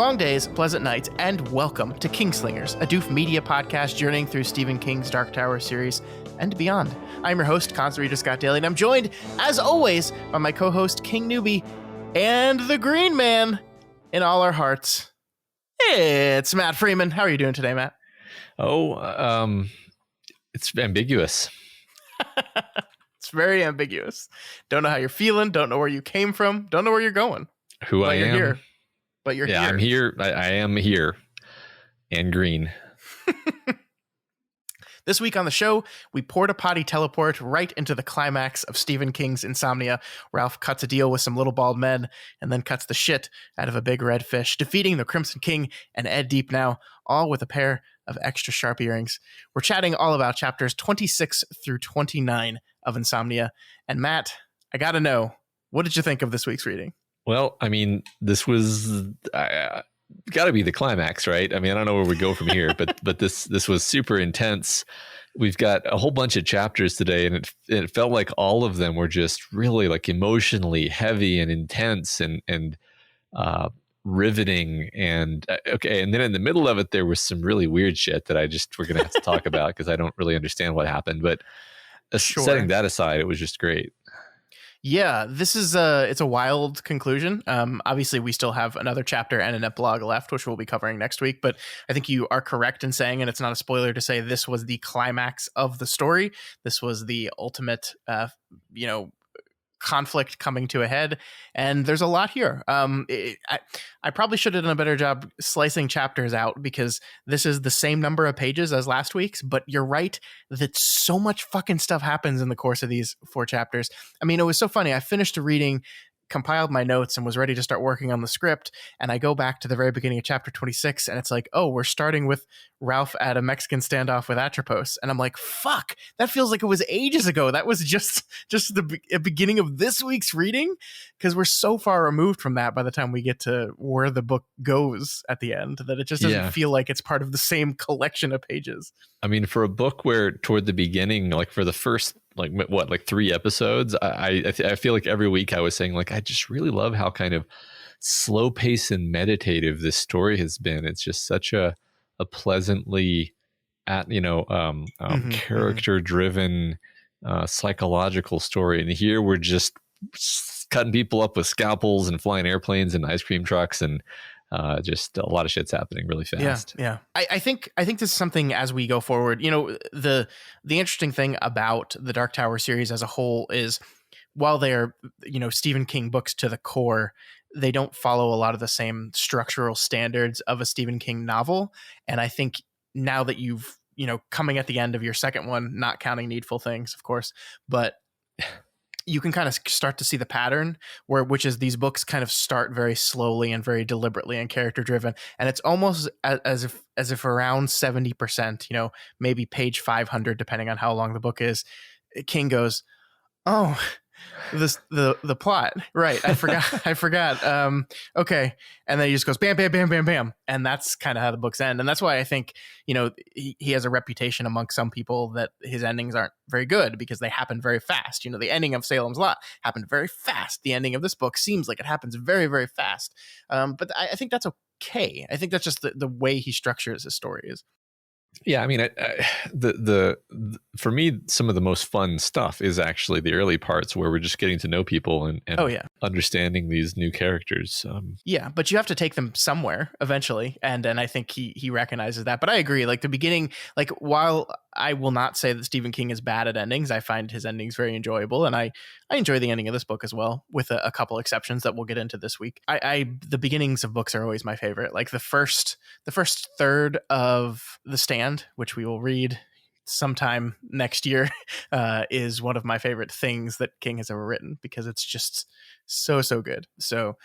Long days, pleasant nights, and welcome to Kingslingers, a Doof media podcast journeying through Stephen King's Dark Tower series and beyond. I'm your host, constant reader Scott Daly, and I'm joined, as always, by my co-host, King Newbie, and the Green Man in all our hearts. It's Matt Freeman. How are you doing today, Matt? It's ambiguous. It's very ambiguous. Don't know how you're feeling. Don't know where you came from. Don't know where you're going. Who I am. Here. But you're here. I'm here. I am here. And green. This week on the show, we porta-potty teleport right into the climax of Stephen King's Insomnia. Ralph cuts a deal with some little bald men and then cuts the shit out of a big red fish, defeating the Crimson King and Ed Deep Now, all with a pair of extra sharp earrings. We're chatting all about chapters 26 through 29 of Insomnia. And Matt, I gotta know, what did you think of this week's reading? Well, I mean, this was got to be the climax, right? I mean, I don't know where we go from here, but this was super intense. We've got a whole bunch of chapters today, and it felt like all of them were just really like emotionally heavy and intense and riveting. And and then in the middle of it, there was some really weird shit that we're gonna have to talk about because I don't really understand what happened. But setting that aside, it was just great. Yeah, this is it's a wild conclusion. Obviously, we still have another chapter and an epilogue left, which we'll be covering next week. But I think you are correct in saying, and it's not a spoiler to say, this was the climax of the story. This was the ultimate, conflict coming to a head, and there's a lot here. I probably should have done a better job slicing chapters out because this is the same number of pages as last week's, but you're right that so much fucking stuff happens in the course of these 4 chapters. I mean, it was so funny. I finished reading, compiled my notes, and was ready to start working on the script, and I go back to the very beginning of chapter 26, and it's like, oh, we're starting with Ralph at a Mexican standoff with Atropos, and I'm like, fuck, that feels like it was ages ago. That was just the beginning of this week's reading, because we're so far removed from that by the time we get to where the book goes at the end that it just doesn't feel like it's part of the same collection of pages. I mean, for a book where toward the beginning, like for the first 3 episodes, I feel like every week I was saying, like, I just really love how kind of slow paced and meditative this story has been. It's just such a pleasantly character driven psychological story. And here we're just cutting people up with scalpels and flying airplanes and ice cream trucks, and just a lot of shit's happening really fast. Yeah. I think this is something as we go forward. The interesting thing about the Dark Tower series as a whole is, while they're Stephen King books to the core, they don't follow a lot of the same structural standards of a Stephen King novel. And I think now that you've coming at the end of your second one, not counting Needful Things, of course, but you can kind of start to see the pattern which is these books kind of start very slowly and very deliberately and character driven. And it's almost as if around 70%, maybe page 500, depending on how long the book is, King goes, oh, the plot. Right. I forgot. Okay. And then he just goes bam, bam, bam, bam, bam. And that's kind of how the books end. And that's why I think, he has a reputation among some people that his endings aren't very good because they happen very fast. The ending of Salem's Lot happened very fast. The ending of this book seems like it happens very, very fast. But I think that's okay. I think that's just the way he structures his stories. Yeah, I mean, for me, some of the most fun stuff is actually the early parts where we're just getting to know people and understanding these new characters. Yeah, but you have to take them somewhere eventually, and I think he recognizes that. But I agree, like the beginning, like while I will not say that Stephen King is bad at endings, I find his endings very enjoyable, and I enjoy the ending of this book as well, with a couple exceptions that we'll get into this week. The beginnings of books are always my favorite. Like the first third of The Stand, which we will read sometime next year, is one of my favorite things that King has ever written because it's just so good. So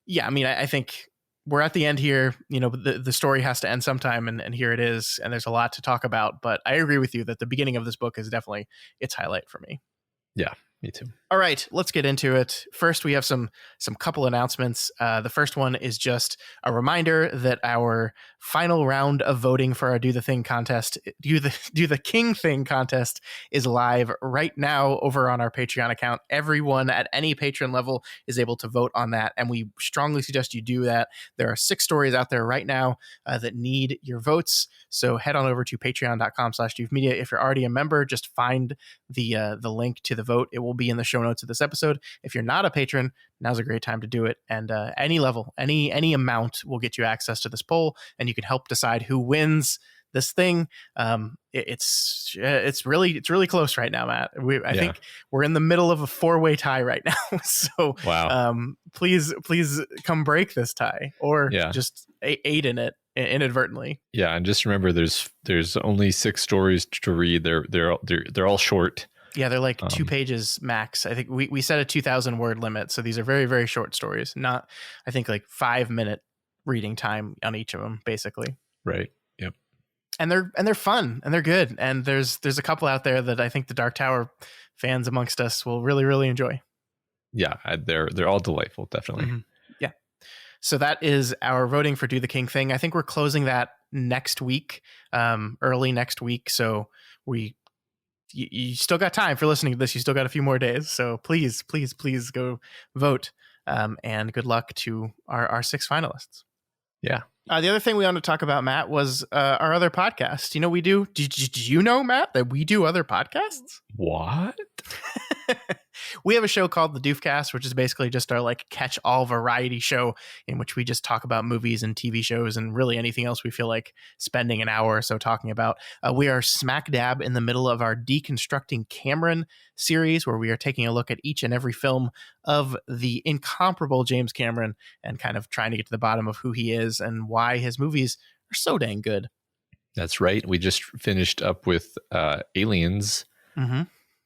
yeah, I mean, I think we're at the end here. The story has to end sometime, and here it is, and there's a lot to talk about. But I agree with you that the beginning of this book is definitely its highlight for me. Yeah, Me too. All right, let's get into it. First, we have some couple announcements. The first one is just a reminder that our final round of voting for our Do the King Thing contest is live right now over on our Patreon account. Everyone at any patron level is able to vote on that, and we strongly suggest you do that. There are 6 stories out there right now that need your votes. So head on over to patreon.com/doofmedia. If you're already a member, just find the link to the vote. It will be in the show notes of this episode. If you're not a patron, now's a great time to do it. And any level, any amount will get you access to this poll, and you can help decide who wins this thing. It's really close right now, Matt. I think we're in the middle of a 4-way tie right now. So wow. Please come break this tie, or just aid in it inadvertently. Yeah, and just remember, there's only 6 stories to read. They're all short. Yeah, they're like 2 pages max. I think we set a 2,000 word limit, so these are very, very short stories. Not, I think, like 5-minute reading time on each of them, basically. Right. Yep. And they're fun and they're good. And there's a couple out there that I think the Dark Tower fans amongst us will really, really enjoy. Yeah, they're all delightful, definitely. Mm-hmm. Yeah. So that is our voting for Do the King Thing. I think we're closing that next week, early next week. So you still got time for listening to this. You still got a few more days. So please go vote. And good luck to our 6 finalists. Yeah. The other thing we wanted to talk about, Matt, was our other podcast. You know, we do. Did you know, Matt, that we do other podcasts? What? We have a show called the Doofcast, which is basically just our like catch-all variety show in which we just talk about movies and TV shows and really anything else we feel like spending an hour or so talking about. We are smack dab in the middle of our Deconstructing Cameron series, where we are taking a look at each and every film of the incomparable James Cameron and kind of trying to get to the bottom of who he is and why his movies are so dang good. That's right. We just finished up with Aliens. Mm-hmm.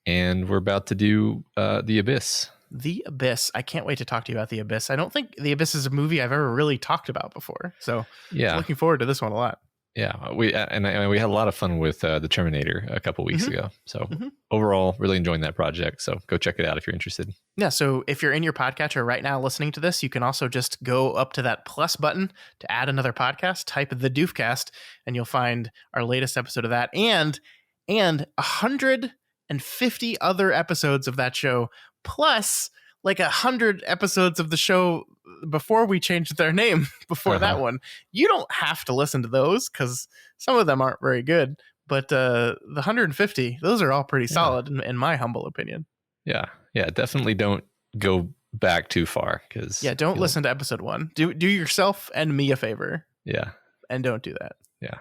And we're about to do The Abyss. The Abyss. I can't wait to talk to you about The Abyss. I don't think The Abyss is a movie I've ever really talked about before. So I'm looking forward to this one a lot. Yeah, we had a lot of fun with The Terminator a couple weeks ago. So overall, really enjoying that project. So go check it out if you're interested. Yeah, so if you're in your podcatcher right now listening to this, you can also just go up to that plus button to add another podcast, type the Doofcast, and you'll find our latest episode of that and 150 other episodes of that show, plus like 100 episodes of the show before we changed their name before that one. You don't have to listen to those because some of them aren't very good, but the 150, those are all pretty solid in my humble opinion. Yeah, definitely don't go back too far because don't listen to episode 1. Do yourself and me a favor. Yeah, and don't do that. Yeah,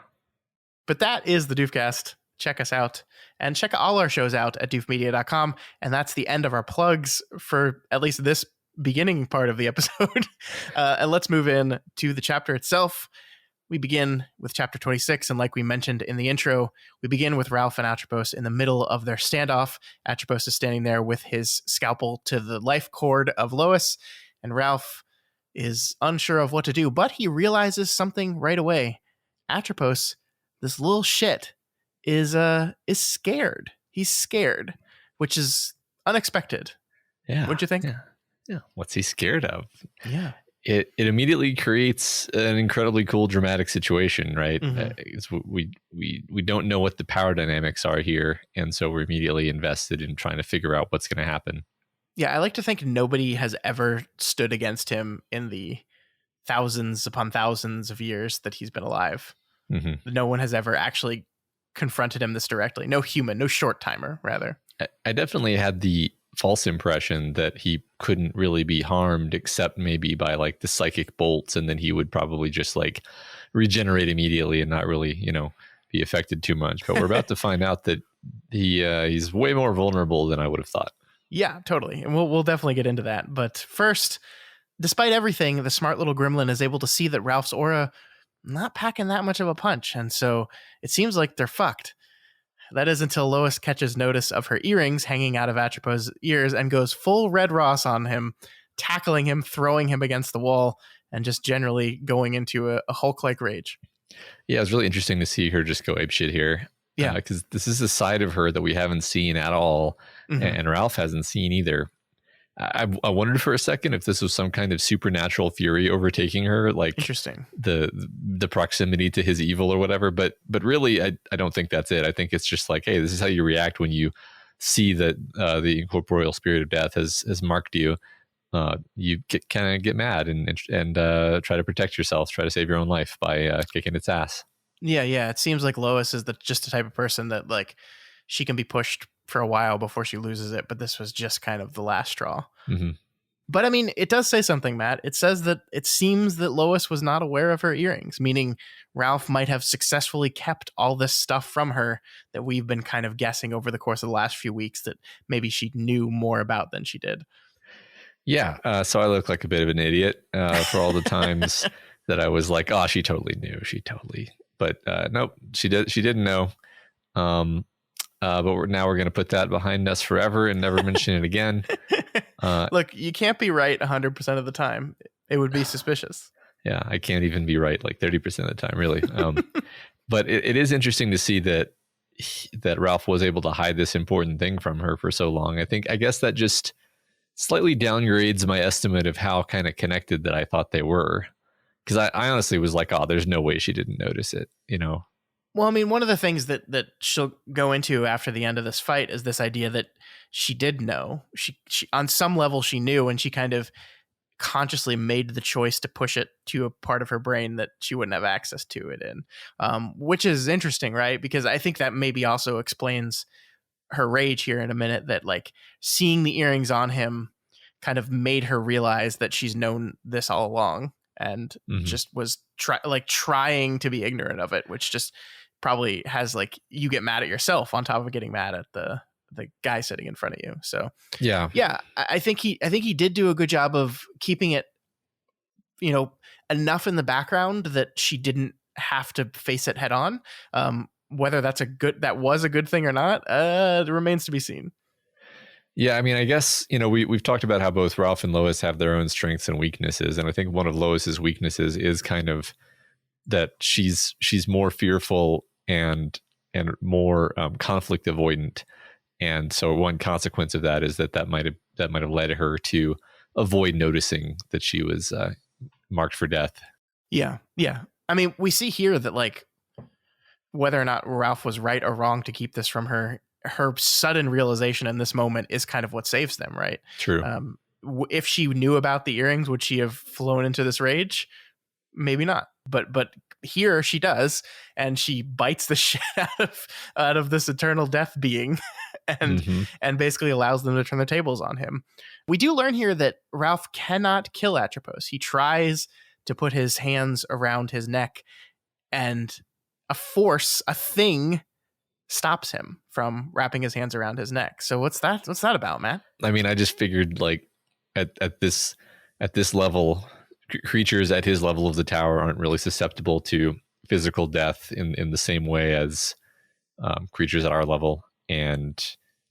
but that is the Doofcast. Check us out and check all our shows out at doofmedia.com. And that's the end of our plugs for at least this beginning part of the episode. And let's move in to the chapter itself. We begin with chapter 26. And like we mentioned in the intro, we begin with Ralph and Atropos in the middle of their standoff. Atropos is standing there with his scalpel to the life cord of Lois. And Ralph is unsure of what to do, but he realizes something right away. Atropos, this little shit, is scared. He's scared, which is unexpected. Yeah. What'd you think? Yeah. What's he scared of? Yeah. It immediately creates an incredibly cool dramatic situation, right? We don't know what the power dynamics are here, and so we're immediately invested in trying to figure out what's going to happen. Yeah, I like to think nobody has ever stood against him in the thousands upon thousands of years that he's been alive. Mm-hmm. No one has ever actually confronted him this directly. No human, no short timer, rather. I definitely had the false impression that he couldn't really be harmed except maybe by like the psychic bolts, and then he would probably just like regenerate immediately and not really, be affected too much. But we're about to find out that he's way more vulnerable than I would have thought. Yeah, totally. And we'll definitely get into that. But first, despite everything, the smart little gremlin is able to see that Ralph's aura not packing that much of a punch, and so it seems like they're fucked. That is until Lois catches notice of her earrings hanging out of Atropos' ears and goes full Red Ross on him, tackling him, throwing him against the wall, and just generally going into a Hulk-like rage. Yeah, it's really interesting to see her just go apeshit here. Yeah. Because this is a side of her that we haven't seen at all, and Ralph hasn't seen either. I wondered for a second if this was some kind of supernatural fury overtaking her, like Interesting. the proximity to his evil or whatever. But really, I don't think that's it. I think it's just like, hey, this is how you react when you see that the incorporeal spirit of death has marked you. You kind of get mad and try to protect yourself, try to save your own life by kicking its ass. Yeah. It seems like Lois is just the type of person that like she can be pushed for a while before she loses it, but this was just kind of the last straw. Mm-hmm. But I mean, it does say something, Matt. It says that it seems that Lois was not aware of her earrings, meaning Ralph might have successfully kept all this stuff from her that we've been kind of guessing over the course of the last few weeks that maybe she knew more about than she did. Yeah. So I look like a bit of an idiot for all the times that I was like, oh, she totally knew. But nope, she didn't know. But now we're going to put that behind us forever and never mention it again. Look, you can't be right 100% of the time. It would be suspicious. Yeah, I can't even be right like 30% of the time, really. But it is interesting to see that Ralph was able to hide this important thing from her for so long. I guess that just slightly downgrades my estimate of how kind of connected that I thought they were. Because I honestly was like, oh, there's no way she didn't notice it, you know? Well, I mean, one of the things that she'll go into after the end of this fight is this idea that she did know. She on some level she knew, and she kind of consciously made the choice to push it to a part of her brain that she wouldn't have access to it in, which is interesting, right? Because I think that maybe also explains her rage here in a minute, that like seeing the earrings on him kind of made her realize that she's known this all along and just was trying to be ignorant of it, which just probably has like you get mad at yourself on top of getting mad at the guy sitting in front of you. So yeah, I think he did do a good job of keeping it, you know, enough in the background that she didn't have to face it head on. Whether that was a good thing or not, it remains to be seen. Yeah, I mean, I guess, you know, we've talked about how both Ralph and Lois have their own strengths and weaknesses, and I think one of Lois's weaknesses is kind of that she's more fearful and more conflict avoidant, and so one consequence of that is that might have led her to avoid noticing that she was marked for death. Yeah. I mean, we see here that like whether or not Ralph was right or wrong to keep this from her sudden realization in this moment is kind of what saves them, right? True. If she knew about the earrings, would she have flown into this rage? Maybe not. But here she does, and she bites the shit out of this eternal death being, and basically allows them to turn the tables on him. We do learn here that Ralph cannot kill Atropos. He tries to put his hands around his neck, and a thing stops him from wrapping his hands around his neck. So what's that about, Matt? I mean, I just figured like at this level, creatures at his level of the tower aren't really susceptible to physical death in the same way as creatures at our level. And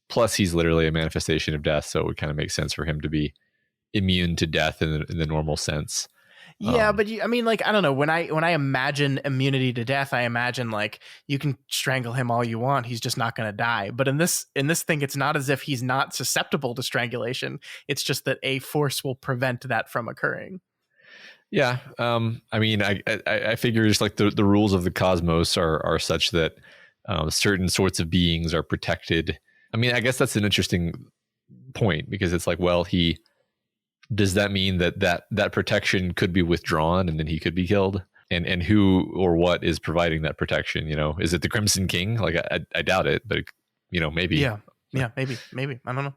plus he's literally a manifestation of death. So it would kind of make sense for him to be immune to death in the normal sense. Yeah, but I mean, like, I don't know. When I imagine immunity to death, I imagine like you can strangle him all you want. He's just not going to die. But in this thing, it's not as if he's not susceptible to strangulation. It's just that a force will prevent that from occurring. Yeah. I mean, I figure just like the rules of the cosmos are such that certain sorts of beings are protected. I mean, I guess that's an interesting point because it's like, well, does that mean that protection could be withdrawn and then he could be killed? And who or what is providing that protection? You know, is it the Crimson King? Like, I doubt it, but you know, maybe. Yeah, maybe. I don't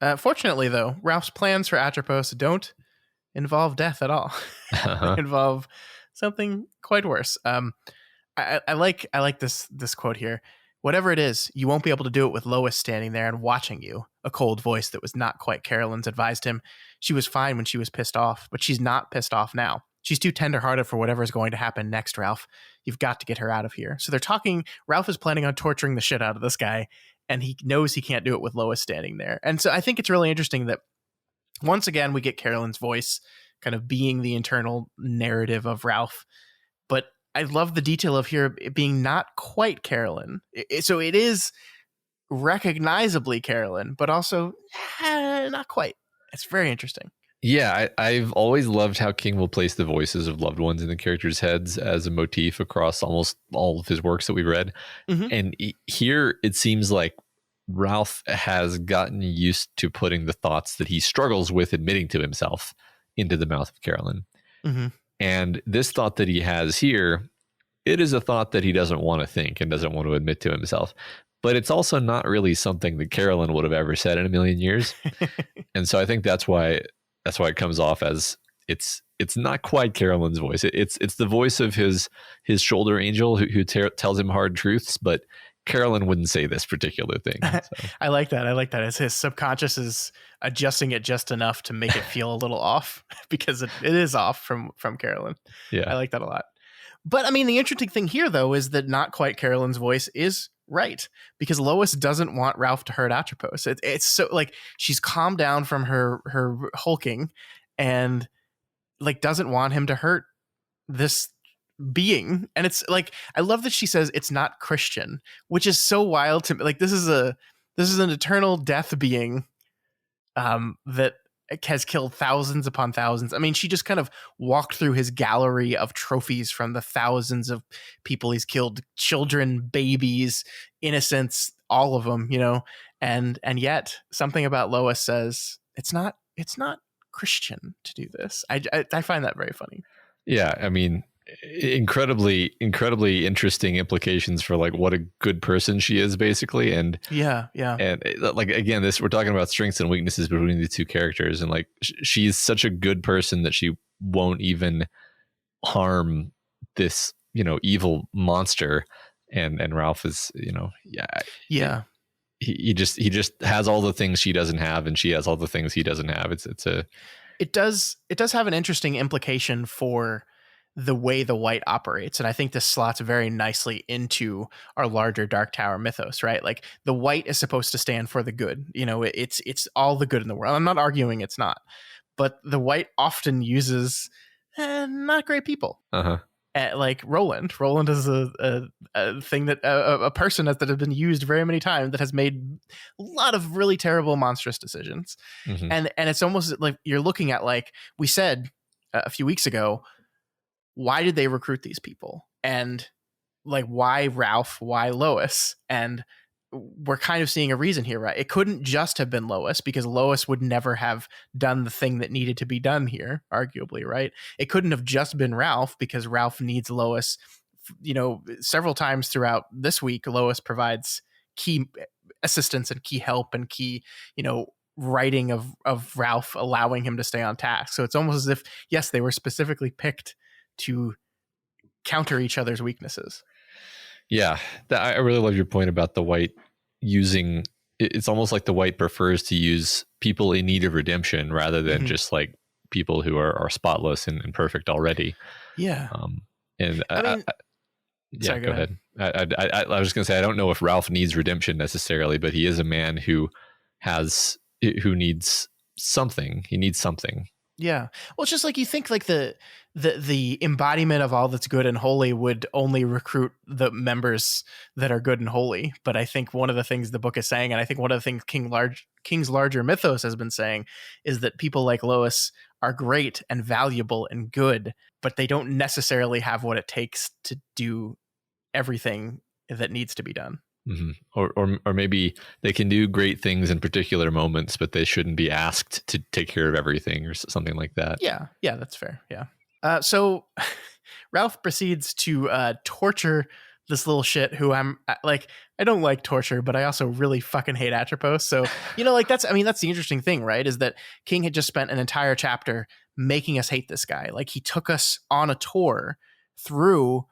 know. Fortunately, though, Ralph's plans for Atropos don't involve death at all. They involve something quite worse. I like this quote here. Whatever it is, you won't be able to do it with Lois standing there and watching you. A cold voice that was not quite Carolyn's advised him. She was fine when she was pissed off, but she's not pissed off now. She's too tenderhearted for whatever is going to happen next, Ralph. You've got to get her out of here. So they're talking. Ralph is planning on torturing the shit out of this guy, and he knows he can't do it with Lois standing there. And so I think it's really interesting that once again we get Carolyn's voice kind of being the internal narrative of Ralph. But I love the detail of here it being not quite Carolyn. So it is recognizably Carolyn, but also not quite. It's very interesting. Yeah, I've always loved how King will place the voices of loved ones in the characters' heads as a motif across almost all of his works that we've read. Mm-hmm. And here it seems like Ralph has gotten used to putting the thoughts that he struggles with admitting to himself into the mouth of Carolyn. Mm-hmm. And this thought that he has here, it is a thought that he doesn't want to think and doesn't want to admit to himself. But it's also not really something that Carolyn would have ever said in a million years. And so I think that's why it comes off as it's not quite Carolyn's voice. It's the voice of his shoulder angel who tells him hard truths, but Carolyn wouldn't say this particular thing. So. I like that. As his subconscious is adjusting it just enough to make it feel a little off, because it is off from Carolyn. Yeah, I like that a lot. But I mean, the interesting thing here, though, is that not quite Carolyn's voice is right, because Lois doesn't want Ralph to hurt Atropos. It's so like she's calmed down from her hulking and like doesn't want him to hurt this being. And it's like, I love that she says it's not Christian, which is so wild to me. Like this is an eternal death being that has killed thousands upon thousands. I mean, she just kind of walked through his gallery of trophies from the thousands of people he's killed, children, babies, innocents, all of them, you know, and yet something about Lois says it's not Christian to do this. I find that very funny. Yeah, I mean, incredibly interesting implications for like what a good person she is, basically. And and like, again, we're talking about strengths and weaknesses between the two characters, and like she's such a good person that she won't even harm this, you know, evil monster, and Ralph is, you know, he just has all the things she doesn't have, and she has all the things he doesn't have. It does have an interesting implication for the way the White operates. And I think this slots very nicely into our larger Dark Tower mythos, right? Like the White is supposed to stand for the good. You know, it's all the good in the world. I'm not arguing it's not, but the White often uses not great people. Like Roland is a thing that a person that has been used very many times, that has made a lot of really terrible, monstrous decisions. Mm-hmm. And it's almost like you're looking at, like we said a few weeks ago, why did they recruit these people? And like, why Ralph? Why Lois? And we're kind of seeing a reason here, right? It couldn't just have been Lois, because Lois would never have done the thing that needed to be done here, arguably, right? It couldn't have just been Ralph, because Ralph needs Lois. You know, several times throughout this week, Lois provides key assistance and key help and key, you know, writing of Ralph, allowing him to stay on task. So it's almost as if, yes, they were specifically picked to counter each other's weaknesses. Yeah, I really love your point about the White using. It's almost like the White prefers to use people in need of redemption rather than just like people who are spotless and perfect already. Yeah. And sorry, go ahead. I was just gonna say, I don't know if Ralph needs redemption necessarily, but he is a man who needs something. He needs something. Yeah. Well, it's just like, you think like the embodiment of all that's good and holy would only recruit the members that are good and holy. But I think one of the things the book is saying, and I think one of the things King's larger mythos has been saying, is that people like Lois are great and valuable and good, but they don't necessarily have what it takes to do everything that needs to be done. Mm-hmm. Or maybe they can do great things in particular moments, but they shouldn't be asked to take care of everything, or something like that. Yeah, that's fair. Yeah. So Ralph proceeds to torture this little shit who I don't like torture, but I also really fucking hate Atropos. So, you know, like that's the interesting thing, right? Is that King had just spent an entire chapter making us hate this guy. Like, he took us on a tour through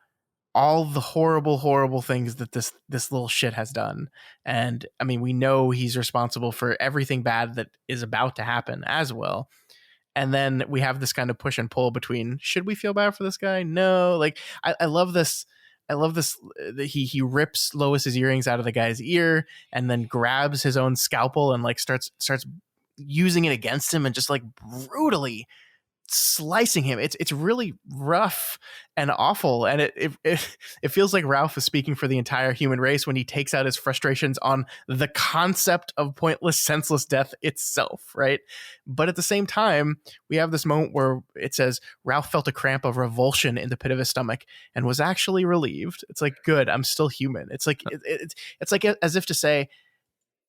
all the horrible things that this little shit has done. And I mean, we know he's responsible for everything bad that is about to happen as well. And then we have this kind of push and pull between, should we feel bad for this guy? No. Like, I love this. I love this. He rips Lois's earrings out of the guy's ear and then grabs his own scalpel and like starts using it against him, and just like brutally slicing him. It's really rough and awful, and it feels like Ralph is speaking for the entire human race when he takes out his frustrations on the concept of pointless, senseless death itself, right? But at the same time, we have this moment where it says Ralph felt a cramp of revulsion in the pit of his stomach and was actually relieved. It's like, good, I'm still human. It's like it's like as if to say,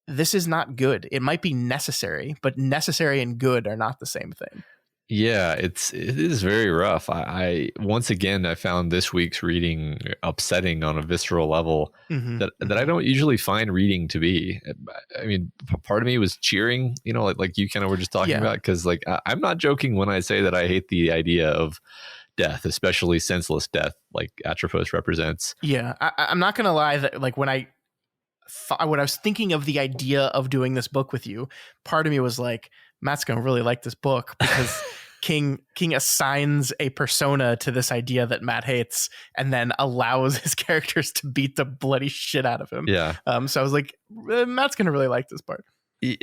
this is not good. It might be necessary, but necessary and good are not the same thing. Yeah, it is very rough. I once again I found this week's reading upsetting on a visceral level that I don't usually find reading to be. I mean, part of me was cheering, you know, like you kind of were just talking about, because like I'm not joking when I say that I hate the idea of death, especially senseless death, like Atropos represents. Yeah, I'm not gonna lie that like when I was thinking of the idea of doing this book with you, part of me was like, Matt's gonna really like this book because King assigns a persona to this idea that Matt hates and then allows his characters to beat the bloody shit out of him. Yeah. So I was like, Matt's gonna really like this part.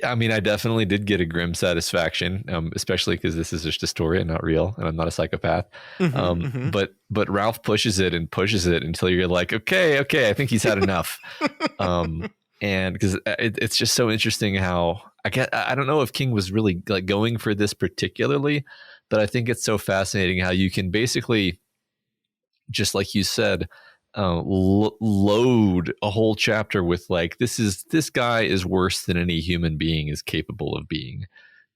I mean, I definitely did get a grim satisfaction, especially because this is just a story and not real, and I'm not a psychopath. But Ralph pushes it until you're like, okay, I think he's had enough. And because it's just so interesting how I don't know if King was really like going for this particularly, but I think it's so fascinating how you can basically, just like you said, load a whole chapter with like, this guy is worse than any human being is capable of being.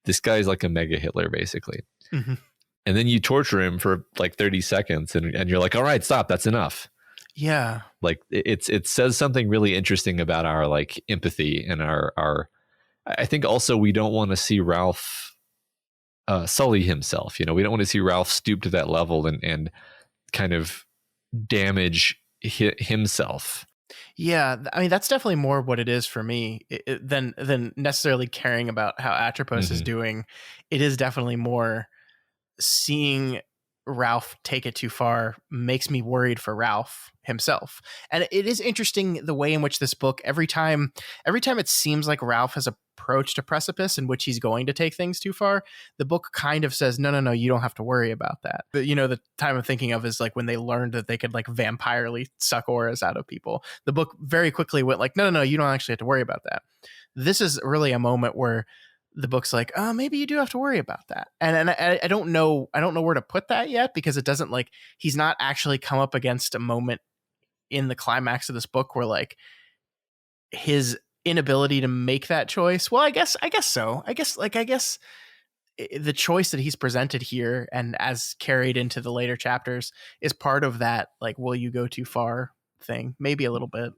This guy's like a mega Hitler, basically. And then you torture him for like 30 seconds and you're like, all right, stop, that's enough. Yeah. Like it says something really interesting about our like empathy and our I think also we don't want to see Ralph sully himself. You know, we don't want to see Ralph stoop to that level and kind of damage himself. Yeah, I mean, that's definitely more what it is for me than necessarily caring about how Atropos is doing. It is definitely more seeing Ralph take it too far makes me worried for Ralph himself. And it is interesting the way in which this book, every time it seems like Ralph has approached a precipice in which he's going to take things too far, the book kind of says, no, you don't have to worry about that. But, you know, the time I'm thinking of is like when they learned that they could like vampirely suck auras out of people. The book very quickly went like, no, you don't actually have to worry about that. This is really a moment where the book's like, oh, maybe you do have to worry about that. And I don't know where to put that yet, because it doesn't, like, he's not actually come up against a moment in the climax of this book where like his inability to make that choice. Well, I guess so. I guess the choice that he's presented here and as carried into the later chapters is part of that, like, will you go too far thing? Maybe a little bit.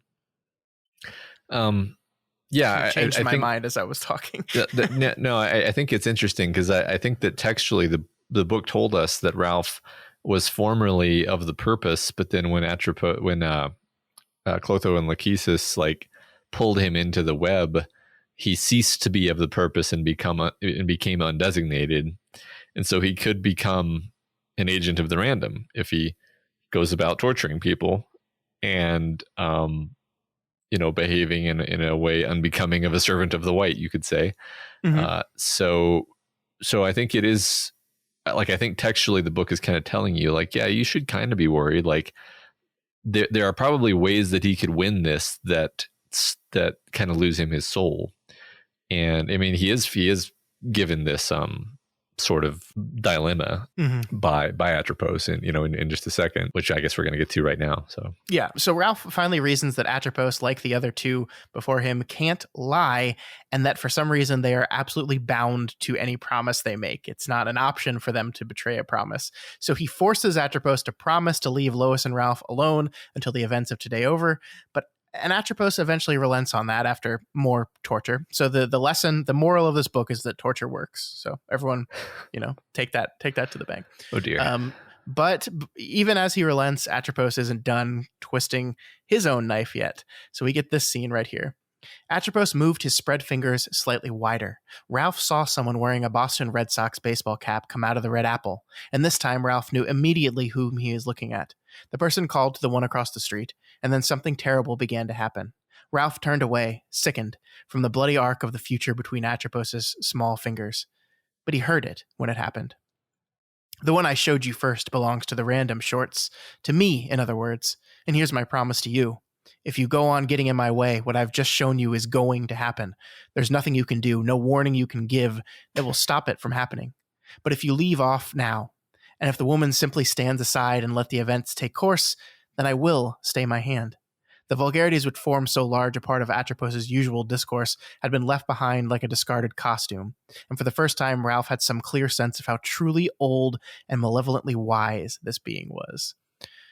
Yeah, I changed my think, mind as I was talking. I think it's interesting because I think that textually the book told us that Ralph was formerly of the purpose, but then when Clotho and Lachesis like pulled him into the web, he ceased to be of the purpose and became undesignated, and so he could become an agent of the random if he goes about torturing people and behaving in a way unbecoming of a servant of the white, you could say. So I think it is like, I think textually the book is kind of telling you like, yeah, you should kind of be worried. Like there are probably ways that he could win this that kind of lose him his soul. And I mean, he is given this sort of dilemma by Atropos in just a second, which I guess we're going to get to right now. So Ralph finally reasons that Atropos, like the other two before him, can't lie, and that for some reason they are absolutely bound to any promise they make. It's not an option for them to betray a promise. So he forces Atropos to promise to leave Lois and Ralph alone until the events of today over, and Atropos eventually relents on that after more torture. So the moral of this book is that torture works. So everyone, take that to the bank. Oh dear. But even as he relents, Atropos isn't done twisting his own knife yet. So we get this scene right here. Atropos moved his spread fingers slightly wider. Ralph saw someone wearing a Boston Red Sox baseball cap come out of the Red Apple, and this time Ralph knew immediately whom he was looking at. The person called to the one across the street, and then something terrible began to happen. Ralph turned away, sickened, from the bloody arc of the future between Atropos' small fingers. But he heard it when it happened. The one I showed you first belongs to the random shorts. To me, in other words. And here's my promise to you. If you go on getting in my way, what I've just shown you is going to happen. There's nothing you can do, no warning you can give that will stop it from happening. But if you leave off now, and if the woman simply stands aside and let the events take course, then I will stay my hand. The vulgarities which form so large a part of Atropos' usual discourse had been left behind like a discarded costume, and for the first time Ralph had some clear sense of how truly old and malevolently wise this being was.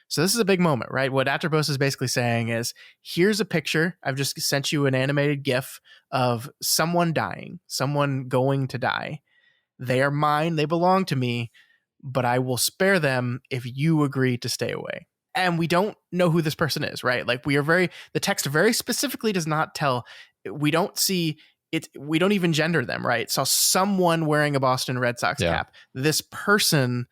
So this is a big moment, right? What Atropos is basically saying is, here's a picture. I've just sent you an animated GIF of someone dying, someone going to die. They are mine, they belong to me, but I will spare them if you agree to stay away. And we don't know who this person is, right? Like the text very specifically does not tell, we don't see it, we don't even gender them, right? So someone wearing a Boston Red Sox cap, this person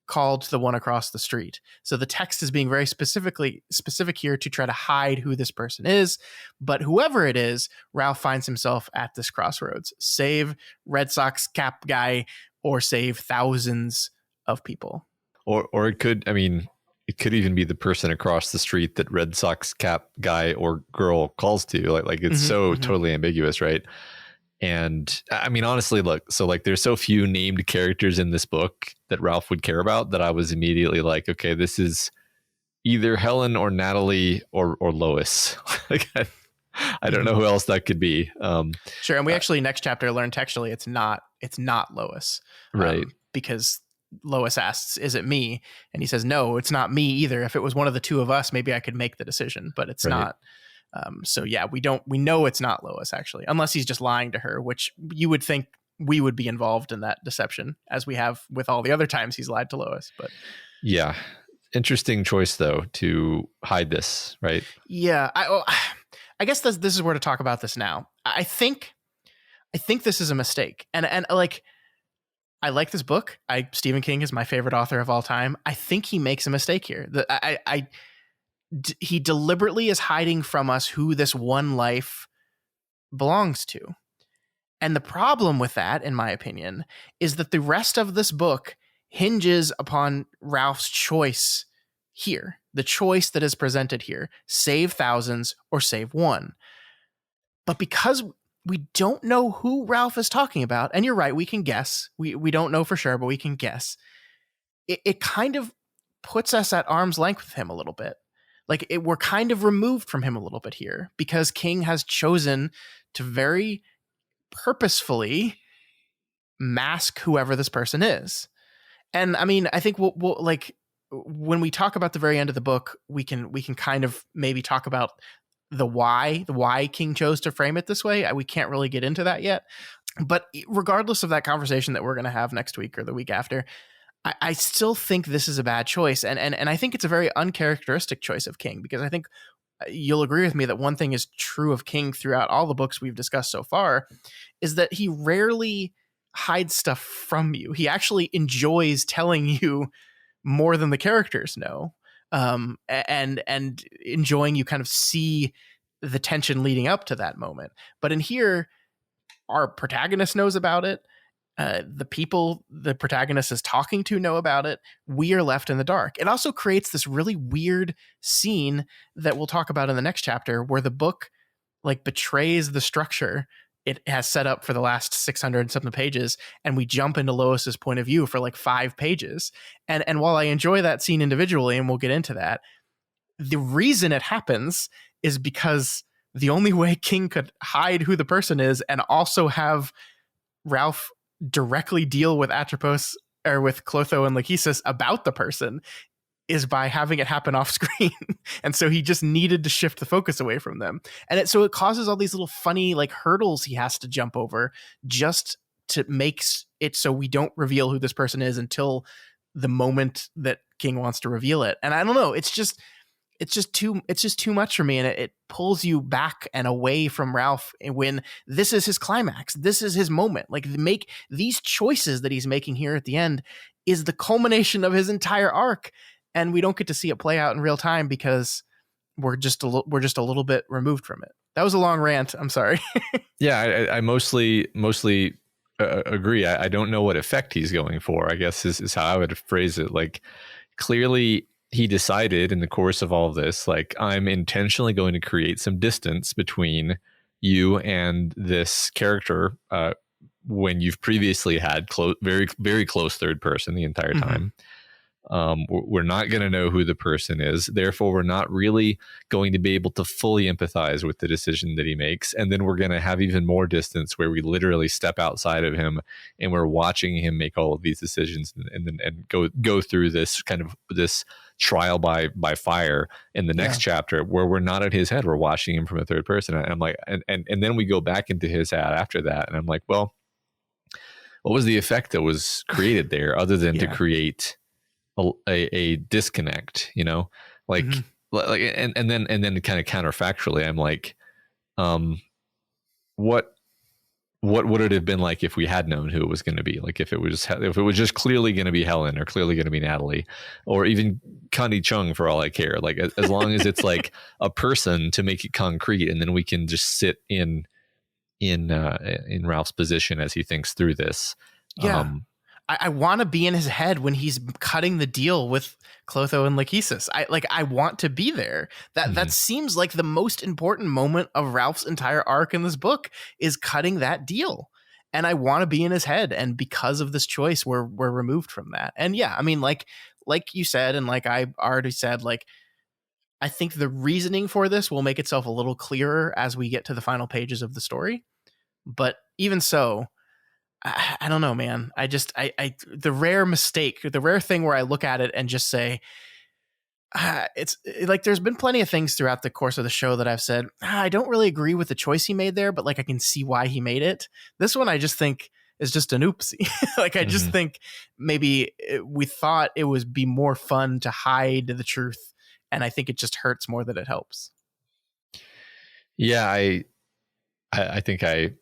called the one across the street. So the text is being very specific here to try to hide who this person is. But whoever it is, Ralph finds himself at this crossroads. Save Red Sox cap guy or save thousands of people. Or it could, I mean, it could even be the person across the street that Red Sox cap guy or girl calls to. Like it's totally ambiguous, right? And I mean, honestly, look, so like there's so few named characters in this book that Ralph would care about that I was immediately like, okay, this is either Helen or Natalie or Lois. Like I don't know who else that could be. Sure. And we actually next chapter learn textually it's not Lois. Right. Because Lois asks, is it me? And he says, no, it's not me either. If it was one of the two of us, maybe I could make the decision, but it's not. So yeah, we know it's not Lois actually, unless he's just lying to her, which you would think we would be involved in that deception as we have with all the other times he's lied to Lois. But yeah, interesting choice though, to hide this, right? Yeah. I guess this is where to talk about this now. I think this is a mistake. And like, I like this book. Stephen King is my favorite author of all time. I think he makes a mistake here. He deliberately is hiding from us who this one life belongs to. And the problem with that, in my opinion, is that the rest of this book hinges upon Ralph's choice here, the choice that is presented here, save thousands or save one. But because we don't know who Ralph is talking about, and you're right, we can guess. We don't know for sure, but we can guess. It kind of puts us at arm's length with him a little bit. Like we're kind of removed from him a little bit here because King has chosen to very purposefully mask whoever this person is. And I mean, I think we'll like when we talk about the very end of the book, we can kind of maybe talk about the why King chose to frame it this way. We can't really get into that yet. But regardless of that conversation that we're going to have next week or the week after, I still think this is a bad choice. And I think it's a very uncharacteristic choice of King, because I think you'll agree with me that one thing is true of King throughout all the books we've discussed so far is that he rarely hides stuff from you. He actually enjoys telling you more than the characters know. And enjoying you kind of see the tension leading up to that moment. But in here, our protagonist knows about it. The people the protagonist is talking to know about it. We are left in the dark. It also creates this really weird scene that we'll talk about in the next chapter, where the book like betrays the structure it has set up for the last 600 something pages, and we jump into Lois's point of view for like 5 pages. And while I enjoy that scene individually, and we'll get into that, the reason it happens is because the only way King could hide who the person is and also have Ralph directly deal with Atropos or with Clotho and Lachesis about the person is by having it happen off screen. And so he just needed to shift the focus away from them. And so it causes all these little funny like hurdles he has to jump over just to make it so we don't reveal who this person is until the moment that King wants to reveal it. And I don't know, it's just too much for me. And it pulls you back and away from Ralph when this is his climax. This is his moment. Like make these choices that he's making here at the end is the culmination of his entire arc. And we don't get to see it play out in real time because we're just a little bit removed from it. That was a long rant. I'm sorry. Yeah, I mostly agree. I don't know what effect he's going for, I guess is how I would phrase it. Like, clearly he decided in the course of all of this, like, I'm intentionally going to create some distance between you and this character, when you've previously had very, very close third person the entire time. We're not going to know who the person is. Therefore, we're not really going to be able to fully empathize with the decision that he makes. And then we're going to have even more distance where we literally step outside of him and we're watching him make all of these decisions and go through this kind of this trial by fire in the next chapter where we're not at his head. We're watching him from a third person. And I'm like, and then we go back into his head after that. And I'm like, well, what was the effect that was created there other than to create a disconnect, you know, like, and then kind of counterfactually, I'm like, what would it have been like if we had known who it was going to be? Like if it was just clearly going to be Helen or clearly going to be Natalie or even Connie Chung for all I care. Like as long as it's like a person to make it concrete, and then we can just sit in Ralph's position as he thinks through this. Yeah. I want to be in his head when he's cutting the deal with Clotho and Lachesis. I want to be there. That seems like the most important moment of Ralph's entire arc in this book is cutting that deal. And I want to be in his head. And because of this choice, we're removed from that. And yeah, I mean, like you said, and like I already said, like, I think the reasoning for this will make itself a little clearer as we get to the final pages of the story. But even so, I don't know, man. The rare mistake, the rare thing where I look at it and just say, it's like, there's been plenty of things throughout the course of the show that I've said, I don't really agree with the choice he made there, but like, I can see why he made it. This one, I just think is just an oopsie. Like, I just think maybe we thought it would be more fun to hide the truth. And I think it just hurts more than it helps. Yeah, I think I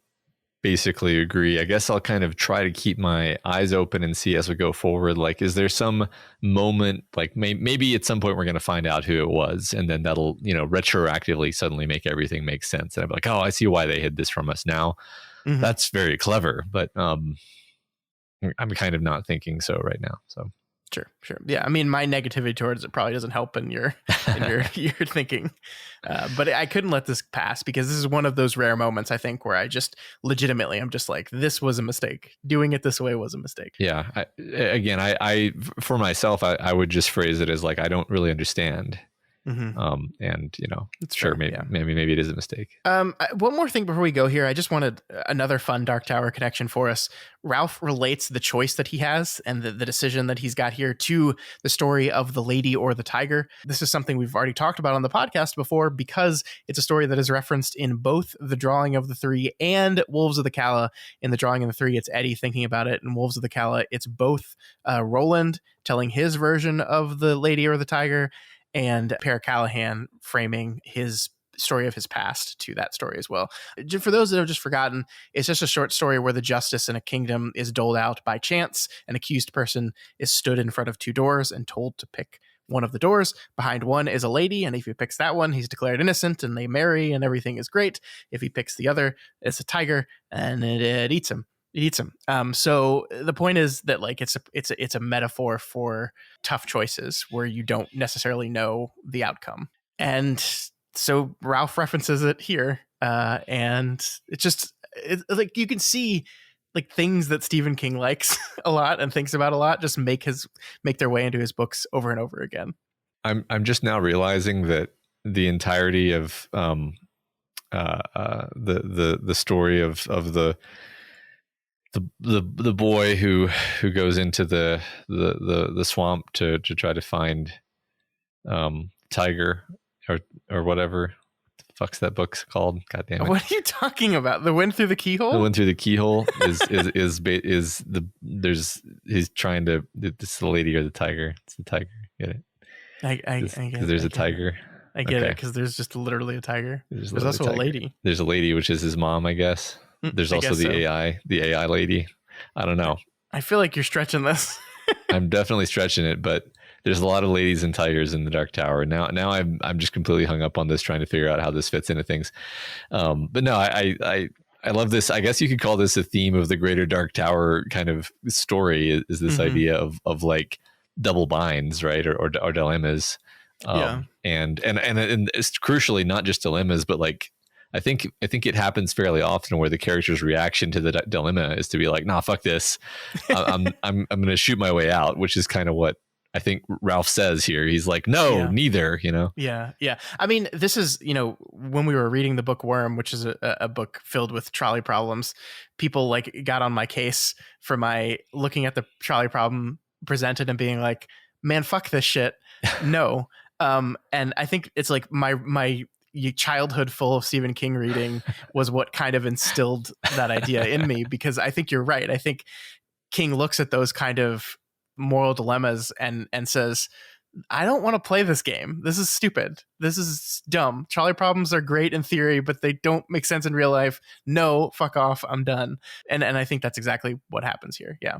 basically agree. I guess I'll kind of try to keep my eyes open and see as we go forward. Like, is there some moment, like maybe at some point we're going to find out who it was, and then that'll, you know, retroactively suddenly make everything make sense. And I'm like, oh, I see why they hid this from us now. That's very clever. But I'm kind of not thinking so right now. So Sure. Yeah. I mean, my negativity towards it probably doesn't help in your your thinking. But I couldn't let this pass because this is one of those rare moments, I think, where I just legitimately, I'm just like, this was a mistake. Doing it this way was a mistake. Yeah. I for myself, I would just phrase it as like, I don't really understand. And you know, it's sure, maybe it is a mistake. One more thing before we go here, I just wanted another fun Dark Tower connection for us. Ralph relates the choice that he has and the decision that he's got here to the story of the lady or the tiger. This is something we've already talked about on the podcast before because it's a story that is referenced in both the Drawing of the Three and Wolves of the Calla. In the Drawing of the Three, it's Eddie thinking about it. In Wolves of the Calla, it's both Roland telling his version of the lady or the tiger, and Per Callahan framing his story of his past to that story as well. For those that have just forgotten, it's just a short story where the justice in a kingdom is doled out by chance. An accused person is stood in front of two doors and told to pick one of the doors. Behind one is a lady, and if he picks that one, he's declared innocent and they marry and everything is great. If he picks the other, it's a tiger and it eats him. It eats him. So the point is that like it's a metaphor for tough choices where you don't necessarily know the outcome. And so Ralph references it here, and it's like you can see like things that Stephen King likes a lot and thinks about a lot just make their way into his books over and over again. I'm just now realizing that the entirety of the story of the boy who goes into the swamp to try to find tiger or whatever the fuck's that book's called. God damn it! What are you talking about? The Wind Through the Keyhole. The Wind Through the Keyhole is he's trying to. It's the lady or the tiger. It's the tiger. Get it? I get it. There's a tiger. I get it because there's just literally a tiger. There's also a lady. There's a lady, which is his mom, I guess. There's also the AI lady. I don't know. I feel like you're stretching this. I'm definitely stretching it, but there's a lot of ladies and tigers in the Dark Tower. Now I'm just completely hung up on this, trying to figure out how this fits into things. But no, I love this. I guess you could call this a theme of the Greater Dark Tower kind of story, is this idea of like double binds, right? Or dilemmas. Yeah. And it's crucially not just dilemmas, but like, I think it happens fairly often where the character's reaction to the dilemma is to be like, nah, fuck this. I'm going to shoot my way out, which is kind of what I think Ralph says here. He's like, no, neither, you know? Yeah. Yeah. I mean, this is, you know, when we were reading the book Worm, which is a book filled with trolley problems, people like got on my case for my looking at the trolley problem presented and being like, man, fuck this shit. No. And I think it's like my childhood full of Stephen King reading was what kind of instilled that idea in me, because I think you're right. I think King looks at those kind of moral dilemmas and says, I don't want to play this game. This is stupid. This is dumb. Trolley problems are great in theory, but they don't make sense in real life. No, fuck off. I'm done. And I think that's exactly what happens here. Yeah.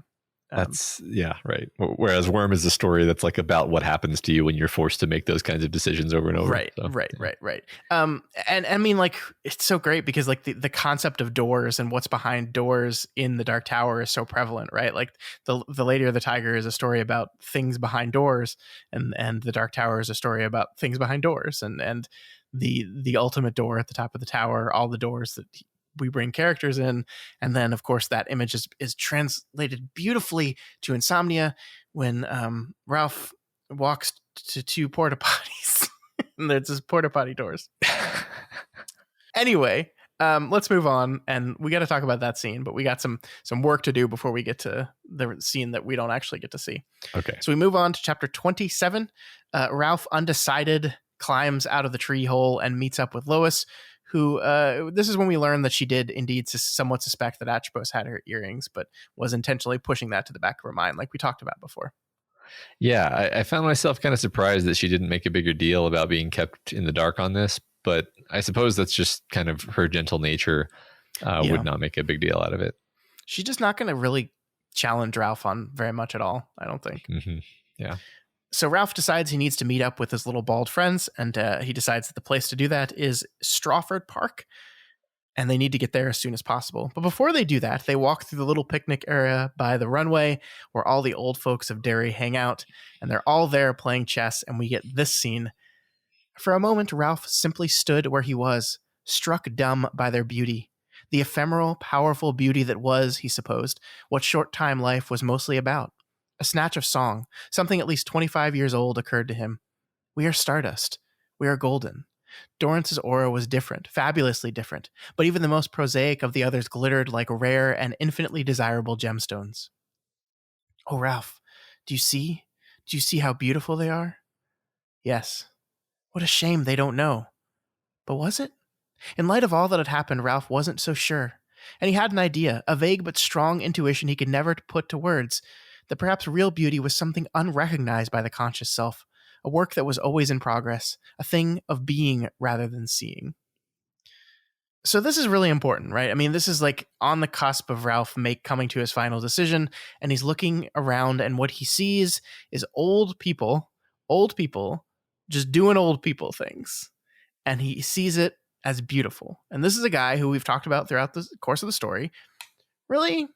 That's right. Whereas Worm is a story that's like about what happens to you when you're forced to make those kinds of decisions over and over. Right, so, right. And I mean, like, it's so great because like the concept of doors and what's behind doors in the Dark Tower is so prevalent, right? Like the Lady or the Tiger is a story about things behind doors, and the Dark Tower is a story about things behind doors, and the ultimate door at the top of the tower, all the doors that we bring characters in. And then of course that image is translated beautifully to Insomnia when Ralph walks to two porta potties and there's just porta potty doors. Anyway, let's move on, and we got to talk about that scene, but we got some work to do before we get to the scene that we don't actually get to see. Okay, so we move on to chapter 27. Ralph, undecided, climbs out of the tree hole and meets up with Lois, who this is when we learn that she did indeed somewhat suspect that Atropos had her earrings, but was intentionally pushing that to the back of her mind, like we talked about before. Yeah, I found myself kind of surprised that she didn't make a bigger deal about being kept in the dark on this, but I suppose that's just kind of her gentle nature would not make a big deal out of it. She's just not going to really challenge Ralph on very much at all, I don't think. Mm-hmm. Yeah. So Ralph decides he needs to meet up with his little bald friends, and he decides that the place to do that is Strawford Park, and they need to get there as soon as possible. But before they do that, they walk through the little picnic area by the runway where all the old folks of Derry hang out, and they're all there playing chess, and we get this scene. For a moment, Ralph simply stood where he was, struck dumb by their beauty. The ephemeral, powerful beauty that was, he supposed, what short time life was mostly about. A snatch of song, something at least 25 years old, occurred to him. We are stardust. We are golden. Dorance's aura was different, fabulously different, but even the most prosaic of the others glittered like rare and infinitely desirable gemstones. Oh, Ralph, do you see? Do you see how beautiful they are? Yes. What a shame they don't know. But was it? In light of all that had happened, Ralph wasn't so sure. And he had an idea, a vague but strong intuition he could never put to words, that perhaps real beauty was something unrecognized by the conscious self, a work that was always in progress, a thing of being rather than seeing. So this is really important, right? I mean, this is like on the cusp of Ralph coming to his final decision, and he's looking around, and what he sees is old people just doing old people things, and he sees it as beautiful. And this is a guy who we've talked about throughout the course of the story really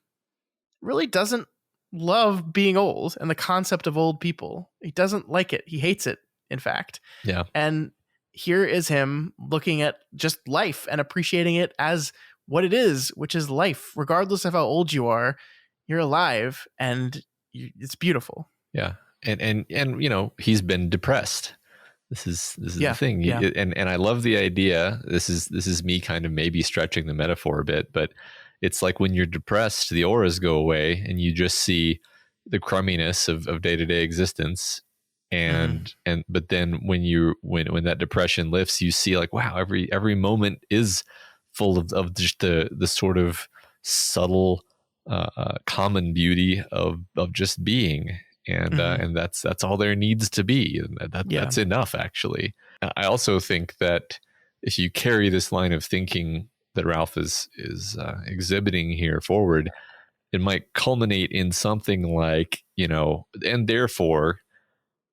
doesn't love being old and the concept of old people. He doesn't like it. He hates it, in fact. Yeah. And here is him looking at just life and appreciating it as what it is, which is life. Regardless of how old you are, you're alive, and it's beautiful. Yeah. And you know, he's been depressed. This is the thing. Yeah. And I love the idea. This is me kind of maybe stretching the metaphor a bit, but it's like when you're depressed, the auras go away and you just see the crumminess of day-to-day existence. But then when that depression lifts, you see like, wow, every moment is full of just the sort of subtle, common beauty of just being. And that's all there needs to be. And that's enough, actually. I also think that if you carry this line of thinking that Ralph is exhibiting here forward, it might culminate in something like, you know, and therefore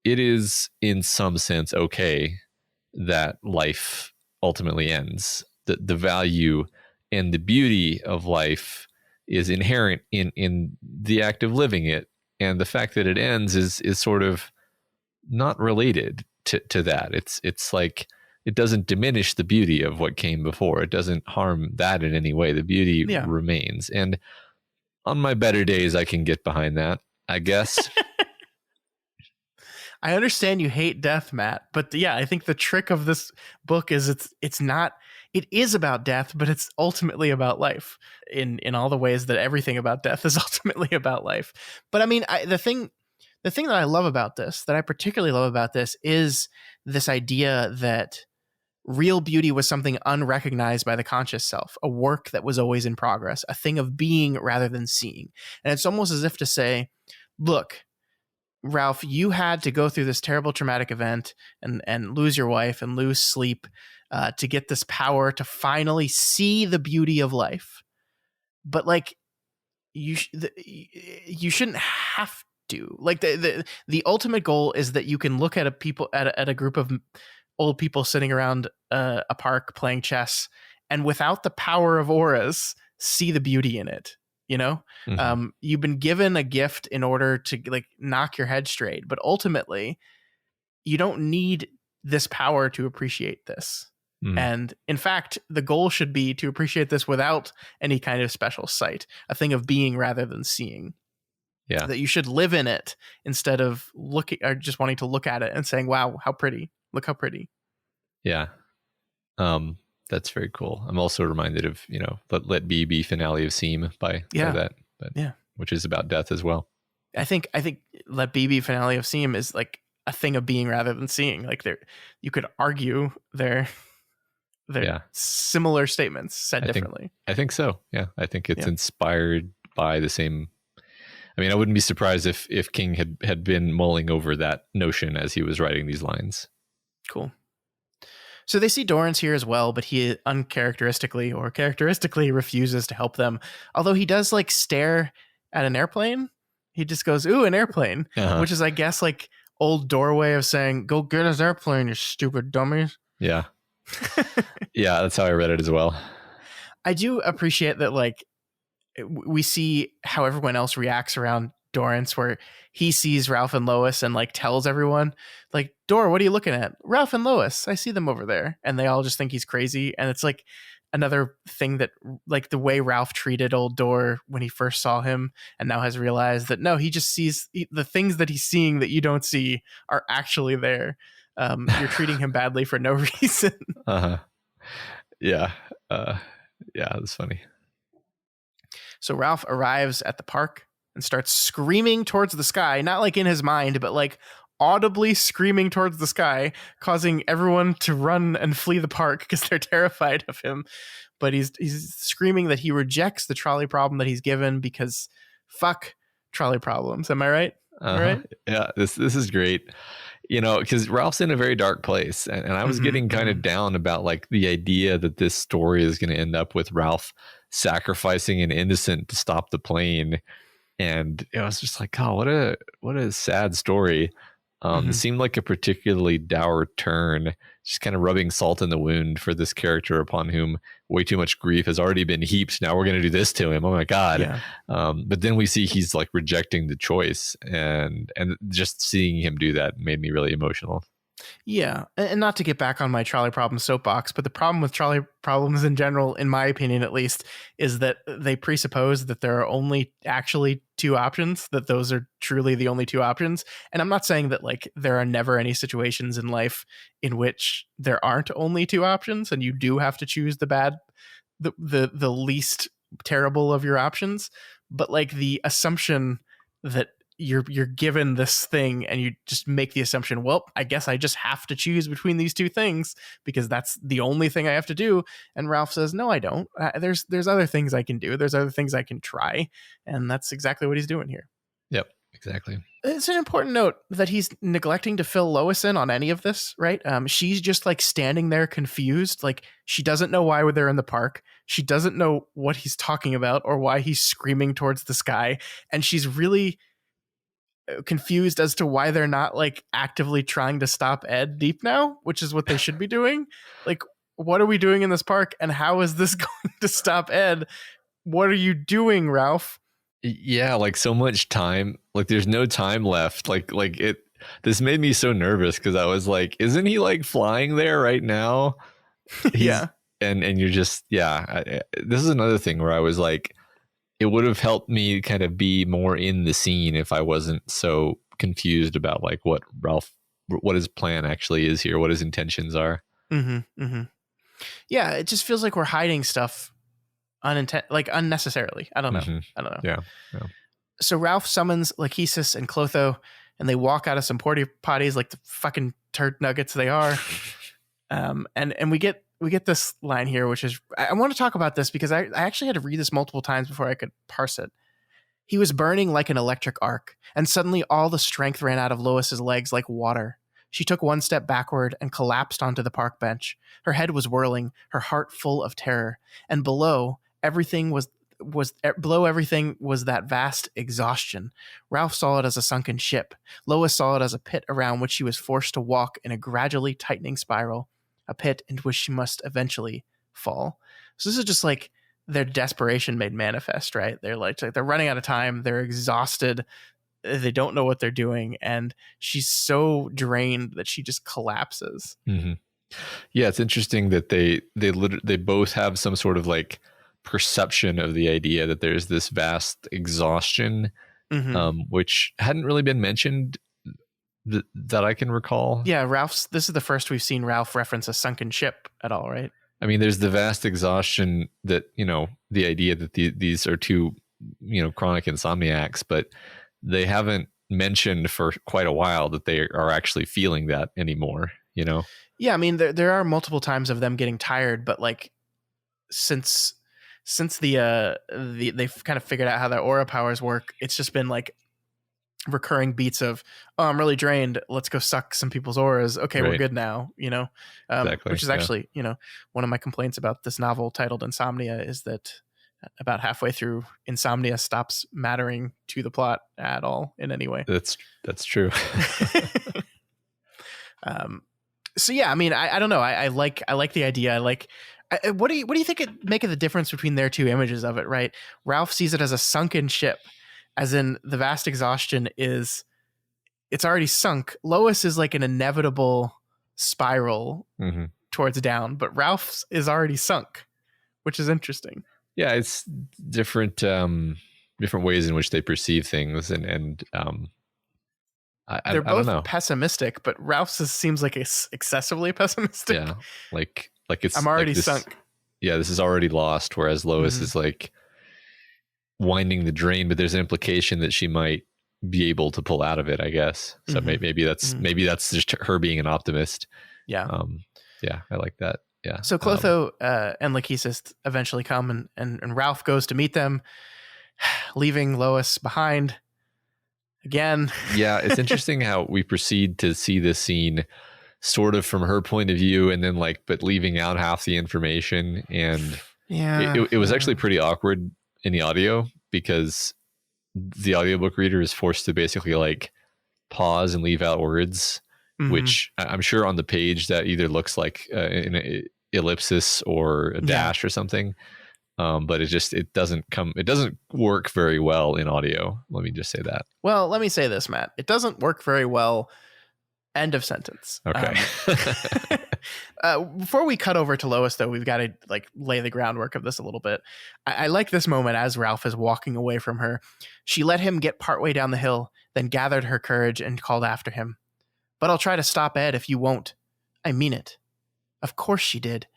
it is in some sense okay that life ultimately ends. The value and the beauty of life is inherent in the act of living it, and the fact that it ends is sort of not related to that. It's like it doesn't diminish the beauty of what came before. It doesn't harm that in any way. The beauty remains. And on my better days, I can get behind that, I guess. I understand you hate death, Matt, but yeah, I think the trick of this book is it is about death, but it's ultimately about life in all the ways that everything about death is ultimately about life. But I mean, the thing that I love about this, that I particularly love about this, is this idea that real beauty was something unrecognized by the conscious self, a work that was always in progress, a thing of being rather than seeing. And it's almost as if to say, look, Ralph, you had to go through this terrible traumatic event and lose your wife and lose sleep to get this power to finally see the beauty of life. But like, you shouldn't have to. Like the ultimate goal is that you can look at a group of old people sitting around a park playing chess, and without the power of auras, see the beauty in it. You know, you've been given a gift in order to like knock your head straight, but ultimately you don't need this power to appreciate this. And in fact, the goal should be to appreciate this without any kind of special sight, a thing of being rather than seeing. Yeah. That you should live in it instead of looking or just wanting to look at it and saying, wow, how pretty. Look how pretty. Yeah. That's very cool. I'm also reminded of, Let Be finale of Seam by that, which is about death as well. I think Let Be finale of Seam is like a thing of being rather than seeing. Like you could argue they're similar statements said differently. I think so. Yeah. I think it's inspired by the same. I mean, I wouldn't be surprised if King had been mulling over that notion as he was writing these lines. Cool. So they see Dorrance here as well, but he uncharacteristically or characteristically refuses to help them. Although he does like stare at an airplane. He just goes, ooh, an airplane, which is, I guess, like old doorway of saying, go get his airplane, you stupid dummies. Yeah. Yeah, that's how I read it as well. I do appreciate that, like, we see how everyone else reacts around Dorrance, where he sees Ralph and Lois and like tells everyone, like, Dor, what are you looking at? Ralph and Lois, I see them over there. And they all just think he's crazy. And it's like another thing that, like, the way Ralph treated old Dor when he first saw him and now has realized that no, he just sees the things that he's seeing that you don't see are actually there. You're treating him badly for no reason. Yeah. Yeah, that's funny. So Ralph arrives at the park and starts screaming towards the sky, not like in his mind, but like audibly screaming towards the sky, causing everyone to run and flee the park because they're terrified of him. But he's screaming that he rejects the trolley problem that he's given because fuck trolley problems. Am I right? Right? Yeah, this is great. Because Ralph's in a very dark place, and I was getting kind of down about like the idea that this story is going to end up with Ralph sacrificing an innocent to stop the plane. And it was just like, oh, what a sad story. It seemed like a particularly dour turn, just kind of rubbing salt in the wound for this character upon whom way too much grief has already been heaped. Now we're going to do this to him. Oh my God. Yeah. But then we see he's like rejecting the choice, and just seeing him do that made me really emotional. Yeah. And not to get back on my trolley problem soapbox, but the problem with trolley problems in general, in my opinion at least, is that they presuppose that there are only actually two options, that those are truly the only two options. And I'm not saying that like there are never any situations in life in which there aren't only two options and you do have to choose the least terrible of your options. But like the assumption that you're given this thing and you just make the assumption, well, I guess I just have to choose between these two things because that's the only thing I have to do. And Ralph says, no, I don't. There's other things I can do. There's other things I can try. And that's exactly what he's doing here. Yep, exactly. It's an important note that he's neglecting to fill Lois in on any of this, right? She's just like standing there confused. Like she doesn't know why they're in the park. She doesn't know what he's talking about or why he's screaming towards the sky. And she's really confused as to why they're not like actively trying to stop Ed deep now, which is what they should be doing. Like, what are we doing in this park? And how is this going to stop Ed? What are you doing, Ralph? Yeah, like so much time. Like there's no time left. This made me so nervous because I was like, isn't he like flying there right now? Yeah. And you're just, this is another thing where I was like, it would have helped me kind of be more in the scene if I wasn't so confused about like what his plan actually is here, what his intentions are. Mm-hmm, mm-hmm. Yeah, it just feels like we're hiding stuff unnecessarily. I don't know. Mm-hmm. I don't know. Yeah. So Ralph summons Lachesis and Clotho, and they walk out of some porta potties like the fucking turd nuggets they are. And we get this line here, which is, I want to talk about this because I actually had to read this multiple times before I could parse it. He was burning like an electric arc, and suddenly all the strength ran out of Lois's legs like water. She took one step backward and collapsed onto the park bench. Her head was whirling, her heart full of terror, and below everything was that vast exhaustion. Ralph saw it as a sunken ship. Lois saw it as a pit around which she was forced to walk in a gradually tightening spiral, a pit into which she must eventually fall. So this is just like their desperation made manifest, right? They're running out of time. They're exhausted. They don't know what they're doing. And she's so drained that she just collapses. Mm-hmm. Yeah, it's interesting that they both have some sort of like perception of the idea that there's this vast exhaustion, which hadn't really been mentioned that I can recall. Yeah, this is the first we've seen Ralph reference a sunken ship at all, right? I mean, there's the vast exhaustion that, the idea that these are two, chronic insomniacs, but they haven't mentioned for quite a while that they are actually feeling that anymore, Yeah, I mean, there are multiple times of them getting tired, but like since they've kind of figured out how their aura powers work, it's just been like recurring beats of, oh, I'm really drained, let's go suck some people's auras. Okay, right. We're good now, exactly, which is actually, one of my complaints about this novel titled Insomnia is that about halfway through, Insomnia stops mattering to the plot at all in any way. That's true. So yeah, I mean, I don't know. I like the idea. What do you think it make of the difference between their two images of it, right? Ralph sees it as a sunken ship, as in the vast exhaustion it's already sunk. Lois is like an inevitable spiral towards down, but Ralph's is already sunk, which is interesting. Yeah, it's different ways in which they perceive things, and they're both I don't know. pessimistic, but Ralph's seems like it's excessively pessimistic. Yeah, like it's I'm already like this, sunk. Yeah, this is already lost. Whereas Lois is like winding the drain, but there's an implication that she might be able to pull out of it, I guess. So maybe that's just her being an optimist. Yeah. Yeah, I like that. Yeah. So Clotho and Lachesis eventually come, and Ralph goes to meet them, leaving Lois behind again. Yeah, it's interesting how we proceed to see this scene sort of from her point of view, and then but leaving out half the information. And it was actually pretty awkward in the audio because the audiobook reader is forced to basically pause and leave out words, which I'm sure on the page that either looks like an ellipsis or a dash or something. But it doesn't work very well in audio. Let me just say that. Well, let me say this, Matt. It doesn't work very well. End of sentence. Okay. Before we cut over to Lois, though, we've got to lay the groundwork of this a little bit. I like this moment as Ralph is walking away from her. She let him get partway down the hill, then gathered her courage and called after him. But I'll try to stop Ed if you won't. I mean it. Of course she did.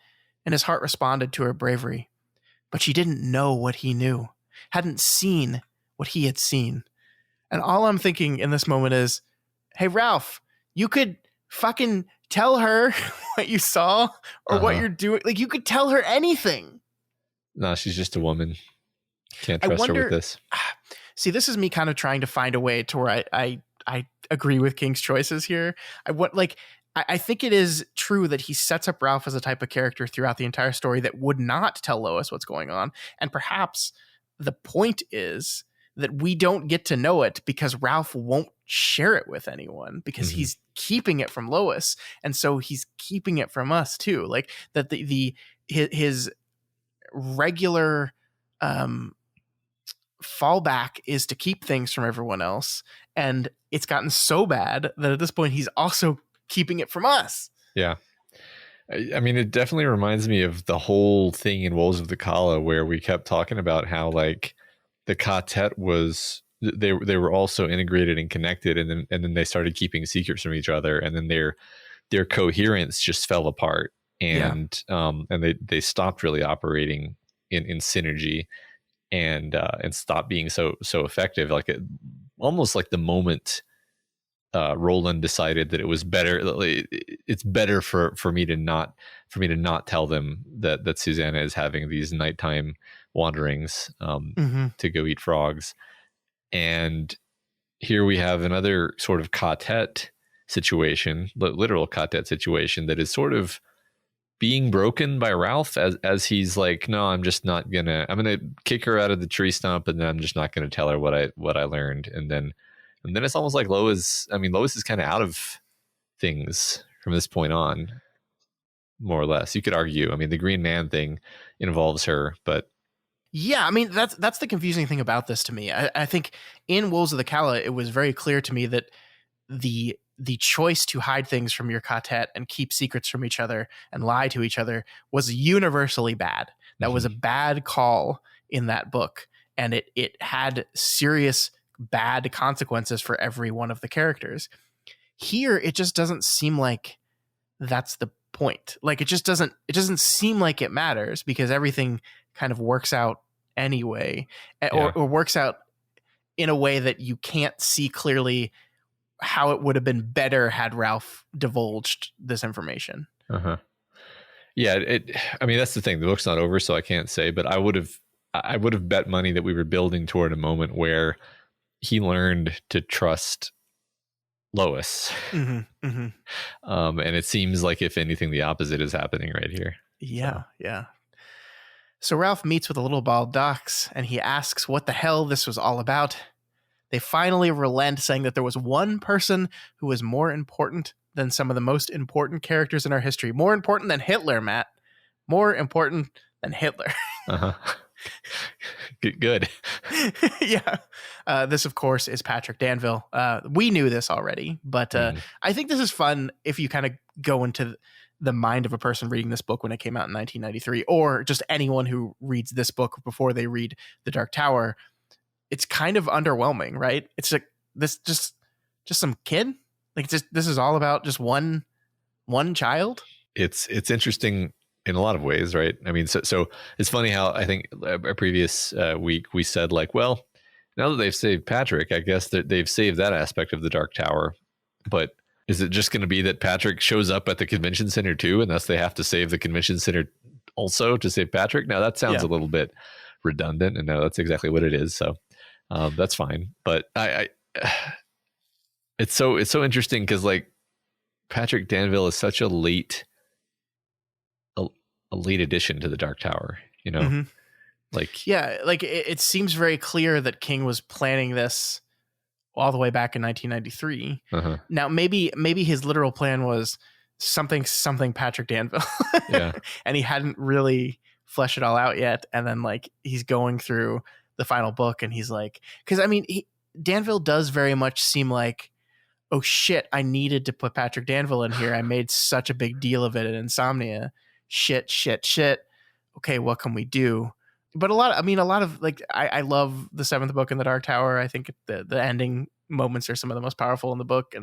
And his heart responded to her bravery. But she didn't know what he knew, hadn't seen what he had seen. And all I'm thinking in this moment is, hey, Ralph, you could fucking tell her what you saw or what you're doing. You could tell her anything. No, she's just a woman. Can't trust her with this. See, this is me kind of trying to find a way to where I agree with King's choices here. I think it is true that he sets up Ralph as a type of character throughout the entire story that would not tell Lois what's going on. And perhaps the point is that we don't get to know it because Ralph won't share it with anyone because he's keeping it from Lois, and so he's keeping it from us too. Like that his regular fallback is to keep things from everyone else, and it's gotten so bad that at this point he's also keeping it from us. Yeah. I mean, it definitely reminds me of the whole thing in Wolves of the Kala where we kept talking about how like the quartet was they were also integrated and connected, and then they started keeping secrets from each other, and then their coherence just fell apart, and they stopped really operating in synergy, and stopped being so effective. Like almost like the moment Roland decided that it was better. It's better for me to not tell them that Susanna is having these nighttime wanderings to go eat frogs. And here we have another sort of quartet situation, literal quartet situation that is sort of being broken by Ralph as he's like, no, I'm gonna kick her out of the tree stump, and then I'm just not gonna tell her what I learned. And then it's almost like Lois is kind of out of things from this point on, more or less. You could argue. I mean, the Green Man thing involves her, but yeah, I mean, that's the confusing thing about this to me. I think in Wolves of the Kala, it was very clear to me that the choice to hide things from your quartet and keep secrets from each other and lie to each other was universally bad. That was a bad call in that book, and it had serious bad consequences for every one of the characters. Here, it just doesn't seem like that's the point. Like it doesn't seem like it matters because everything kind of works out anyway, or works out in a way that you can't see clearly how it would have been better had Ralph divulged this information. Yeah, I mean, that's the thing. The book's not over, so I can't say, but I would have bet money that we were building toward a moment where he learned to trust Lois. And it seems like, if anything, the opposite is happening right here. Yeah. So Ralph meets with the little bald ducks, and he asks what the hell this was all about. They finally relent, saying that there was one person who was more important than some of the most important characters in our history. More important than Hitler, Matt. More important than Hitler. Good. Yeah. This, of course, is Patrick Danville. We knew this already, but I think this is fun if you kind of go into the mind of a person reading this book when it came out in 1993, or just anyone who reads this book before they read The Dark Tower. It's kind of underwhelming, right? It's like this just some kid. Like this is all about just one child. It's interesting in a lot of ways, right? I mean, so it's funny how I think a previous week we said like, well, now that they've saved Patrick, I guess that they've saved that aspect of the Dark Tower. But is it just going to be that Patrick shows up at the convention center too, and thus they have to save the convention center also to save Patrick? Now that sounds a little bit redundant, and no, that's exactly what it is. So that's fine. But I it's so interesting because like Patrick Danville is such a late addition to the Dark Tower, you know? Like, yeah, like it seems very clear that King was planning this all the way back in 1993. Now, maybe his literal plan was something Patrick Danville, and he hadn't really fleshed it all out yet. And then like he's going through the final book, and he's like, because I mean, Danville does very much seem like, oh shit, I needed to put Patrick Danville in here. I made such a big deal of it in Insomnia. Shit. Okay, what can we do? But a lot of like, I love the seventh book in the Dark Tower. I think the ending moments are some of the most powerful in the book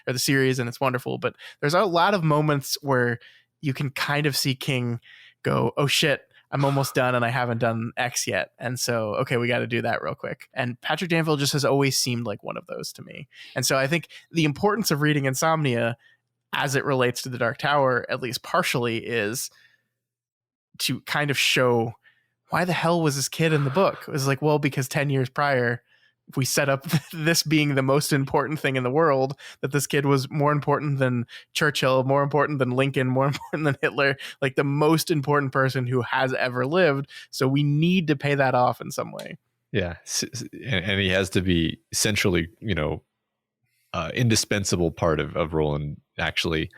or the series, and it's wonderful. But there's a lot of moments where you can kind of see King go, oh shit, I'm almost done and I haven't done X yet. And so, okay, we got to do that real quick. And Patrick Danville just has always seemed like one of those to me. And so I think the importance of reading Insomnia as it relates to the Dark Tower, at least partially, is to kind of show why the hell was this kid in the book? It was like, well, because 10 years prior, we set up this being the most important thing in the world, that this kid was more important than Churchill, more important than Lincoln, more important than Hitler, like the most important person who has ever lived. So we need to pay that off in some way. Yeah. And he has to be centrally, indispensable part of Roland actually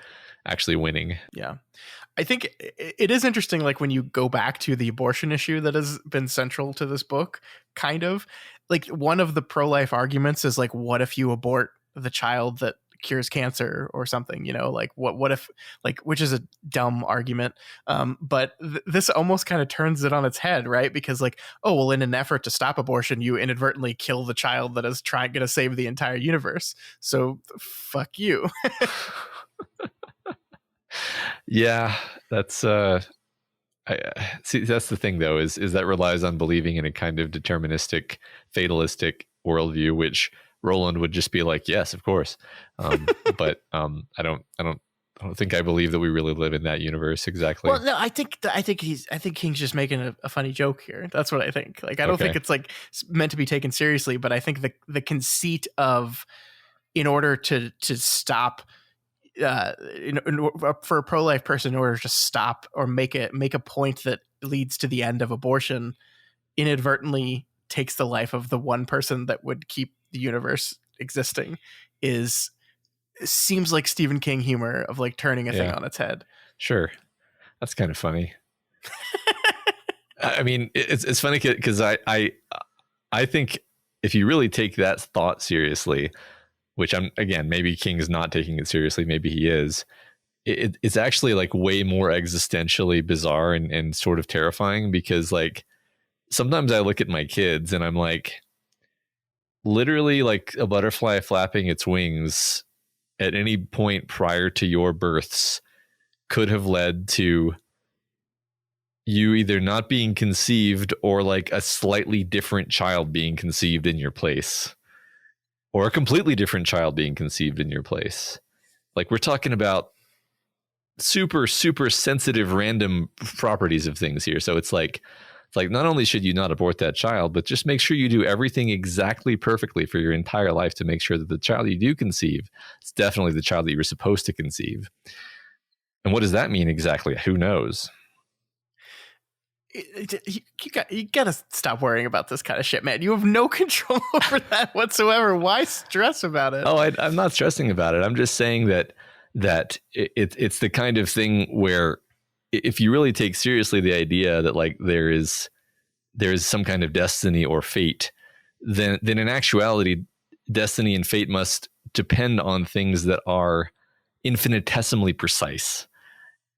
winning. Yeah. I think it is interesting, like when you go back to the abortion issue that has been central to this book, kind of like one of the pro-life arguments is like, what if you abort the child that cures cancer or something, like what if, like, which is a dumb argument. But this almost kind of turns it on its head, right? Because like, oh, well, in an effort to stop abortion, you inadvertently kill the child that is going to save the entire universe. So fuck you. Yeah, that's see, that's the thing though, is that relies on believing in a kind of deterministic, fatalistic worldview, which Roland would just be like, yes, of course. But I don't think I believe that we really live in that universe exactly. Well, no, I think King's just making a funny joke here. That's what I think. Like, I don't think it's like meant to be taken seriously, but I think the conceit of, in order to stop, for a pro-life person, in order to stop or make a point that leads to the end of abortion, inadvertently takes the life of the one person that would keep the universe existing, seems like Stephen King humor of like turning a thing on its head. Sure, that's kind of funny. I mean, it's funny because I think if you really take that thought seriously, which again, maybe King's not taking it seriously, maybe he is, it's actually like way more existentially bizarre and sort of terrifying, because like sometimes I look at my kids and I'm like, literally like a butterfly flapping its wings at any point prior to your births could have led to you either not being conceived or like a slightly different child being conceived in your place, or a completely different child being conceived in your place. Like, we're talking about super, super sensitive random properties of things here. So it's like not only should you not abort that child, but just make sure you do everything exactly perfectly for your entire life to make sure that the child you do conceive is definitely the child that you were supposed to conceive. And what does that mean exactly? Who knows? You gotta stop worrying about this kind of shit, man. You have no control over that whatsoever. Why stress about it? Oh, I'm not stressing about it. I'm just saying that it's the kind of thing where if you really take seriously the idea that like there is some kind of destiny or fate, then in actuality, destiny and fate must depend on things that are infinitesimally precise.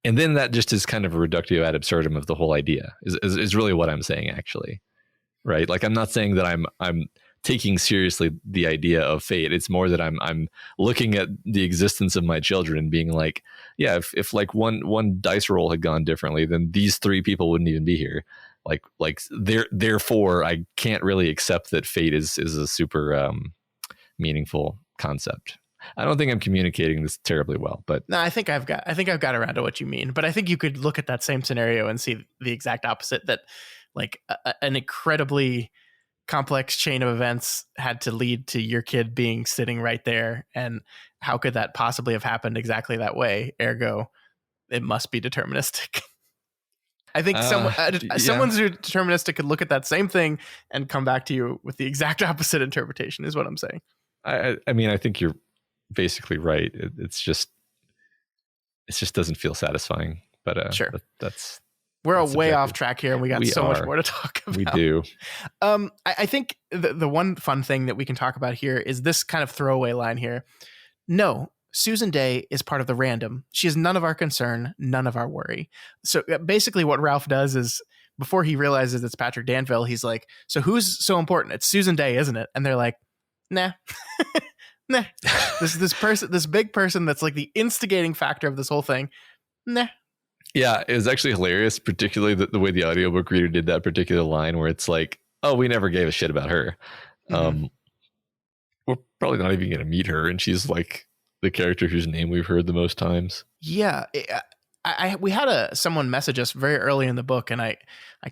And then that just is kind of a reductio ad absurdum of the whole idea is really what I'm saying, actually. Right? Like, I'm not saying that I'm taking seriously the idea of fate. It's more that I'm looking at the existence of my children and being like, yeah, if like one dice roll had gone differently, then these three people wouldn't even be here. Like therefore I can't really accept that fate is a super meaningful concept. I don't think I'm communicating this terribly well, but no, I think I've got around to what you mean. But I think you could look at that same scenario and see the exact opposite, that like an incredibly complex chain of events had to lead to your kid being sitting right there. And how could that possibly have happened exactly that way? Ergo, it must be deterministic. I think someone's deterministic could look at that same thing and come back to you with the exact opposite interpretation, is what I'm saying. I mean, I think you're basically right. It just doesn't feel satisfying, but sure, we're way off track here, and we got much more to talk about. We do. I think the one fun thing that we can talk about here is this kind of throwaway line here. No, Susan Day is part of the random. She is none of our concern, none of our worry. So basically what Ralph does is, before he realizes it's Patrick Danville, he's like, so who's so important? It's Susan Day, isn't it? And they're like, nah. Nah. This big person that's like the instigating factor of this whole thing. Nah. Yeah, it was actually hilarious, particularly the way the audiobook reader did that particular line where it's like, oh, we never gave a shit about her. Mm-hmm. We're probably not even going to meet her, and she's like the character whose name we've heard the most times. Yeah. We had someone message us very early in the book, and I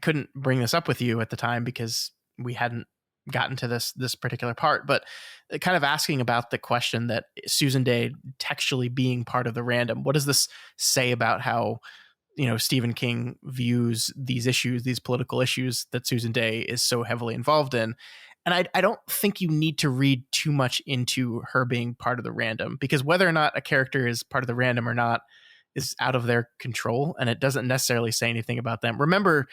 couldn't bring this up with you at the time because we hadn't gotten to this particular part, but kind of asking about the question that Susan Day textually being part of the random, what does this say about how, Stephen King views these issues, these political issues that Susan Day is so heavily involved in? And I don't think you need to read too much into her being part of the random, because whether or not a character is part of the random or not is out of their control, and it doesn't necessarily say anything about them. Remember,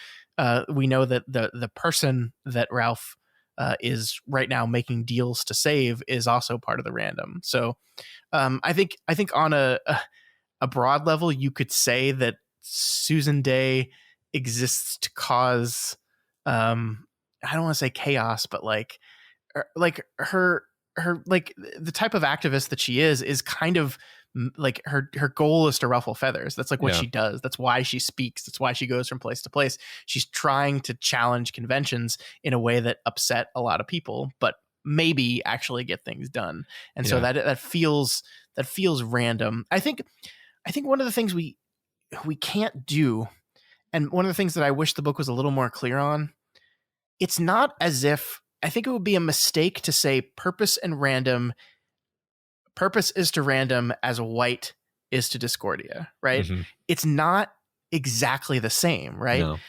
we know that the person that Ralph is right now making deals to save is also part of the random. So I think on a broad level, you could say that Susan Day exists to cause I don't want to say chaos, but like her like the type of activist that she is kind of like her goal is to ruffle feathers. That's like what she does. That's why she speaks. That's why she goes from place to place. She's trying to challenge conventions in a way that upset a lot of people, but maybe actually get things done. And so that feels random. I think one of the things we can't do, and one of the things that I wish the book was a little more clear on, it's not as if, I think it would be a mistake to say purpose is to random as white is to Discordia, right? Mm-hmm. It's not exactly the same, right? No.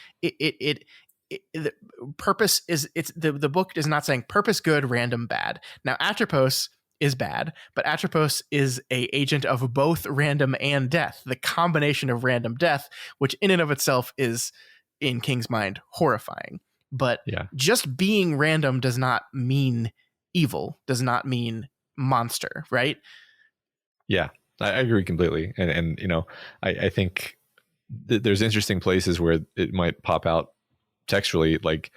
The purpose is, the book is not saying purpose good, random bad. Now Atropos is bad, but Atropos is a agent of both random and death, the combination of random death, which in and of itself is, in King's mind, horrifying. But just being random does not mean evil, does not mean monster, right? Yeah, I agree completely. And you know, I think there's interesting places where it might pop out textually, like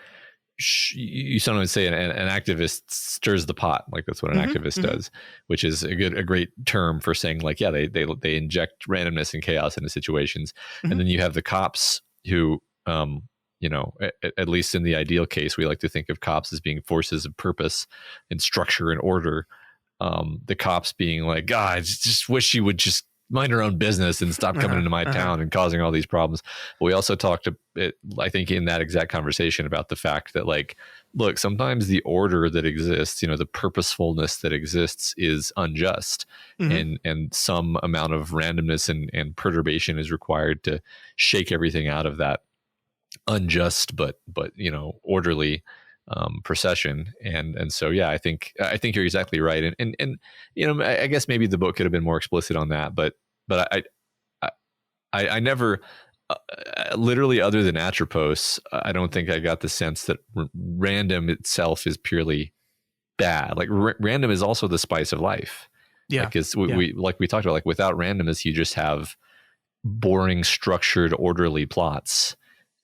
you sometimes say an activist stirs the pot, like that's what an activist does, which is a great term for saying like, they inject randomness and chaos into situations. And then you have the cops who, you know, at least in the ideal case, we like to think of cops as being forces of purpose and structure and order. The cops being like, God, I just wish she would just mind her own business and stop coming into my town and causing all these problems. But we also talked, I think, in that exact conversation about the fact that, like, look, sometimes the order that exists, you know, the purposefulness that exists is unjust, and some amount of randomness and perturbation is required to shake everything out of that unjust but you know, orderly procession. And so I think you're exactly right, and you know, I guess maybe the book could have been more explicit on that, but I never literally, other than Atropos, I don't think I got the sense that random itself is purely bad. Like random is also the spice of life. Because we like we talked about, like without randomness you just have boring, structured, orderly plots.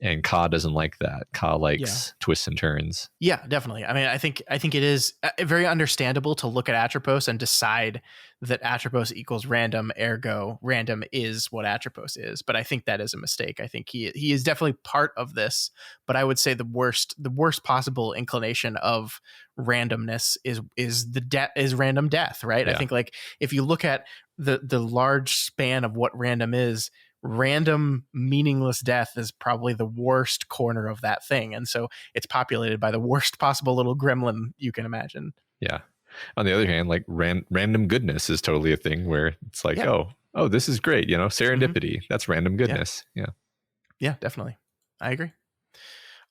And Ka doesn't like that. Ka likes twists and turns. Yeah, definitely. I mean, I think it is very understandable to look at Atropos and decide that Atropos equals random, ergo random is what Atropos is. But I think that is a mistake. I think he is definitely part of this. But I would say the worst possible inclination of randomness is random death, right? I think, like, if you look at the large span of what random is, random meaningless death is probably the worst corner of that thing, and so it's populated by the worst possible little gremlin you can imagine. On the other hand, like random goodness is totally a thing where it's like, oh, this is great, you know, serendipity. That's random goodness. Yeah, definitely, I agree.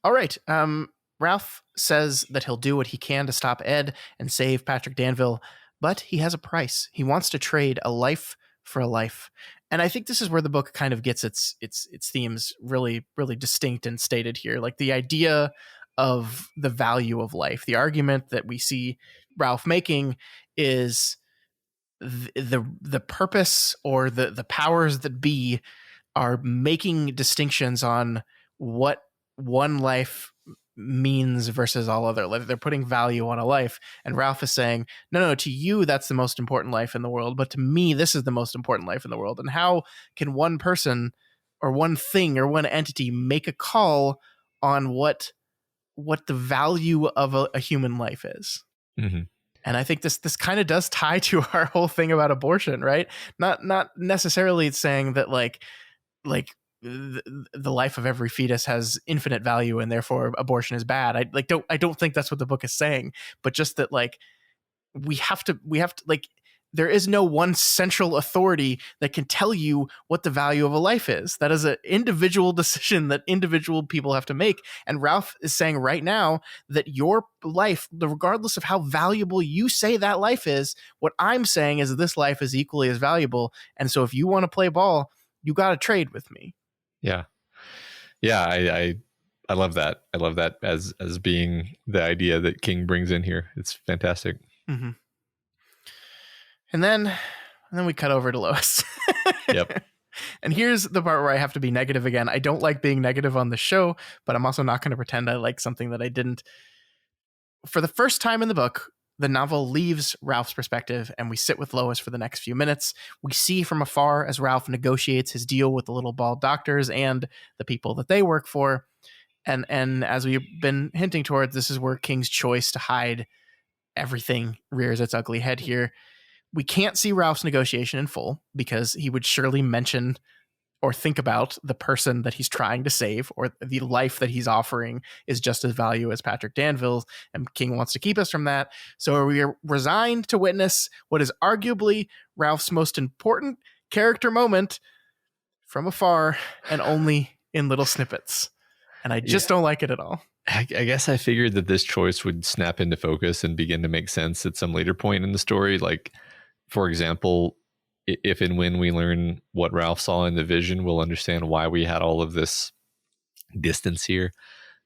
All right, Ralph says that he'll do what he can to stop Ed and save Patrick Danville, but he has a price. He wants to trade a life for a life. And I think this is where the book kind of gets its themes really, really distinct and stated here. Like the idea of the value of life. The argument that we see Ralph making is the purpose, or the powers that be are making distinctions on what one life means versus all other. Like they're putting value on a life, and Ralph is saying, no, to you that's the most important life in the world, but to me this is the most important life in the world. And how can one person or one thing or one entity make a call on what the value of a human life is? And I think this kind of does tie to our whole thing about abortion, right? Not necessarily saying that like the life of every fetus has infinite value and therefore abortion is bad. I don't think that's what the book is saying, but just that, like, we have to like, there is no one central authority that can tell you what the value of a life is. That is an individual decision that individual people have to make. And Ralph is saying right now that your life, regardless of how valuable you say that life is, what I'm saying is this life is equally as valuable. And so if you want to play ball, you got to trade with me. Yeah. Yeah. I love that. I love that as being the idea that King brings in here. It's fantastic. Mm-hmm. And then we cut over to Lois. Yep. And here's the part where I have to be negative again. I don't like being negative on the show, but I'm also not going to pretend I like something that I didn't. For the first time in the book, the novel leaves Ralph's perspective, and we sit with Lois for the next few minutes. We see from afar as Ralph negotiates his deal with the little bald doctors and the people that they work for. And as we've been hinting towards, this is where King's choice to hide everything rears its ugly head here. We can't see Ralph's negotiation in full because he would surely mention or think about the person that he's trying to save, or the life that he's offering is just as valuable as Patrick Danville's, and King wants to keep us from that. So we are resigned to witness what is arguably Ralph's most important character moment from afar and only in little snippets. And I just don't like it at all. I guess I figured that this choice would snap into focus and begin to make sense at some later point in the story. Like, for example, if and when we learn what Ralph saw in the vision, we'll understand why we had all of this distance here.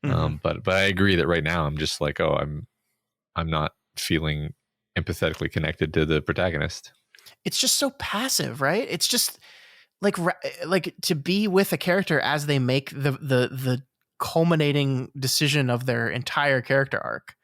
Mm-hmm. But I agree that right now I'm just like, I'm not feeling empathetically connected to the protagonist. It's just so passive, right? It's just like to be with a character as they make the culminating decision of their entire character arc.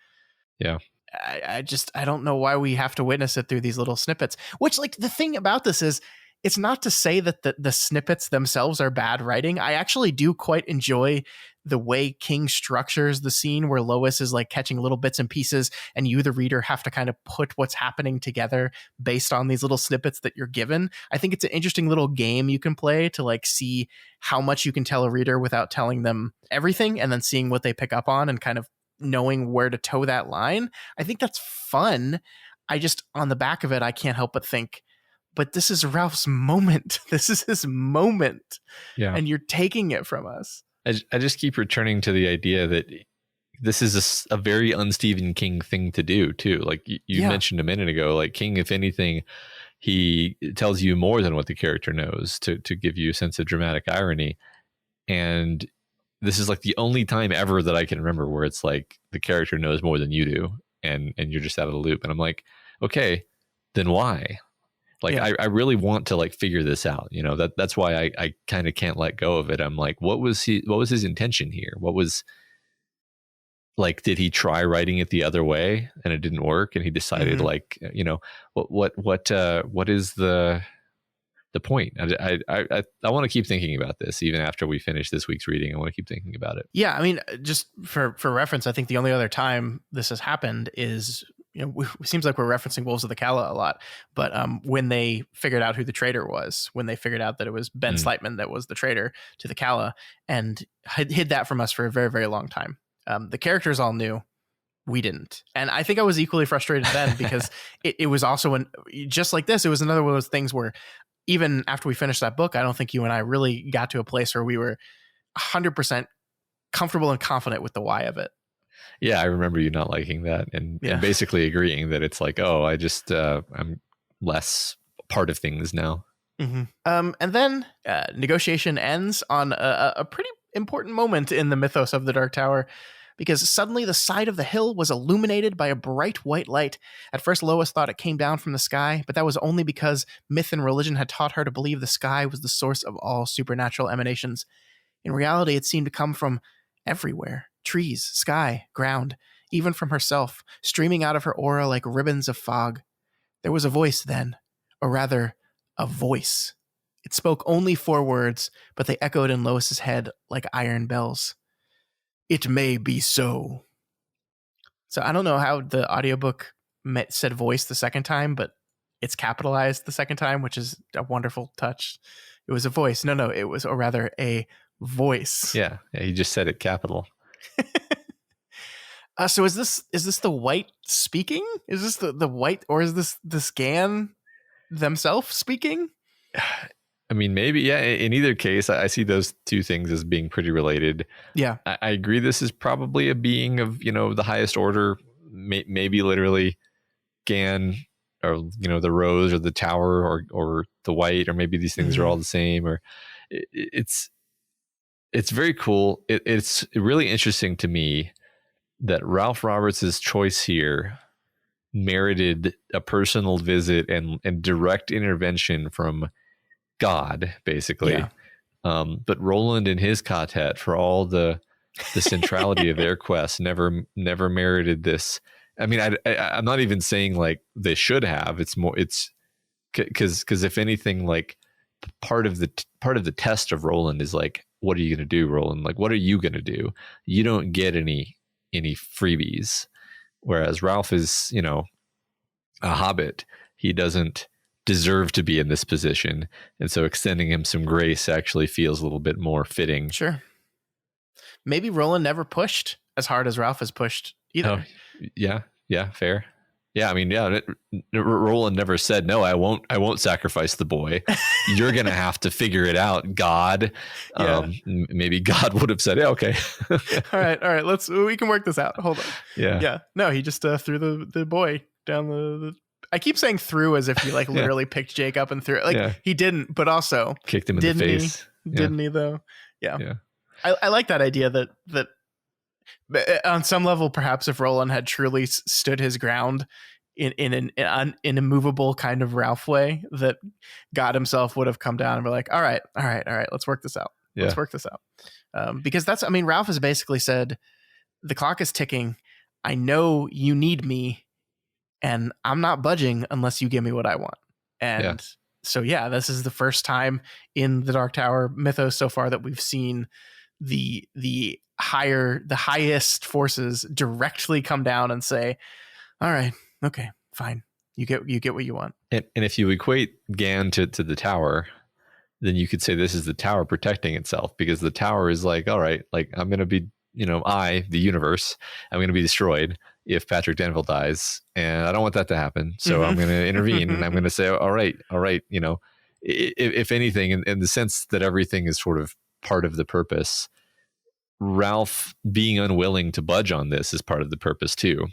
Yeah. I don't know why we have to witness it through these little snippets, which, like, the thing about this is it's not to say that the snippets themselves are bad writing. I actually do quite enjoy the way King structures the scene where Lois is like catching little bits and pieces, and you, the reader, have to kind of put what's happening together based on these little snippets that you're given. I think it's an interesting little game you can play to like see how much you can tell a reader without telling them everything, and then seeing what they pick up on and kind of knowing where to toe that line. I think that's fun. I just, on the back of it, I can't help but think, but this is Ralph's moment. This is his moment. Yeah. And you're taking it from us. I just keep returning to the idea that this is a very un-Stephen King thing to do too. Like you mentioned a minute ago, like King, if anything, he tells you more than what the character knows to give you a sense of dramatic irony. And this is like the only time ever that I can remember where it's like the character knows more than you do, and you're just out of the loop. And I'm like, okay, then why? Like, I really want to like figure this out. You know, that's why I kind of can't let go of it. I'm like, what was his intention here? What was, like, did he try writing it the other way and it didn't work? And he decided like, you know, what is the point? I want to keep thinking about this even after we finish this week's reading. I want to keep thinking about it. Yeah. I mean, just for reference, I think the only other time this has happened is, you know, it seems like we're referencing Wolves of the Calla a lot, but when they figured out who the traitor was, when they figured out that it was Ben Sleitman that was the traitor to the Calla, and hid that from us for a very, very long time. The characters all knew, we didn't. And I think I was equally frustrated then because it was also just like this. It was another one of those things where even after we finished that book, I don't think you and I really got to a place where we were 100% comfortable and confident with the why of it. Yeah, I remember you not liking that and basically agreeing that it's like, oh, I just I'm less part of things now. Mm-hmm. And then negotiation ends on a pretty important moment in the mythos of the Dark Tower, because suddenly the side of the hill was illuminated by a bright white light. At first, Lois thought it came down from the sky, but that was only because myth and religion had taught her to believe the sky was the source of all supernatural emanations. In reality, it seemed to come from everywhere. Trees, sky, ground, even from herself, streaming out of her aura like ribbons of fog. There was a voice then, or rather, a voice. It spoke only 4 words, but they echoed in Lois's head like iron bells. It may be so. So I don't know how the audiobook said voice the second time, but it's capitalized the second time, which is a wonderful touch. It was a voice. No, it was, or rather, a voice. Yeah, he just said it capital. So is this the white speaking? Is this the white, or is this the scan? themselves speaking. I mean, maybe, yeah. In either case, I see those two things as being pretty related. Yeah. I agree. This is probably a being of, the highest order, maybe literally Gan, or, the rose or the tower or the white, or maybe these things are all the same, or it's very cool. It's really interesting to me that Ralph Roberts' choice here merited a personal visit and direct intervention from God, basically. Yeah. But Roland and his quartet, for all the centrality of their quest, never merited this. I mean, I'm not even saying like they should have. It's more, it's because if anything, like part of the test of Roland is like, what are you going to do, Roland? Like, what are you going to do? You don't get any freebies. Whereas Ralph is, a hobbit. He doesn't deserve to be in this position, and so extending him some grace actually feels a little bit more fitting. Sure. Maybe Roland never pushed as hard as Ralph has pushed either. Oh, yeah, fair. Yeah, I mean, yeah, Roland never said, no, I won't sacrifice the boy. You're going to have to figure it out, God. Yeah. Maybe God would have said, yeah, okay. All right. We can work this out. Hold on. Yeah. No, he just threw the boy down the I keep saying threw as if he like literally picked Jake up and threw it. Like he didn't, but also kicked him in the face. Didn't he though? Yeah. I like that idea that on some level, perhaps if Roland had truly stood his ground in an immovable kind of Ralph way, that God himself would have come down and be like, all right, let's work this out. Let's work this out. Because Ralph has basically said, the clock is ticking. I know you need me, and I'm not budging unless you give me what I want. And so, this is the first time in the Dark Tower mythos so far that we've seen the highest forces directly come down and say, all right, okay, fine. You get what you want. And if you equate Gan to the tower, then you could say this is the tower protecting itself, because the tower is like, all right, like I'm going to be, the universe, I'm going to be destroyed if Patrick Danville dies, and I don't want that to happen. So I'm going to intervene and I'm going to say, all right, if anything, in the sense that everything is sort of part of the purpose, Ralph being unwilling to budge on this is part of the purpose too.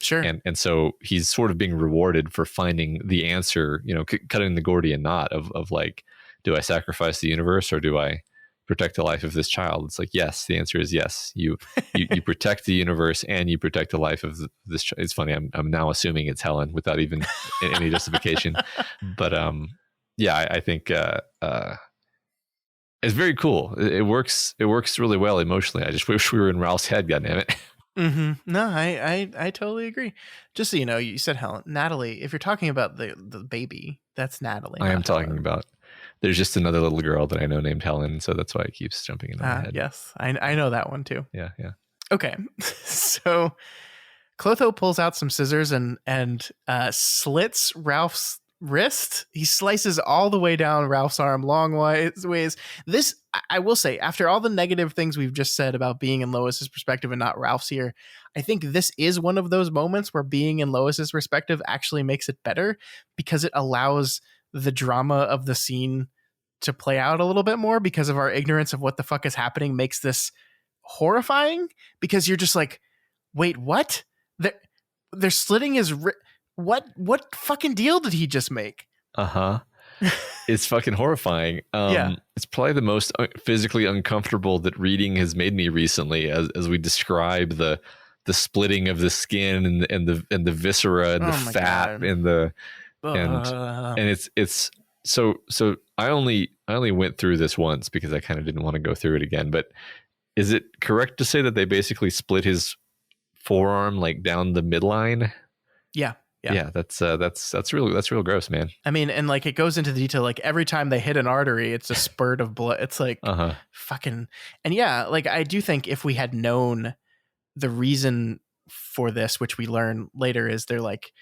Sure. And so he's sort of being rewarded for finding the answer, cutting the Gordian knot of like, do I sacrifice the universe or do I protect the life of this child? It's like, yes, the answer is yes. You protect the universe and you protect the life of this child. It's funny. I'm now assuming it's Helen without even any justification. But I think it's very cool. It works really well emotionally. I just wish we were in Ralph's head, goddammit. No, I totally agree. Just so you know, you said Helen. Natalie, if you're talking about the baby, that's Natalie. I am talking about, there's just another little girl that I know named Helen, so that's why it keeps jumping into my head. Yes, I know that one too. Yeah. Okay, so Clotho pulls out some scissors and slits Ralph's wrist. He slices all the way down Ralph's arm, long ways. This, I will say, after all the negative things we've just said about being in Lois's perspective and not Ralph's here, I think this is one of those moments where being in Lois's perspective actually makes it better, because it allows the drama of the scene to play out a little bit more, because of our ignorance of what the fuck is happening makes this horrifying, because you're just like, wait, what? They're slitting his wrist. What fucking deal did he just make? It's fucking horrifying. It's probably the most physically uncomfortable that reading has made me recently, as we describe the splitting of the skin and the viscera and the fat God. and it's so I only went through this once because I kind of didn't want to go through it again. But is it correct to say that they basically split his forearm like down the midline? Yeah, that's real gross, man. I mean, and like it goes into the detail, like every time they hit an artery, it's a spurt of blood. It's like fucking, and like I do think if we had known the reason for this, which we learn later, is they're like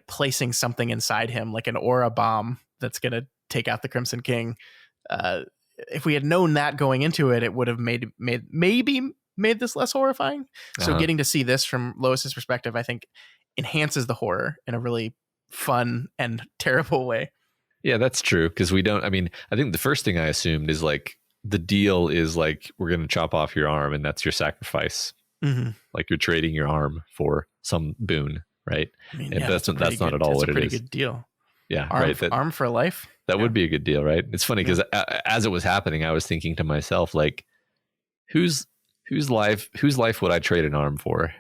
placing something inside him, like an aura bomb that's gonna take out the Crimson King. If we had known that going into it, it would have made this less horrifying. So getting to see this from Lois's perspective, I think, enhances the horror in a really fun and terrible way. Yeah, that's true. Because I think the first thing I assumed is like the deal is like, we're going to chop off your arm and that's your sacrifice. Mm-hmm. Like you're trading your arm for some boon, right? I mean, and yeah, that's not at all what it is. That's a pretty good deal. Yeah, arm, right. Arm for life. That would be a good deal, right? It's funny because as it was happening, I was thinking to myself, like, whose life would I trade an arm for?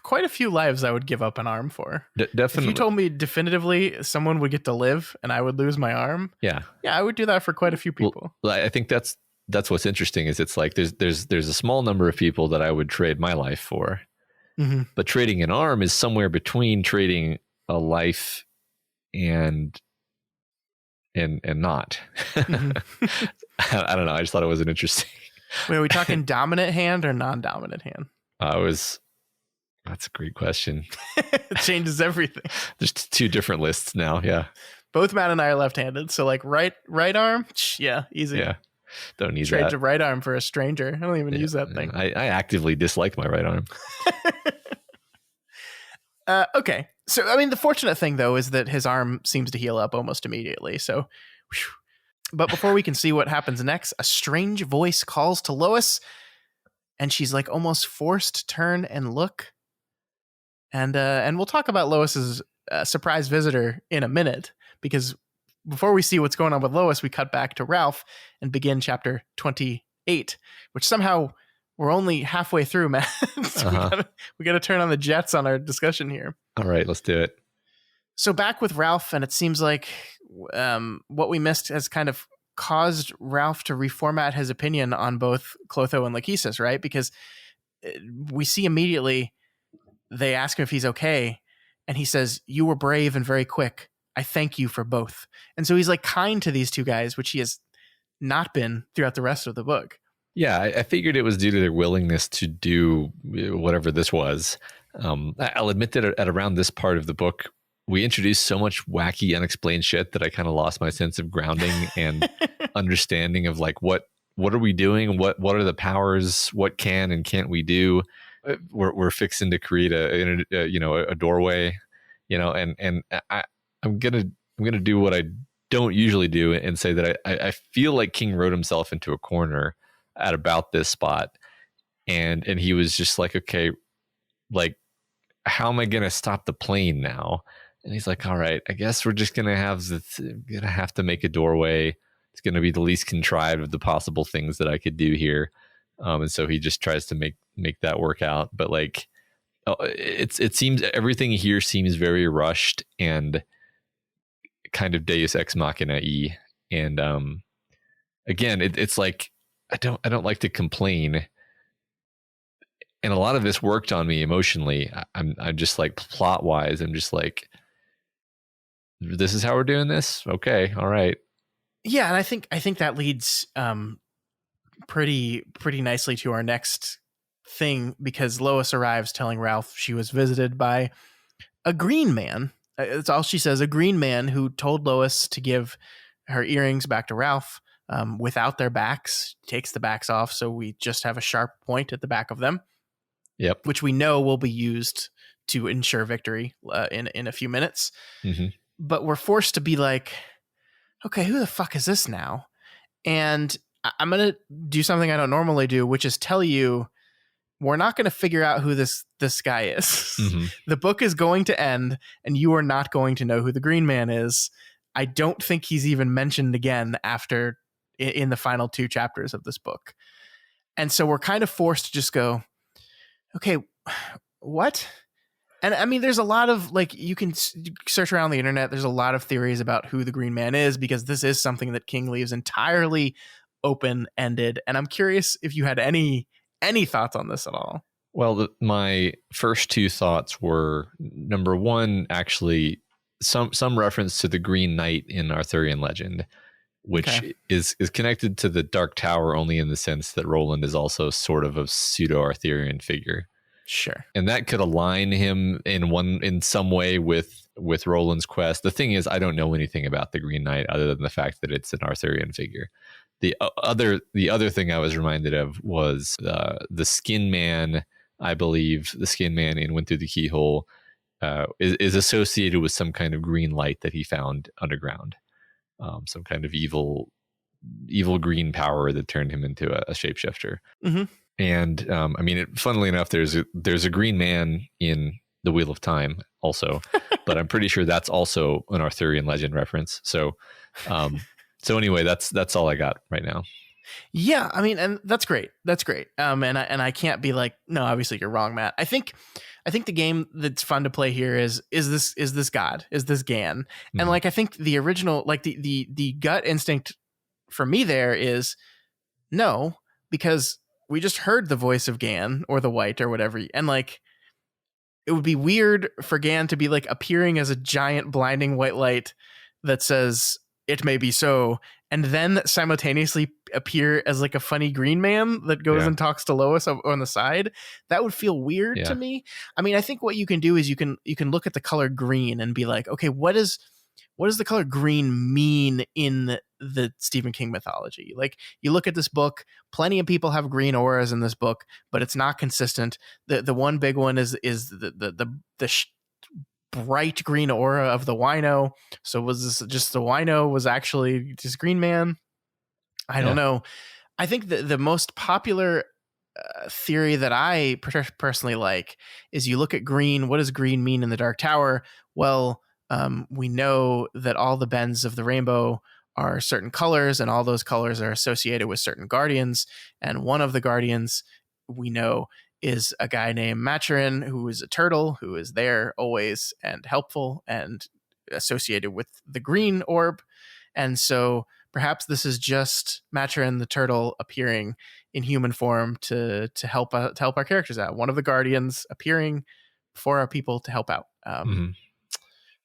Quite a few lives I would give up an arm for. Definitely. If you told me definitively someone would get to live and I would lose my arm, yeah, I would do that for quite a few people. Well, I think that's what's interesting is it's like there's a small number of people that I would trade my life for, mm-hmm. but trading an arm is somewhere between trading a life and not. Mm-hmm. I don't know. I just thought it was an interesting. Wait, are we talking dominant hand or non-dominant hand? That's a great question. It changes everything. There's two different lists now. Yeah. Both Matt and I are left-handed. So like right arm. Yeah. Easy. Yeah. Don't need Trade that. the right arm for a stranger. I don't even use that thing. I actively dislike my right arm. Okay. So, I mean, the fortunate thing though, is that his arm seems to heal up almost immediately. So, whew. But before we can see what happens next, a strange voice calls to Lois and she's like almost forced to turn and look. And we'll talk about Lois's surprise visitor in a minute, because before we see what's going on with Lois, we cut back to Ralph and begin chapter 28, which somehow we're only halfway through, Matt. So we got to turn on the jets on our discussion here. All right, let's do it. So back with Ralph, and it seems like what we missed has kind of caused Ralph to reformat his opinion on both Clotho and Lachesis, right? Because we see immediately they ask him if he's okay, and he says, "You were brave and very quick. I thank you for both." And so he's like kind to these two guys, which he has not been throughout the rest of the book. Yeah, I figured it was due to their willingness to do whatever this was. I'll admit that at around this part of the book, we introduced so much wacky, unexplained shit that I kind of lost my sense of grounding and understanding of like what are we doing? What are the powers? What can and can't we do? We're fixing to create a doorway, and I'm gonna do what I don't usually do and say that I feel like King wrote himself into a corner at about this spot, and he was just like, okay, like, how am I gonna stop the plane now? And he's like, all right, I guess we're just gonna have to make a doorway. It's gonna be the least contrived of the possible things that I could do here. And so he just tries to make that work out. But like, it seems everything here seems very rushed and kind of Deus Ex Machina-y. And again, it's like I don't like to complain, and a lot of this worked on me emotionally. I'm just like plot wise, I'm just like, this is how we're doing this. Okay, all right. Yeah, and I think that leads pretty nicely to our next thing, because Lois arrives telling Ralph she was visited by a green man. That's all she says, a green man who told Lois to give her earrings back to Ralph without their backs, takes the backs off, so we just have a sharp point at the back of them. Yep. Which we know will be used to ensure victory in a few minutes. Mm-hmm. But we're forced to be like, okay, who the fuck is this now? And I'm going to do something I don't normally do, which is tell you we're not going to figure out who this guy is. Mm-hmm. The book is going to end, and you are not going to know who the Green Man is. I don't think he's even mentioned again after in the final 2 chapters of this book. And so we're kind of forced to just go, okay, what? And I mean, there's a lot of, like, you can search around the internet. There's a lot of theories about who the Green Man is, because this is something that King leaves entirely open-ended. And I'm curious if you had any thoughts on this at all. Well, my first 2 thoughts were, number one, actually some reference to the Green Knight in Arthurian legend, which is connected to the Dark Tower only in the sense that Roland is also sort of a pseudo-Arthurian figure. Sure. And that could align him in some way with Roland's quest. The thing is, I don't know anything about the Green Knight other than the fact that it's an Arthurian figure. The other thing I was reminded of was the Skin Man. I believe the Skin Man in Went Through the Keyhole is associated with some kind of green light that he found underground, some kind of evil green power that turned him into a shapeshifter. Mm-hmm. And I mean, funnily enough, there's a green man in The Wheel of Time also, but I'm pretty sure that's also an Arthurian legend reference. So anyway, that's all I got right now. Yeah, I mean, and that's great. That's great. And I can't be like, no, obviously you're wrong, Matt. I think the game that's fun to play here is this God? Is this Gan? And like, I think the original, like the gut instinct for me there is no, because we just heard the voice of Gan or the White or whatever, and like, it would be weird for Gan to be like appearing as a giant blinding white light that says it may be so, and then simultaneously appear as like a funny green man that goes and talks to Lois on the side. That would feel weird to me. I mean, I think what you can do is you can look at the color green and be like, okay, what does the color green mean in the Stephen King mythology? Like, you look at this book, plenty of people have green auras in this book, but it's not consistent. The one big one is the bright green aura of the wino. So was this just the wino was actually just Green Man? I don't know. I think the most popular theory that I personally like is you look at green. What does green mean in the Dark Tower? Well, we know that all the bends of the rainbow are certain colors, and all those colors are associated with certain guardians. And one of the guardians we know is a guy named Maturin, who is a turtle, who is there always and helpful and associated with the green orb. And so perhaps this is just Maturin the turtle appearing in human form to help our characters out. One of the guardians appearing for our people to help out.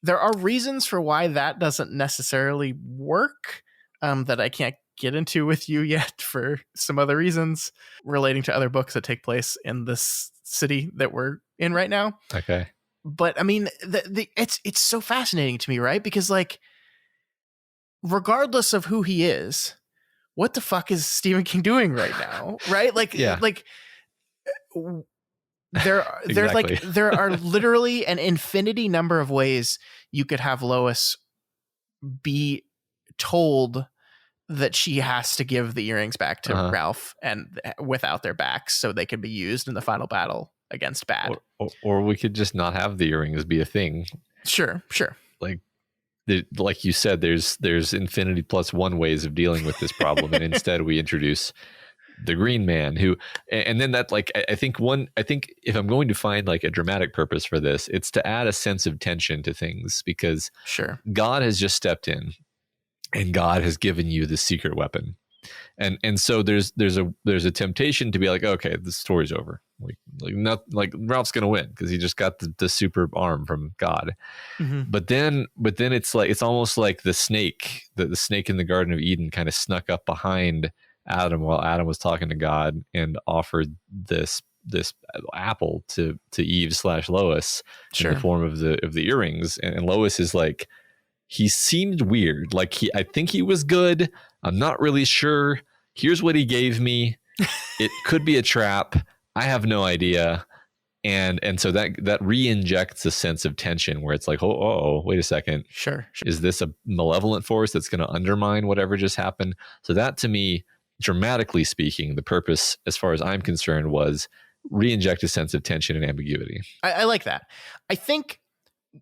There are reasons for why that doesn't necessarily work that I can't get into with you yet for some other reasons relating to other books that take place in this city that we're in right now. Okay. But I mean, it's so fascinating to me, right? Because like, regardless of who he is, what the fuck is Stephen King doing right now? Right? Like, like there are literally an infinity number of ways you could have Lois be told that she has to give the earrings back to Ralph and without their backs so they can be used in the final battle against Bad. Or we could just not have the earrings be a thing. Sure. Like you said, there's infinity plus one ways of dealing with this problem, and instead we introduce the Green Man, who, and then that, like, I think if I'm going to find like a dramatic purpose for this, it's to add a sense of tension to things, because God has just stepped in and God has given you the secret weapon. And so there's a temptation to be like, okay, the story's over. Like Ralph's gonna win because he just got the super arm from God. But then it's like, it's almost like the snake in the Garden of Eden kind of snuck up behind Adam while Adam was talking to God and offered this apple to Eve/Lois in the form of the earrings. And Lois is like, he seemed weird. Like, I think he was good. I'm not really sure. Here's what he gave me. It could be a trap. I have no idea. And so that re-injects a sense of tension where it's like, oh, wait a second. Sure. Is this a malevolent force that's going to undermine whatever just happened? So that, to me, dramatically speaking, the purpose, as far as I'm concerned, was re-inject a sense of tension and ambiguity. I like that. I think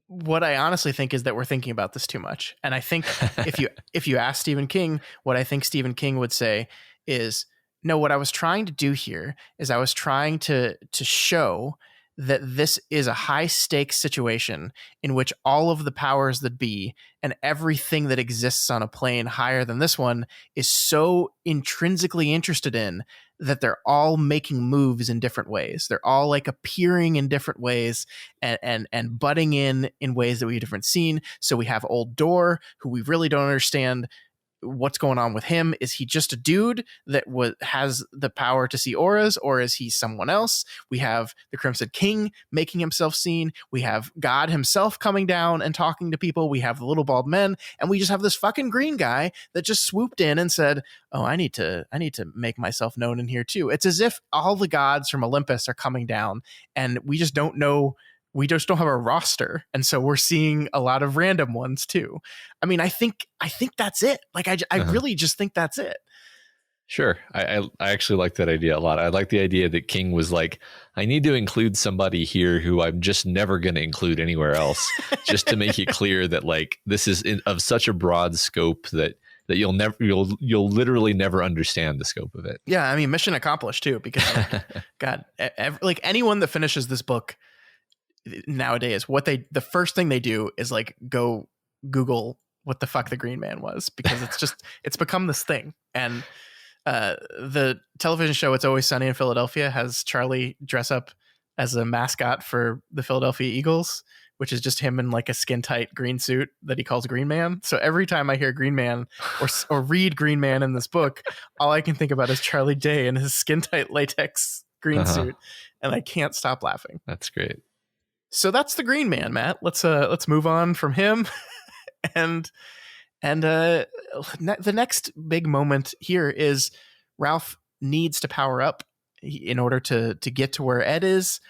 what I honestly think is that we're thinking about this too much. And I think if you ask Stephen King, what I think Stephen King would say is, no, what I was trying to do here is I was trying to show that this is a high stakes situation in which all of the powers that be and everything that exists on a plane higher than this one is so intrinsically interested in that they're all making moves in different ways. They're all like appearing in different ways and butting in ways that we haven't seen. So we have Old Door, who we really don't understand what's going on with him. Is he just a dude that has the power to see auras, or is he someone else? We have the Crimson King making himself seen. We have God himself coming down and talking to people. We have the little bald men, and we just have this fucking green guy that just swooped in and said, oh, I need to make myself known in here too. It's as if all the gods from Olympus are coming down and we just don't know we just don't have a roster, and so we're seeing a lot of random ones too. I mean, I think that's it. Like I really just think that's it. Sure. I actually like that idea a lot. I like the idea that King was like, I need to include somebody here who I'm just never going to include anywhere else, just to make it clear that like this is of such a broad scope that you'll literally never understand the scope of it. Yeah, I mean, mission accomplished too, because God, like anyone that finishes this book nowadays, the first thing they do is like go Google what the fuck the Green Man was, because it's become this thing. And the television show It's Always Sunny in Philadelphia has Charlie dress up as a mascot for the Philadelphia Eagles, which is just him in like a skin tight green suit that he calls Green Man. So every time I hear Green Man or read Green Man in this book, all I can think about is Charlie Day in his skin tight latex green suit, and I can't stop laughing. That's great. So that's the Green Man, Matt. Let's move on from him, and the next big moment here is Ralph needs to power up in order to get to where Ed is.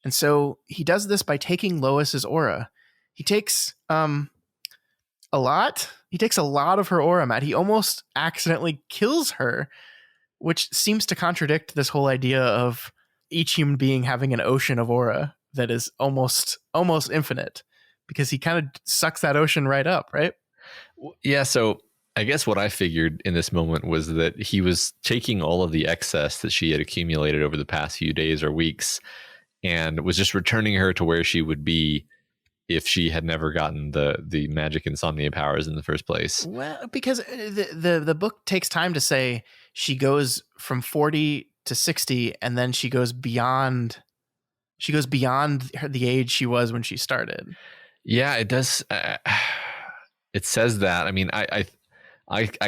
And so he does this by taking Lois's aura. He takes a lot. He takes a lot of her aura, Matt. He almost accidentally kills her, which seems to contradict this whole idea of each human being having an ocean of aura that is almost infinite, because he kind of sucks that ocean right up, right? Yeah, so I guess what I figured in this moment was that he was taking all of the excess that she had accumulated over the past few days or weeks and was just returning her to where she would be if she had never gotten the magic insomnia powers in the first place. Well, because the book takes time to say she goes from 40 to 60, and then she goes beyond the age she was when she started. Yeah, it does. It says that. I mean, I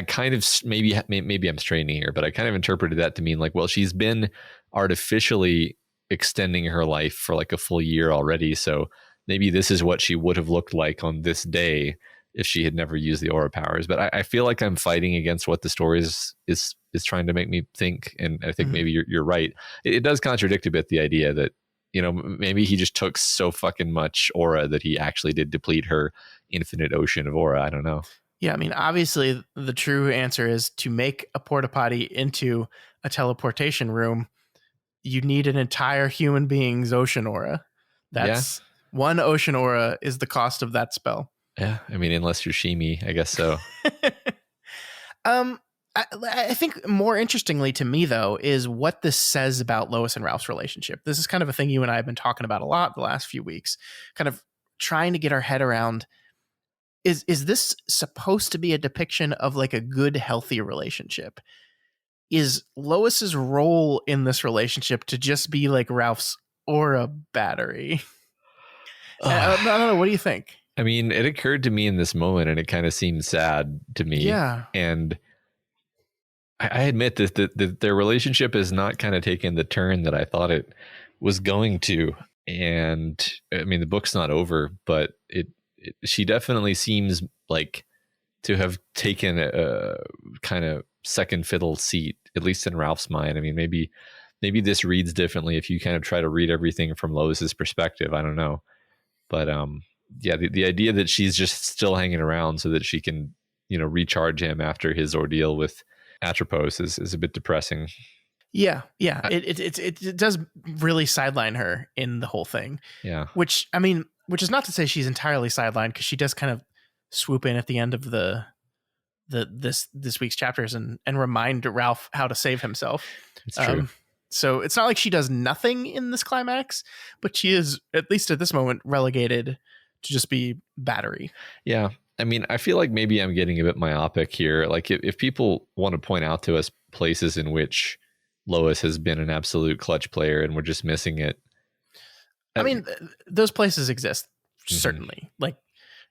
kind of maybe I'm straining here, but I kind of interpreted that to mean like, well, she's been artificially extending her life for like a full year already. So maybe this is what she would have looked like on this day if she had never used the aura powers. But I feel like I'm fighting against what the story is trying to make me think. And I think maybe you're right. It does contradict a bit the idea that, you know, maybe he just took so fucking much aura that he actually did deplete her infinite ocean of aura. I don't know. Yeah, I mean, obviously the true answer is to make a porta potty into a teleportation room, you need an entire human being's ocean aura. That's one ocean aura is the cost of that spell. Yeah, I mean, unless you're Shimi, I guess so. I think more interestingly to me, though, is what this says about Lois and Ralph's relationship. This is kind of a thing you and I have been talking about a lot the last few weeks, kind of trying to get our head around. Is this supposed to be a depiction of like a good, healthy relationship? Is Lois's role in this relationship to just be like Ralph's aura battery? I don't know. What do you think? I mean, it occurred to me in this moment, and it kind of seemed sad to me. Yeah. And I admit that their relationship has not kind of taken the turn that I thought it was going to. And I mean, the book's not over, but she definitely seems like to have taken a kind of second fiddle seat, at least in Ralph's mind. I mean, maybe this reads differently if you kind of try to read everything from Lois's perspective. I don't know. But yeah, the idea that she's just still hanging around so that she can, you know, recharge him after his ordeal with Atropos is a bit depressing. Yeah. It does really sideline her in the whole thing. Yeah. Which is not to say she's entirely sidelined, because she does kind of swoop in at the end of this week's chapters and remind Ralph how to save himself. It's true. So it's not like she does nothing in this climax, but she is, at least at this moment, relegated to just be battery. Yeah. I mean, I feel like maybe I'm getting a bit myopic here. Like if people want to point out to us places in which Lois has been an absolute clutch player and we're just missing it. I mean, those places exist, certainly. Like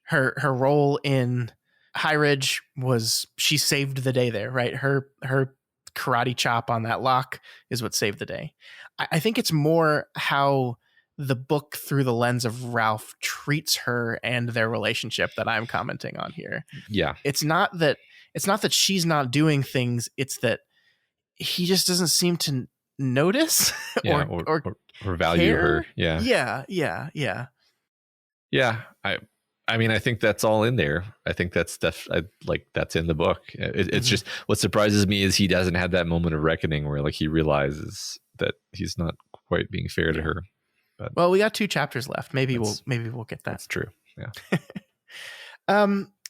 her role in High Ridge was, she saved the day there, right? Her karate chop on that lock is what saved the day. I think it's more how the book through the lens of Ralph treats her and their relationship that I'm commenting on here. Yeah. It's not that she's not doing things. It's that he just doesn't seem to notice Yeah, or value care. her. Yeah. Yeah. I mean, I think that's all in there. I think that's stuff that's in the book. It's just what surprises me is he doesn't have that moment of reckoning where like he realizes that he's not quite being fair to her. But well, we got 2 chapters left. Maybe we'll get that. That's true. Yeah.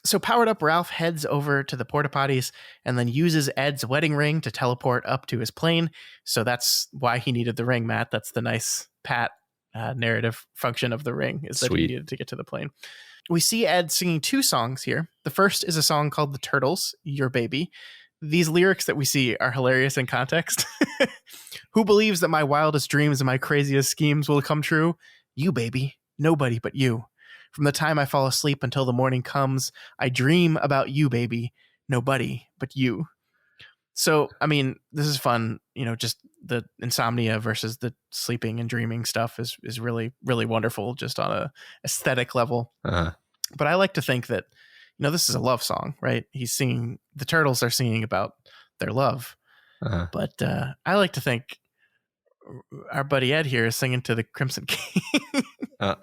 So powered up, Ralph heads over to the porta potties and then uses Ed's wedding ring to teleport up to his plane. So that's why he needed the ring, Matt. That's the nice pat narrative function of the ring, is that he needed to get to the plane. We see Ed singing 2 songs here. The first is a song called The Turtles, Your Baby. These lyrics that we see are hilarious in context. Who believes that my wildest dreams and my craziest schemes will come true? You, baby. Nobody but you. From the time I fall asleep until the morning comes, I dream about you, baby. Nobody but you. So, I mean, this is fun. You know, just the insomnia versus the sleeping and dreaming stuff is really, really wonderful just on a aesthetic level. Uh-huh. But I like to think that, you know, this is a love song, right? The Turtles are singing about their love. Uh-huh. But I like to think our buddy Ed here is singing to the Crimson King.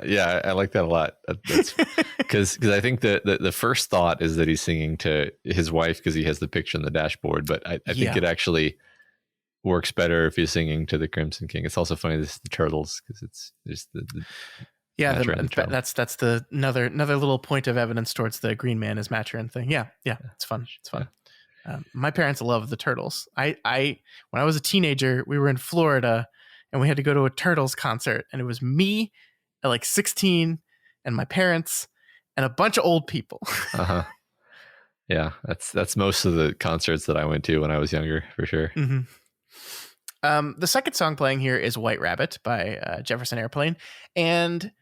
Yeah, I like that a lot. Because I think the first thought is that he's singing to his wife because he has the picture on the dashboard. But I think it actually works better if he's singing to the Crimson King. It's also funny this is the Turtles because it's just the that's the another little point of evidence towards the Green Man is Maturin thing. Yeah, it's fun. It's fun. My parents love the Turtles. I when I was a teenager, we were in Florida and we had to go to a Turtles concert, and it was me at like 16 and my parents and a bunch of old people. Uh-huh. Yeah, that's most of the concerts that I went to when I was younger, for sure. Mm-hmm. The second song playing here is White Rabbit by Jefferson Airplane, and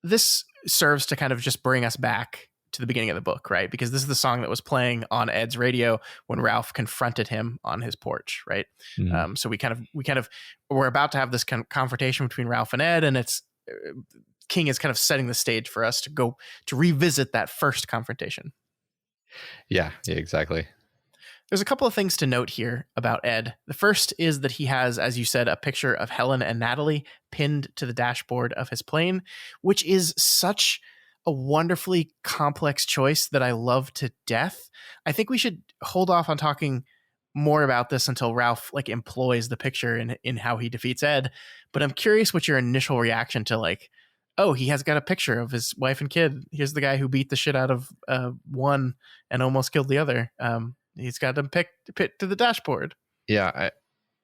this serves to kind of just bring us back to the beginning of the book, right? Because this is the song that was playing on Ed's radio when Ralph confronted him on his porch, right? Mm-hmm. So we're about to have this confrontation between Ralph and Ed, and it's King is kind of setting the stage for us to go to revisit that first confrontation. Yeah, exactly. There's a couple of things to note here about Ed. The first is that he has, as you said, a picture of Helen and Natalie pinned to the dashboard of his plane, which is such a wonderfully complex choice that I love to death. I think we should hold off on talking more about this until Ralph employs the picture in how he defeats Ed. But I'm curious what your initial reaction to oh, he has got a picture of his wife and kid. Here's the guy who beat the shit out of one and almost killed the other. He's got them pinned to the dashboard. Yeah,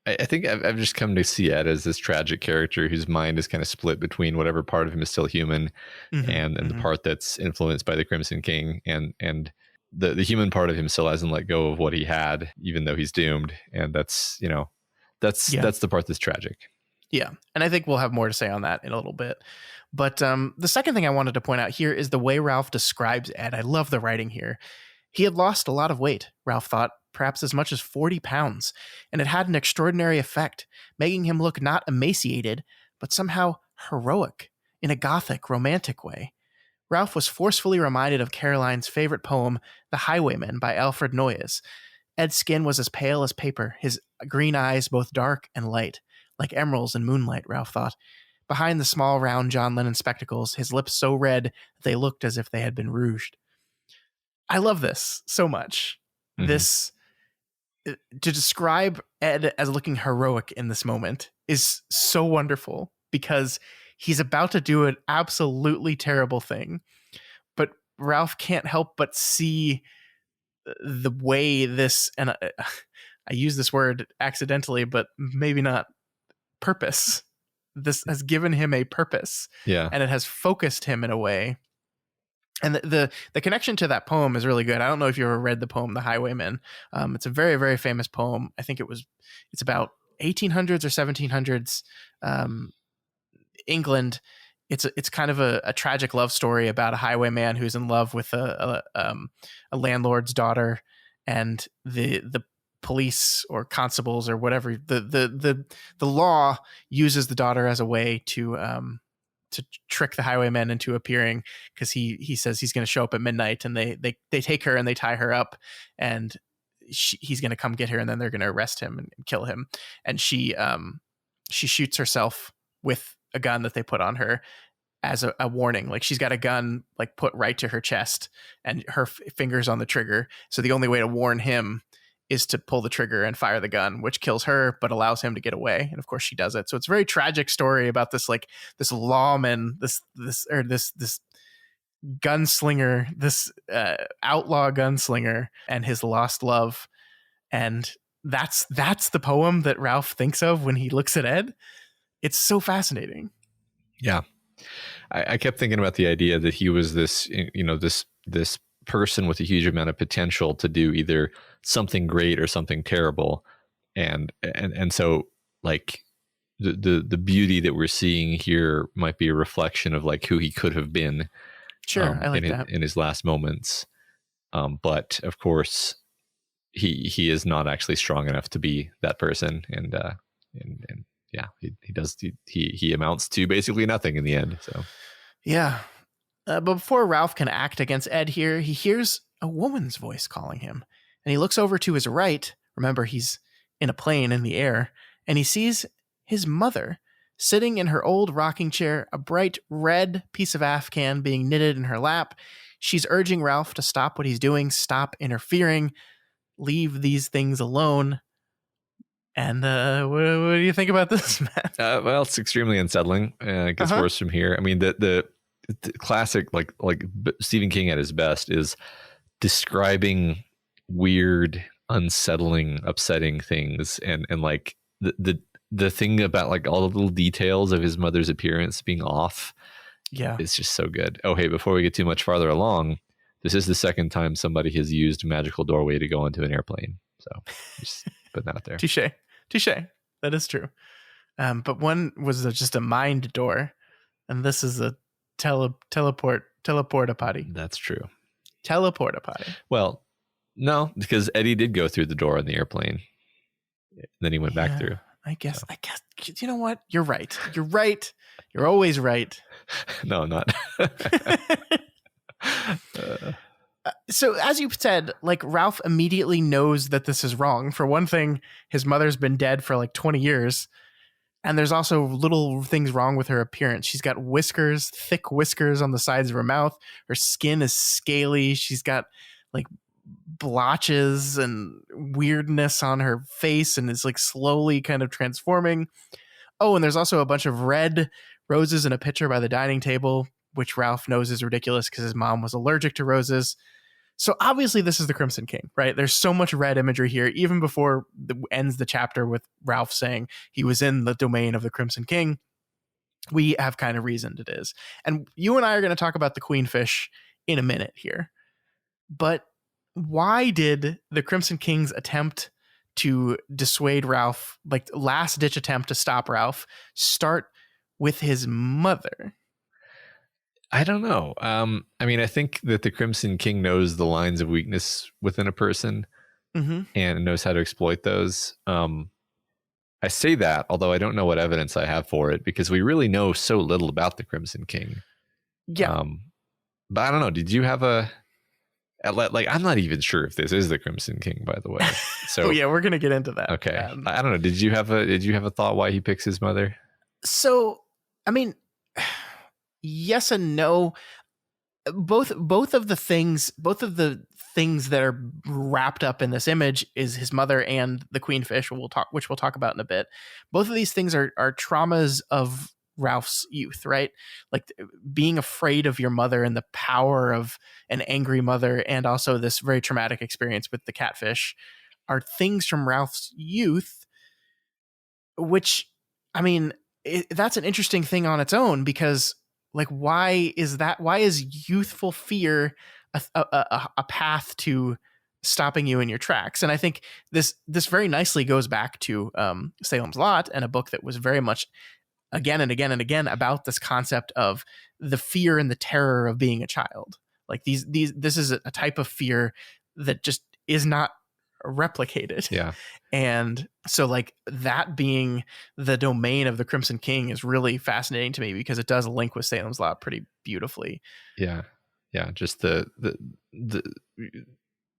I think I've just come to see Ed as this tragic character whose mind is kind of split between whatever part of him is still human and the part that's influenced by the Crimson King, and the human part of him still hasn't let go of what he had, even though he's doomed. And that's the part that's tragic. Yeah. And I think we'll have more to say on that in a little bit. But the second thing I wanted to point out here is the way Ralph describes Ed. I love the writing here. He had lost a lot of weight, Ralph thought, perhaps as much as 40 pounds, and it had an extraordinary effect, making him look not emaciated, but somehow heroic, in a gothic, romantic way. Ralph was forcefully reminded of Caroline's favorite poem, The Highwayman by Alfred Noyes. Ed's skin was as pale as paper, his green eyes both dark and light, like emeralds in moonlight, Ralph thought. Behind the small, round John Lennon spectacles, his lips so red that they looked as if they had been rouged. I love this so much. Mm-hmm. This, to describe Ed as looking heroic in this moment is so wonderful because he's about to do an absolutely terrible thing. But Ralph can't help but see the way this, and I use this word accidentally, but maybe not purpose. This has given him a purpose. Yeah. And it has focused him in a way. And the connection to that poem is really good. I don't know if you ever read the poem, The Highwayman. It's a very, very famous poem. I think it's about 1800s or 1700s England. It's kind of a tragic love story about a highwayman who's in love with a landlord's daughter, and the police or constables or whatever, the law uses the daughter as a way to trick the highwayman into appearing, because he says he's going to show up at midnight, and they take her and they tie her up, and he's going to come get her, and then they're going to arrest him and kill him. And she she shoots herself with a gun that they put on her as a warning. Like she's got a gun like put right to her chest and her fingers on the trigger. So the only way to warn him is to pull the trigger and fire the gun, which kills her, but allows him to get away. And of course she does it. So it's a very tragic story about this, like this lawman, this gunslinger, this outlaw gunslinger and his lost love. And that's the poem that Ralph thinks of when he looks at Ed. It's so fascinating. Yeah. I kept thinking about the idea that he was this, this person with a huge amount of potential to do either something great or something terrible. And so like the beauty that we're seeing here might be a reflection of like who he could have been. Sure. I like that. In his last moments. But of course he is not actually strong enough to be that person. And yeah, he amounts to basically nothing in the end. So, yeah. But before Ralph can act against Ed here, he hears a woman's voice calling him. And he looks over to his right. Remember, he's in a plane in the air. And he sees his mother sitting in her old rocking chair, a bright red piece of Afghan being knitted in her lap. She's urging Ralph to stop what he's doing, stop interfering, leave these things alone. And what do you think about this, Matt? Well, it's extremely unsettling. It gets worse from here. I mean, the classic, like Stephen King at his best is describing weird, unsettling, upsetting things, and like the thing about like all the little details of his mother's appearance being off. Yeah, it's just so good. Oh, hey, before we get too much farther along, this is the second time somebody has used magical doorway to go into an airplane. So just put that out there. Touche. That is true. But one was just a mind door, and this is a teleporta potty. That's true. Teleporta potty. Well, no, because Eddie did go through the door on the airplane. Then he went back through. I guess. You know what? You're right. You're always right. No, I'm not. So as you said, like Ralph immediately knows that this is wrong. For one thing, his mother's been dead for like 20 years. And there's also little things wrong with her appearance. She's got whiskers, thick whiskers on the sides of her mouth. Her skin is scaly. She's got like blotches and weirdness on her face and is like slowly kind of transforming. Oh, and there's also a bunch of red roses in a pitcher by the dining table, which Ralph knows is ridiculous because his mom was allergic to roses. So obviously this is the Crimson King, right? There's so much red imagery here, even before ends the chapter with Ralph saying he was in the domain of the Crimson King. We have kind of reasoned it is. And you and I are going to talk about the Queenfish in a minute here. But why did the Crimson King's attempt to dissuade Ralph, like last ditch attempt to stop Ralph, start with his mother? I don't know. I mean, I think that the Crimson King knows the lines of weakness within a person and knows how to exploit those. I say that, although I don't know what evidence I have for it, because we really know so little about the Crimson King. Yeah. But I don't know. Did you have like, I'm not even sure if this is the Crimson King, by the way. So oh yeah, we're going to get into that. Okay. I don't know. Did you have a thought why he picks his mother? So, I mean, yes and no. Both of the things that are wrapped up in this image is his mother and the Queenfish, which we'll talk about in a bit. Both of these things are traumas of Ralph's youth, right? Like being afraid of your mother and the power of an angry mother, and also this very traumatic experience with the catfish are things from Ralph's youth, which, I mean, that's an interesting thing on its own, because like, why is youthful fear a path to stopping you in your tracks? And I think this very nicely goes back to Salem's Lot, and a book that was very much again and again and again about this concept of the fear and the terror of being a child. Like this is a type of fear that just is not replicated. Yeah. And so like that being the domain of the Crimson King is really fascinating to me, because it does link with Salem's Lot pretty beautifully. Yeah. Yeah. Just the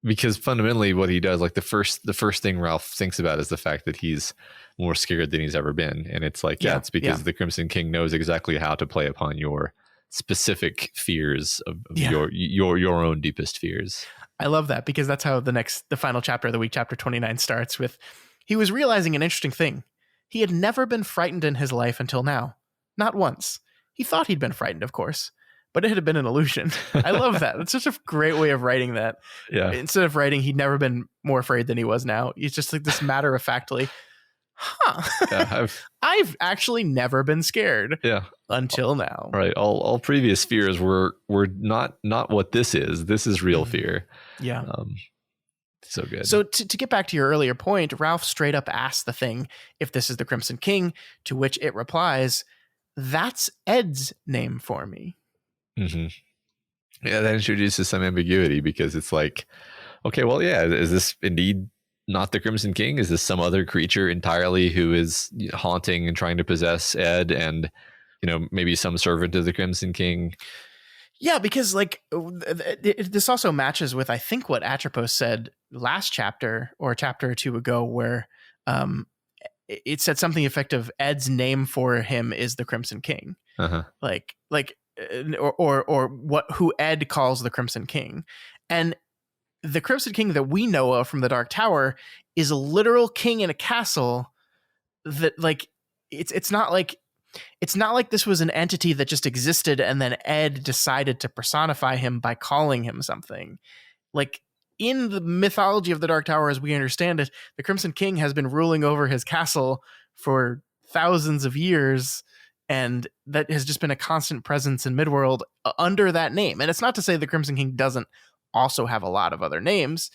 because fundamentally what he does, like the first thing Ralph thinks about is the fact that he's more scared than he's ever been. And it's like, it's because the Crimson King knows exactly how to play upon your specific fears of your own deepest fears. I love that, because that's how the final chapter of the week, chapter 29, starts with, he was realizing an interesting thing. He had never been frightened in his life until now. Not once. He thought he'd been frightened, of course, but it had been an illusion. I love that. It's such a great way of writing that. Yeah. Instead of writing, he'd never been more afraid than he was now. He's just like this matter of factly, Yeah, I've actually never been scared. Yeah. Until now. Right. All previous fears were not what this is. This is real fear. Yeah. So good. So to get back to your earlier point, Ralph straight up asks the thing if this is the Crimson King, to which it replies, "That's Ed's name for me." Mm-hmm. Yeah, that introduces some ambiguity, because it's like, okay, well, yeah, is this indeed not the Crimson King? Is this some other creature entirely who is haunting and trying to possess Ed, and maybe some servant of the Crimson King? Yeah, because like this also matches with, I think, what Atropos said last chapter or a chapter or two ago, where it said something effective. Ed's name for him is the Crimson King. Uh-huh. Or who Ed calls the Crimson King. And the Crimson King that we know of from the Dark Tower is a literal king in a castle that, like, it's not like this was an entity that just existed and then Ed decided to personify him by calling him something. Like, in the mythology of the Dark Tower, as we understand it, the Crimson King has been ruling over his castle for thousands of years, and that has just been a constant presence in Midworld under that name. And it's not to say the Crimson King doesn't also have a lot of other names.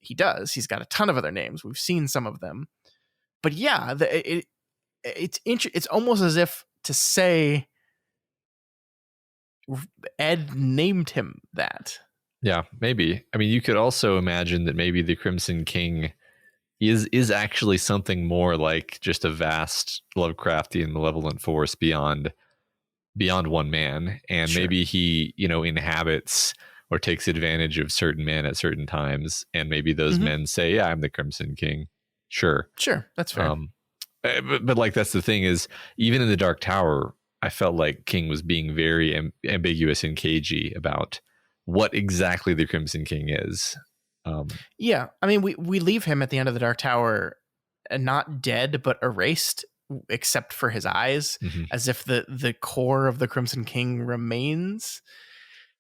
He does. He's got a ton of other names. We've seen some of them. But yeah, it's almost as if to say Ed named him that. Yeah, maybe. I mean, you could also imagine that maybe the Crimson King is actually something more like just a vast Lovecraftian malevolent force beyond one man, and Sure. Maybe he inhabits or takes advantage of certain men at certain times, and maybe those men say, "Yeah, I'm the Crimson King." Sure, that's fair. But like, that's the thing, is even in the Dark Tower, I felt like King was being very ambiguous and cagey about what exactly the Crimson King is. Yeah, I mean, we leave him at the end of the Dark Tower not dead, but erased, except for his eyes, as if the core of the Crimson King remains.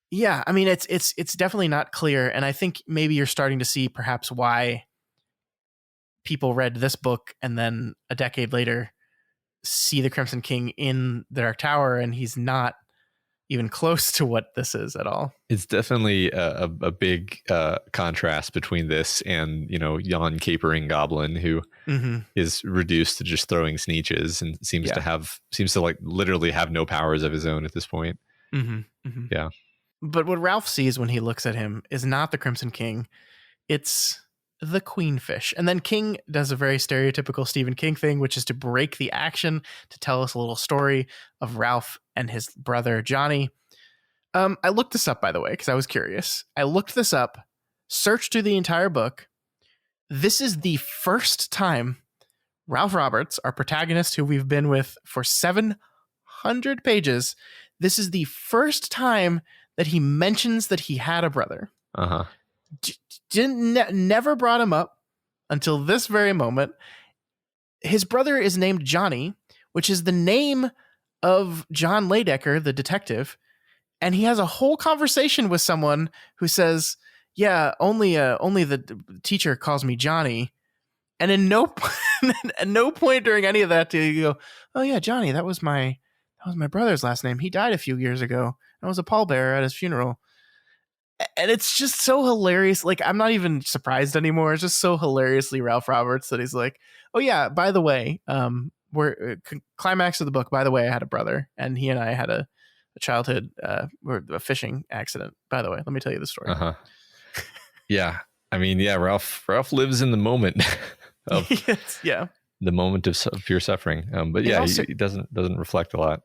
Yeah, I mean, it's definitely not clear, and I think maybe you're starting to see perhaps why people read this book and then a decade later see the Crimson King in the Dark Tower, and he's not even close to what this is at all. It's definitely a big contrast between this and yon capering goblin who is reduced to just throwing sneeches and seems to like literally have no powers of his own at this point. Yeah. But what Ralph sees when he looks at him is not the Crimson King, it's the Queenfish. And then King does a very stereotypical Stephen King thing, which is to break the action to tell us a little story of Ralph and his brother Johnny. I looked this up, by the way, because I was curious. I looked this up, searched through the entire book. This is the first time Ralph Roberts, our protagonist who we've been with for 700 pages, this is the first time that he mentions that he had a brother. Never brought him up until this very moment. His brother is named Johnny, which is the name of John Ladecker, the detective. And he has a whole conversation with someone who says, "Yeah, only the teacher calls me Johnny." And in no at no point during any of that do you go, "Oh yeah, Johnny, that was my brother's last name. He died a few years ago. I was a pallbearer at his funeral." And it's just so hilarious. Like, I'm not even surprised anymore. It's just so hilariously Ralph Roberts that he's like, "Oh yeah, by the way, we're climax of the book. By the way, I had a brother, and he and I had a childhood or a fishing accident. By the way, let me tell you the story." Yeah, I mean, yeah, Ralph lives in the moment of the moment of pure suffering. But yeah, also, he doesn't reflect a lot.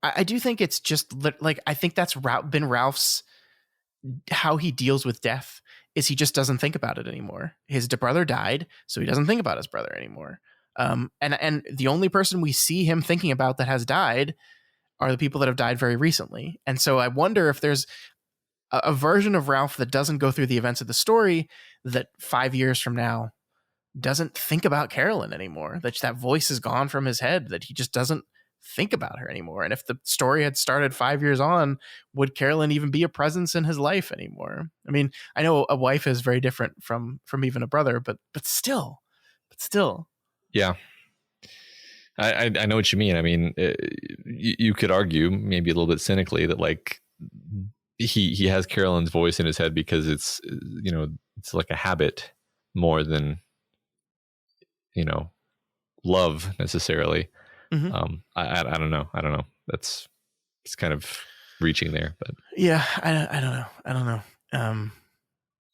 I do think it's just like, I think that's been Ralph's, how he deals with death is he just doesn't think about it anymore. His brother died, so he doesn't think about his brother anymore. And the only person we see him thinking about that has died are the people that have died very recently. And so I wonder if there's a version of Ralph that doesn't go through the events of the story that 5 years from now doesn't think about Carolyn anymore, that voice is gone from his head, that he just doesn't think about her anymore. And if the story had started 5 years on, would Carolyn even be a presence in his life anymore? I mean, I know a wife is very different from even a brother, but still. Yeah. I know what you mean. I mean, you could argue maybe a little bit cynically that like he has Carolyn's voice in his head because it's, you know, it's like a habit more than, you know, love necessarily. Mm-hmm. I don't know. It's kind of reaching there, but yeah, I don't know.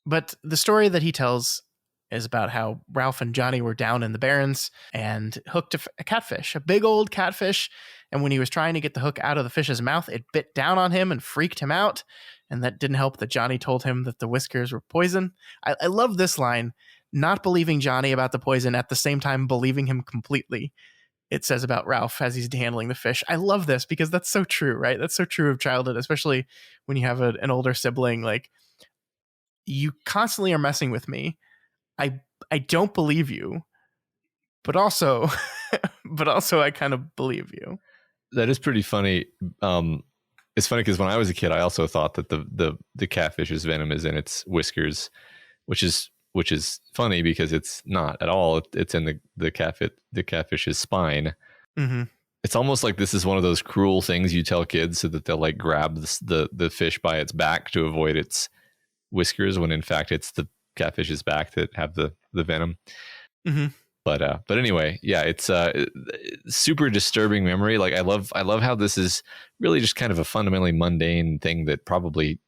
But the story that he tells is about how Ralph and Johnny were down in the Barrens and hooked a catfish, a big old catfish. And when he was trying to get the hook out of the fish's mouth, it bit down on him and freaked him out. And that didn't help that Johnny told him that the whiskers were poison. I love this line, not believing Johnny about the poison at the same time believing him completely. It says about Ralph as he's handling the fish. I love this because that's so true, right? That's so true of childhood, especially when you have an older sibling. Like, you constantly are messing with me. I don't believe you, but also I kind of believe you. That is pretty funny. It's funny because when I was a kid, I also thought that the catfish's venom is in its whiskers, which is funny because it's not at all. It's in the catfish's spine. Mm-hmm. It's almost like this is one of those cruel things you tell kids so that they'll like grab the fish by its back to avoid its whiskers, when in fact it's the catfish's back that have the venom. Mm-hmm. But anyway, yeah, it's super disturbing memory. Like I love how this is really just kind of a fundamentally mundane thing that probably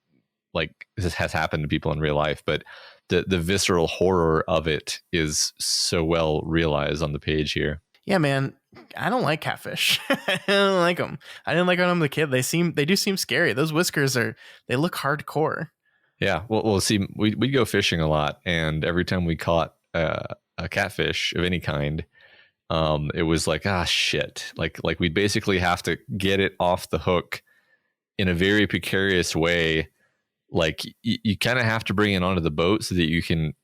like this has happened to people in real life, but the visceral horror of it is so well realized on the page here. Yeah, man, I don't like catfish. I don't like them. I didn't like when I'm a kid. They do seem scary. Those whiskers they look hardcore. Yeah, well, see, we'd go fishing a lot, and every time we caught a catfish of any kind, it was like, shit. Like we'd basically have to get it off the hook in a very precarious way. Like you kind of have to bring it onto the boat so that you can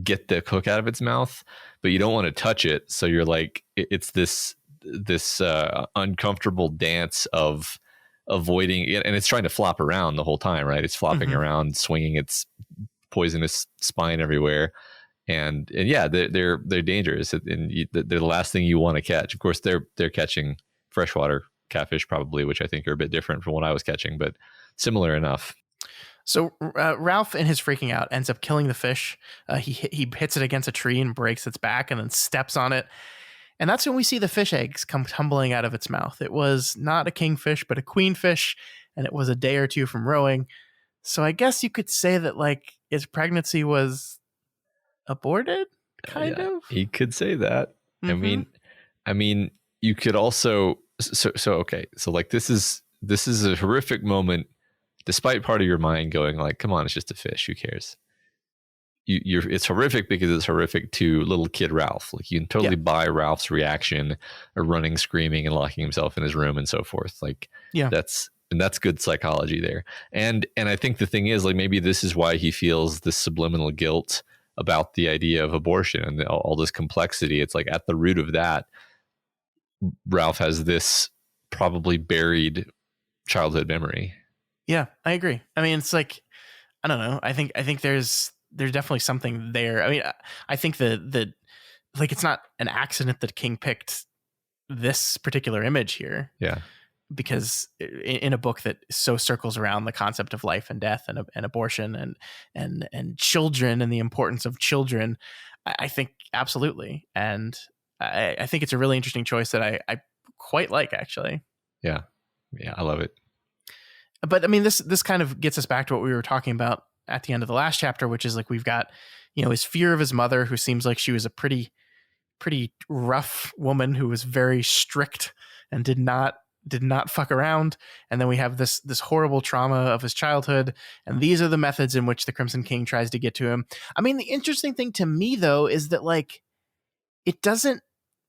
get the hook out of its mouth, but you don't want to touch it. So you're like, it's this uncomfortable dance of avoiding it, and it's trying to flop around the whole time, right? It's flopping Mm-hmm. around, swinging its poisonous spine everywhere. And yeah, they're dangerous, and they're the last thing you want to catch. Of course, they're catching freshwater catfish probably, which I think are a bit different from what I was catching, but similar enough. So Ralph, in his freaking out, ends up killing the fish. He hits it against a tree and breaks its back, and then steps on it. And that's when we see the fish eggs come tumbling out of its mouth. It was not a kingfish, but a queenfish, and it was a day or two from rowing. So I guess you could say that like its pregnancy was aborted, kind of. You could say that. Mm-hmm. I mean, you could also okay. So like this is a horrific moment, despite part of your mind going like, "Come on, it's just a fish. Who cares?" It's horrific because it's horrific to little kid Ralph. Like you can totally buy Ralph's reaction, of running, screaming, and locking himself in his room and so forth. Like that's good psychology there. And I think the thing is like maybe this is why he feels this subliminal guilt about the idea of abortion and all this complexity. It's like at the root of that, Ralph has this probably buried childhood memory. Yeah, I agree. I mean, it's like, I don't know. I think there's definitely something there. I mean, I think that like it's not an accident that King picked this particular image here. Yeah. Because in a book that so circles around the concept of life and death and abortion and children and the importance of children, I think absolutely. And I think it's a really interesting choice that I quite like, actually. Yeah, I love it. But I mean, this kind of gets us back to what we were talking about at the end of the last chapter, which is like we've got, his fear of his mother, who seems like she was a pretty rough woman who was very strict and did not did not fuck around, and then we have this horrible trauma of his childhood, and these are the methods in which the Crimson King tries to get to him. I mean, the interesting thing to me though is that like it doesn't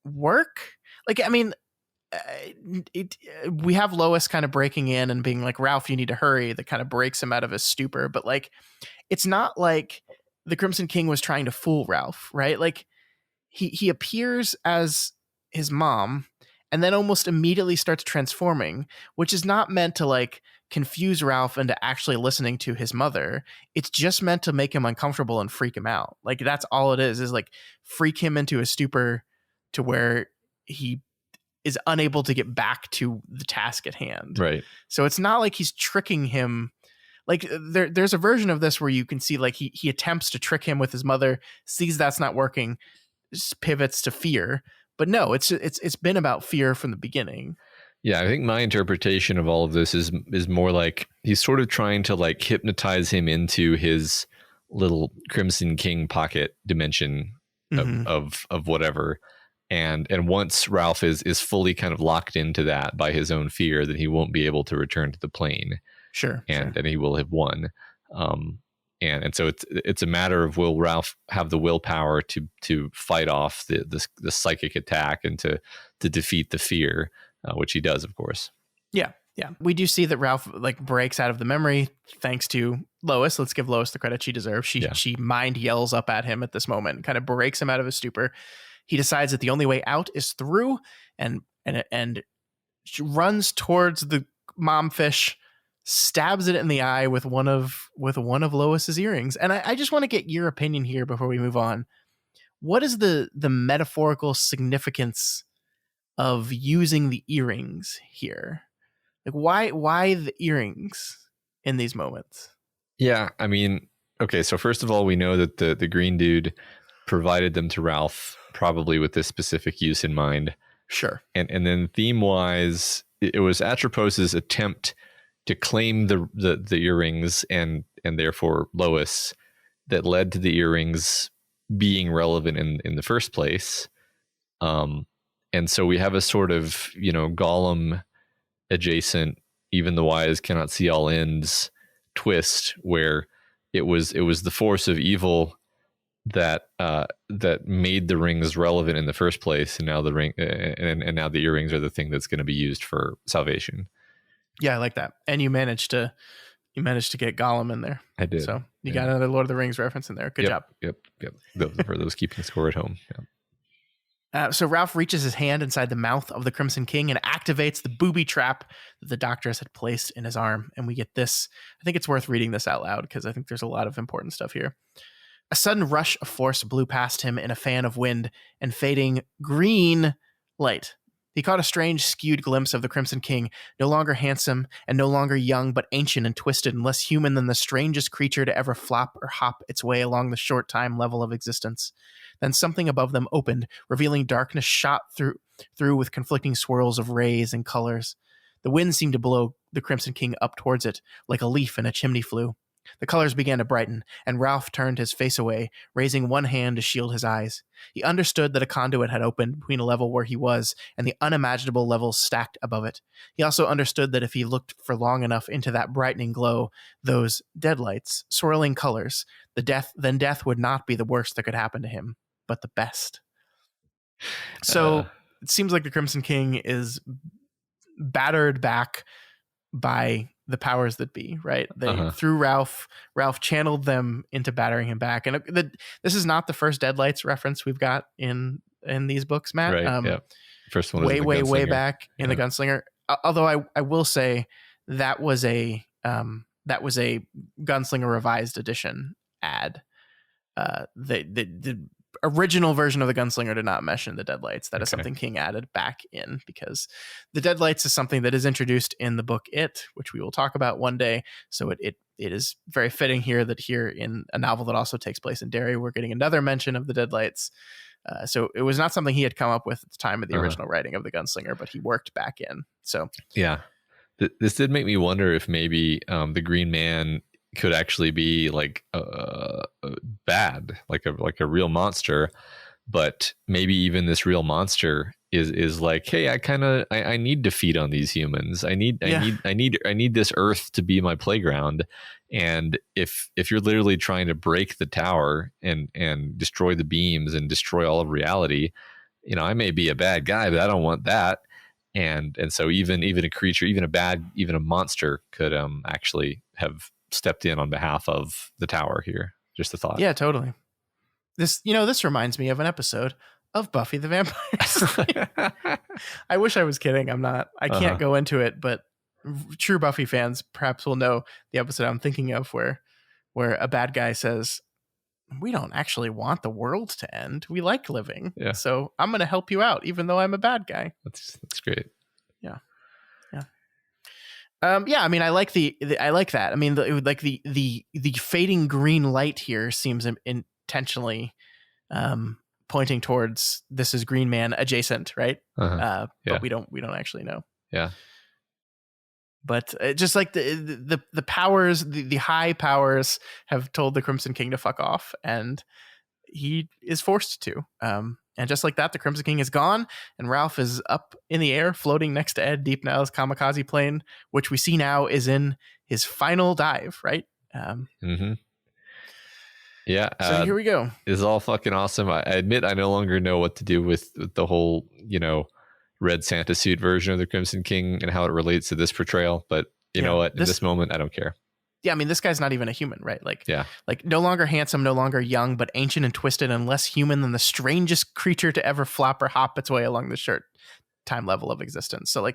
work. Like, I mean, we have Lois kind of breaking in and being like, Ralph, you need to hurry. That kind of breaks him out of his stupor. But like, it's not like the Crimson King was trying to fool Ralph, right? Like he appears as his mom and then almost immediately starts transforming, which is not meant to like confuse Ralph into actually listening to his mother. It's just meant to make him uncomfortable and freak him out. Like that's all it is like freak him into a stupor to where he is unable to get back to the task at hand. Right. So it's not like he's tricking him. Like there's a version of this where you can see like he attempts to trick him with his mother, sees that's not working, just pivots to fear. But no, it's been about fear from the beginning. Yeah, I think my interpretation of all of this is more like he's sort of trying to like hypnotize him into his little Crimson King pocket dimension of whatever. And once Ralph is fully kind of locked into that by his own fear, then he won't be able to return to the plane. Sure. And he will have won. And so it's a matter of, will Ralph have the willpower to fight off the psychic attack and to defeat the fear, which he does, of course. Yeah. Yeah. We do see that Ralph like breaks out of the memory thanks to Lois. Let's give Lois the credit she deserves. She mind yells up at him at this moment and kind of breaks him out of his stupor. He decides that the only way out is through and she runs towards the mom fish, stabs it in the eye with one of Lois's earrings. And I just want to get your opinion here before we move on. What is the metaphorical significance of using the earrings here? Like why the earrings in these moments? Yeah, I mean, okay, so first of all, we know that the green dude provided them to Ralph probably with this specific use in mind. Sure. And then theme-wise, it was Atropos's attempt to claim the earrings and therefore Lois that led to the earrings being relevant in the first place. And so we have a sort of, Gollum adjacent, even the wise cannot see all ends twist, where it was the force of evil that made the rings relevant in the first place, and now the ring and now the earrings are the thing that's going to be used for salvation. Yeah, I like that. And you managed to get Gollum in there. I did. So you got another Lord of the Rings reference in there. Good job. Yep. For those keeping score at home. Yeah. So Ralph reaches his hand inside the mouth of the Crimson King and activates the booby trap that the doctors had placed in his arm. And we get this. I think it's worth reading this out loud because I think there's a lot of important stuff here. A sudden rush of force blew past him in a fan of wind and fading green light. He caught a strange, skewed glimpse of the Crimson King, no longer handsome and no longer young, but ancient and twisted and less human than the strangest creature to ever flop or hop its way along the short time level of existence. Then something above them opened, revealing darkness shot through with conflicting swirls of rays and colors. The wind seemed to blow the Crimson King up towards it, like a leaf in a chimney flue. The colors began to brighten, and Ralph turned his face away, raising one hand to shield his eyes. He understood that a conduit had opened between a level where he was and the unimaginable levels stacked above it. He also understood that if he looked for long enough into that brightening glow, those deadlights, swirling colors, death would not be the worst that could happen to him, but the best. So it seems like the Crimson King is battered back by the powers that be, right? They through Ralph channeled them into battering him back. And this is not the first Deadlights reference we've got in these books, Matt. Right. Yeah. First one way back in the Gunslinger. Although I will say that was a Gunslinger revised edition ad. The original version of the Gunslinger did not mention the Deadlights. That is something King added back in because the Deadlights is something that is introduced in the book It, which we will talk about one day. So it is very fitting here that here in a novel that also takes place in Derry, we're getting another mention of the Deadlights. So it was not something he had come up with at the time of the original writing of the Gunslinger, but he worked back in. So yeah, this did make me wonder if maybe the Green Man could actually be like bad, like a real monster, but maybe even this real monster is like, hey, I need to feed on these humans. I need this earth to be my playground. And if you're literally trying to break the tower and destroy the beams and destroy all of reality, I may be a bad guy, but I don't want that. And so even a creature, even a monster could actually have stepped in on behalf of the tower here. Just a thought. Yeah, totally. This reminds me of an episode of Buffy the Vampire Slayer. I wish I was kidding. I'm not. I can't go into it, but true Buffy fans perhaps will know the episode I'm thinking of where a bad guy says, "We don't actually want the world to end. We like living. Yeah. So I'm going to help you out, even though I'm a bad guy." That's great. Yeah. Yeah. I mean, I like I like that. I mean, the fading green light here seems intentionally pointing towards this is Green Man adjacent, right? But we don't actually know. Yeah. But just like the powers, the high powers have told the Crimson King to fuck off, and he is forced to. And just like that, the Crimson King is gone, and Ralph is up in the air, floating next to Ed deep now's kamikaze plane, which we see now is in his final dive, right? Yeah. So here we go. This is all fucking awesome. I admit I no longer know what to do with the whole, red Santa suit version of the Crimson King and how it relates to this portrayal. But you know what? In this moment, I don't care. Yeah, I mean, this guy's not even a human, right? Like no longer handsome, no longer young, but ancient and twisted and less human than the strangest creature to ever flop or hop its way along the shirt time level of existence. So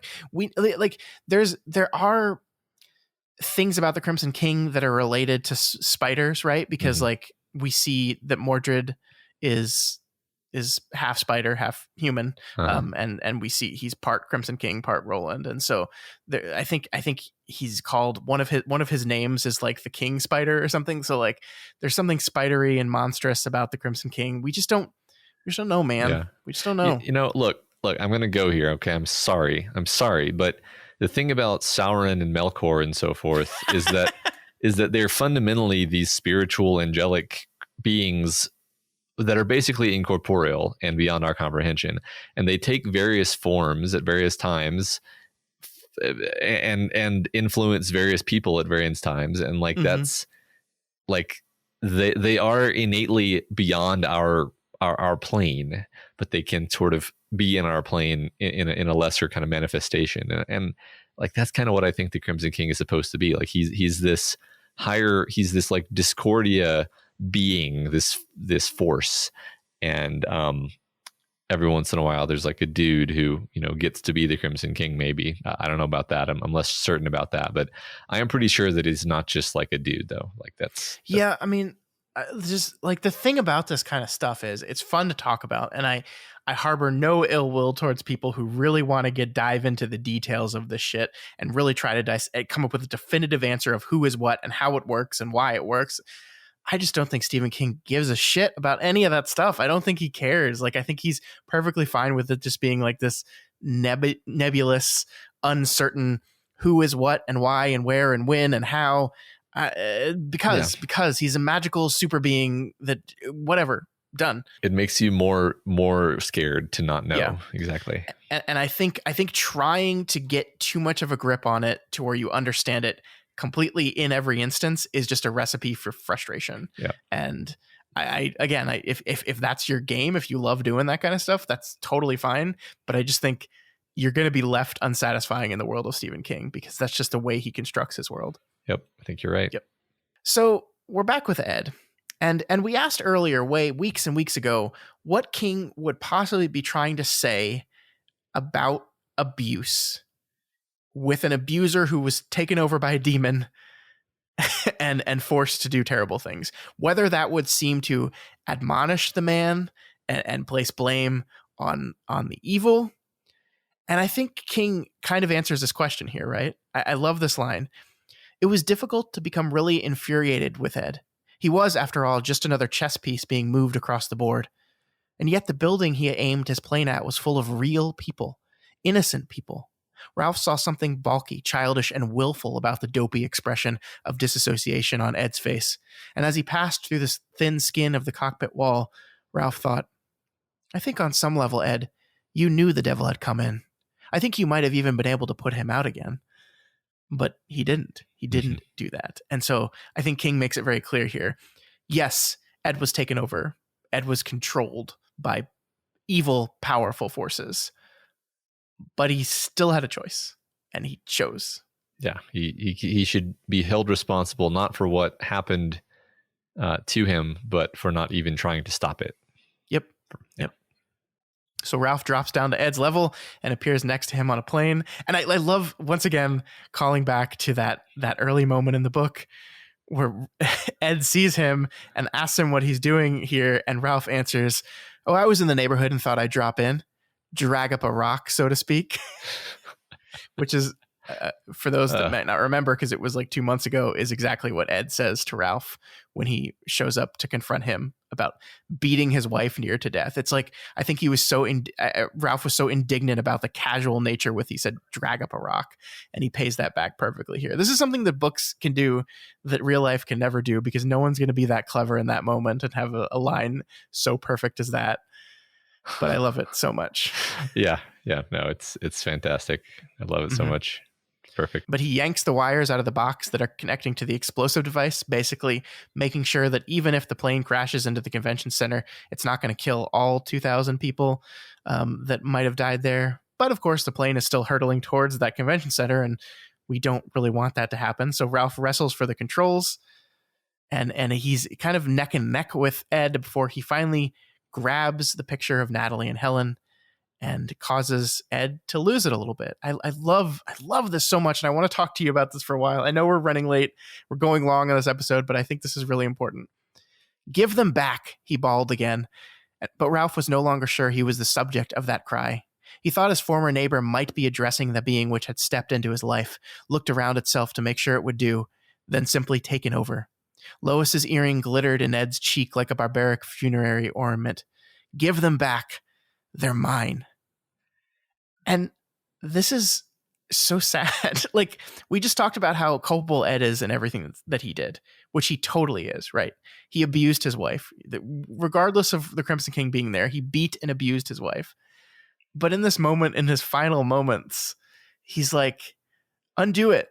there are things about the Crimson King that are related to spiders, right? Because we see that Mordred is half spider, half human, and we see he's part Crimson King, part Roland, and so I think he's called one of his names is like the King Spider or something. So like there's something spidery and monstrous about the Crimson King. We just don't know, man. Yeah. We just don't know. Look, I'm gonna go here. Okay, I'm sorry, but the thing about Sauron and Melkor and so forth is that they're fundamentally these spiritual angelic beings that are basically incorporeal and beyond our comprehension, and they take various forms at various times and influence various people at various times, and that's like they are innately beyond our plane, but they can sort of be in our plane in a lesser kind of manifestation, and like that's kind of what I think the Crimson King is supposed to be. Like he's this higher, he's this like Discordia being, this force, and every once in a while there's like a dude who gets to be the Crimson King. Maybe I don't know about that. I'm less certain about that, but I am pretty sure that he's not just like a dude though. Like that's yeah. I mean, just like the thing about this kind of stuff is it's fun to talk about, and I harbor no ill will towards people who really want to dive into the details of this shit and really try to come up with a definitive answer of who is what and how it works and why it works. I just don't think Stephen King gives a shit about any of that stuff. I don't think he cares. Like, I think he's perfectly fine with it just being like this nebulous, uncertain who is what and why and where and when and how, because he's a magical super being that whatever, done. It makes you more scared to not know. Exactly. And I think trying to get too much of a grip on it to where you understand it completely in every instance is just a recipe for frustration. Yeah. And if that's your game, if you love doing that kind of stuff, that's totally fine. But I just think you're going to be left unsatisfying in the world of Stephen King because that's just the way he constructs his world. Yep. I think you're right. Yep. So we're back with Ed. And we asked earlier, weeks and weeks ago, what King would possibly be trying to say about abuse with an abuser who was taken over by a demon and forced to do terrible things. Whether that would seem to admonish the man and place blame on the evil. And I think King kind of answers this question here, right? I love this line. It was difficult to become really infuriated with Ed. He was, after all, just another chess piece being moved across the board. And yet the building he aimed his plane at was full of real people, innocent people. Ralph saw something balky, childish, and willful about the dopey expression of disassociation on Ed's face. And as he passed through the thin skin of the cockpit wall, Ralph thought, I think on some level, Ed, You knew the devil had come in. I think you might have even been able to put him out again. But he didn't. He didn't do that. And so I think King makes it very clear here. Yes, Ed was taken over. Ed was controlled by evil, powerful forces. But he still had a choice. And he chose. Yeah, he should be held responsible, not for what happened to him, but for not even trying to stop it. Yep. So Ralph drops down to Ed's level and appears next to him on a plane. And I love, once again, calling back to that early moment in the book where Ed sees him and asks him what he's doing here. And Ralph answers, "Oh, I was in the neighborhood and thought I'd drop in, drag up a rock, so to speak," which is, for those that might not remember, because it was like 2 months ago, is exactly what Ed says to Ralph when he shows up to confront him about beating his wife near to death. It's like, I think he was Ralph was so indignant about the casual nature with, he said, drag up a rock, and he pays that back perfectly here. This is something that books can do that real life can never do, because no one's going to be that clever in that moment and have a line so perfect as that. But I love it so much. Yeah. No, it's fantastic. I love it so much. Perfect. But he yanks the wires out of the box that are connecting to the explosive device, basically making sure that even if the plane crashes into the convention center, it's not going to kill all 2,000 people that might have died there. But of course, the plane is still hurtling towards that convention center, and we don't really want that to happen. So Ralph wrestles for the controls, and he's kind of neck and neck with Ed before he finally grabs the picture of Natalie and Helen and causes Ed to lose it a little bit. I love this so much, and I want to talk to you about this for a while. I know we're running late. We're going long on this episode, but I think this is really important. "Give them back," he bawled again. But Ralph was no longer sure he was the subject of that cry. He thought his former neighbor might be addressing the being which had stepped into his life, looked around itself to make sure it would do, then simply taken over. Lois's earring glittered in Ed's cheek like a barbaric funerary ornament. "Give them back. They're mine." And this is so sad. Like, we just talked about how culpable Ed is in everything that he did, which he totally is, right? He abused his wife. Regardless of the Crimson King being there, he beat and abused his wife. But in this moment, in his final moments, he's like, undo it.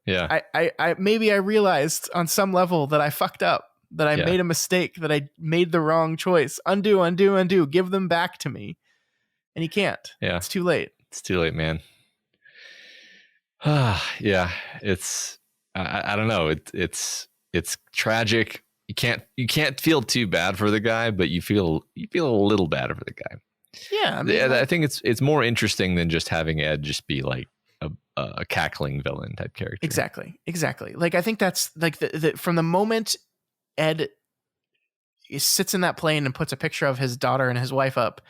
Yeah. I maybe I realized on some level that I fucked up, that I made a mistake, that I made the wrong choice. Undo. Give them back to me. And he can't. Yeah. It's too late. It's too late, man. Yeah. It's, I don't know. It's tragic. You can't feel too bad for the guy, but you feel a little bad for the guy. Yeah. I mean, I think it's more interesting than just having Ed just be like a cackling villain type character. Exactly. Like, I think that's like from the moment Ed sits in that plane and puts a picture of his daughter and his wife up,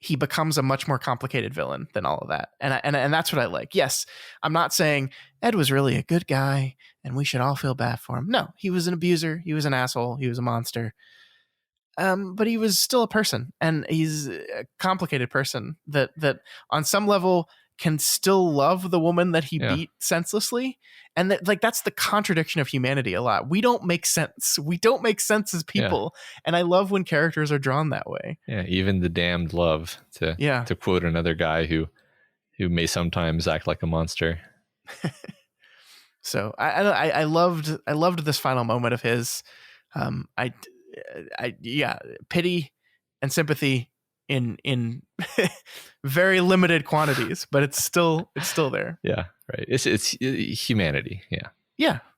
he becomes a much more complicated villain than all of that. And that's what I like. Yes, I'm not saying Ed was really a good guy and we should all feel bad for him. No, he was an abuser. He was an asshole. He was a monster. But he was still a person, and he's a complicated person that on some level can still love the woman that he beat senselessly. And that's the contradiction of humanity a lot. We don't make sense. We don't make sense as people. Yeah. And I love when characters are drawn that way. Yeah. Even the damned love, to quote another guy who may sometimes act like a monster. So I loved this final moment of his. Pity and sympathy in very limited quantities, but it's still there. Yeah, right. It's humanity. Yeah.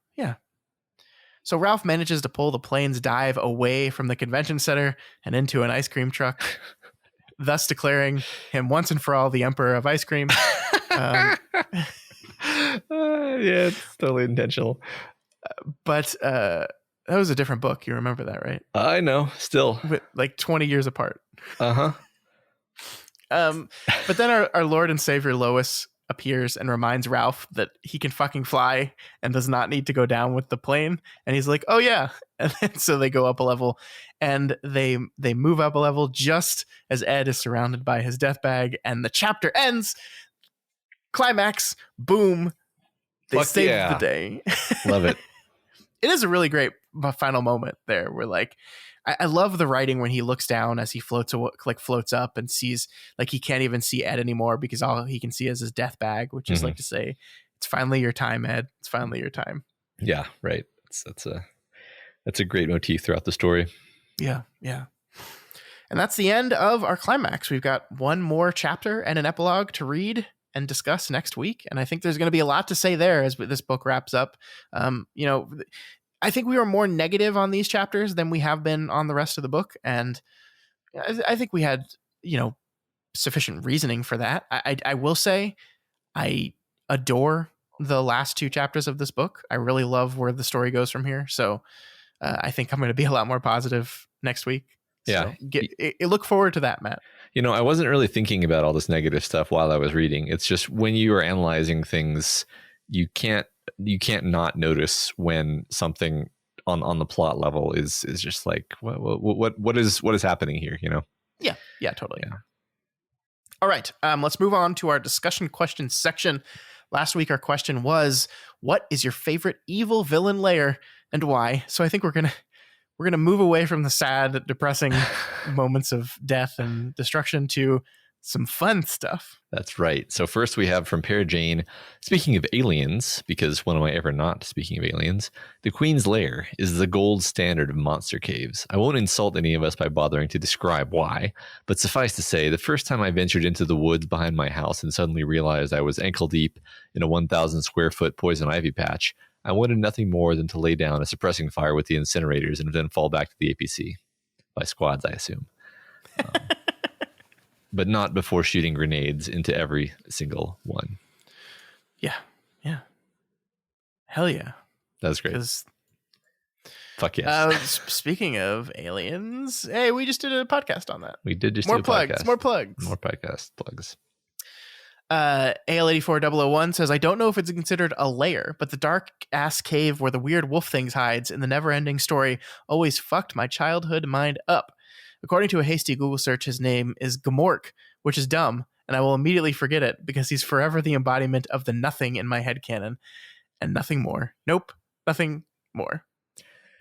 So Ralph manages to pull the plane's dive away from the convention center and into an ice cream truck, thus declaring him once and for all the emperor of ice cream. Yeah, it's totally intentional. But that was a different book. You remember that, right? I know. Still, like 20 years apart. Uh-huh. But then our Lord and Savior Lois appears and reminds Ralph that he can fucking fly and does not need to go down with the plane. And he's like, "Oh yeah." And then, so they go up a level, and they move up a level just as Ed is surrounded by his death bag, and the chapter ends. Climax. Boom. They saved the day. Love it. It is a really great final moment there. We're like, I love the writing when he looks down as he floats up and sees, like, he can't even see Ed anymore because all he can see is his death bag, which is like to say, it's finally your time, Ed. It's finally your time. Yeah, right. That's a great motif throughout the story. Yeah. And that's the end of our climax. We've got one more chapter and an epilogue to read and discuss next week. And I think there's going to be a lot to say there as this book wraps up. I think we were more negative on these chapters than we have been on the rest of the book. And I think we had, sufficient reasoning for that. I will say I adore the last 2 chapters of this book. I really love where the story goes from here. So I think I'm going to be a lot more positive next week. Yeah. So look forward to that, Matt. I wasn't really thinking about all this negative stuff while I was reading. It's just when you are analyzing things, you can't not notice when something on the plot level is just like, what is happening here? Yeah, totally. Yeah. All right. Let's move on to our discussion questions section. Last week, our question was, what is your favorite evil villain lair and why? So I think we're gonna move away from the sad, depressing moments of death and destruction to some fun stuff. That's right. So first we have from Pear Jane, speaking of aliens, because when am I ever not speaking of aliens, the Queen's Lair is the gold standard of monster caves. I won't insult any of us by bothering to describe why, but suffice to say, the first time I ventured into the woods behind my house and suddenly realized I was ankle deep in a 1,000 square foot poison ivy patch, I wanted nothing more than to lay down a suppressing fire with the incinerators and then fall back to the APC. By squads, I assume. But not before shooting grenades into every single one. Yeah. Hell yeah. That was great. Fuck yes. Speaking of aliens, hey, we just did a podcast on that. We did just more do a plugs, podcast. More plugs. More podcast plugs. AL84001 says, I don't know if it's considered a lair, but the dark ass cave where the weird wolf things hides in the never ending story always fucked my childhood mind up. According to a hasty Google search, his name is Gamork, which is dumb, and I will immediately forget it because he's forever the embodiment of the nothing in my headcanon. And nothing more. Nope, nothing more.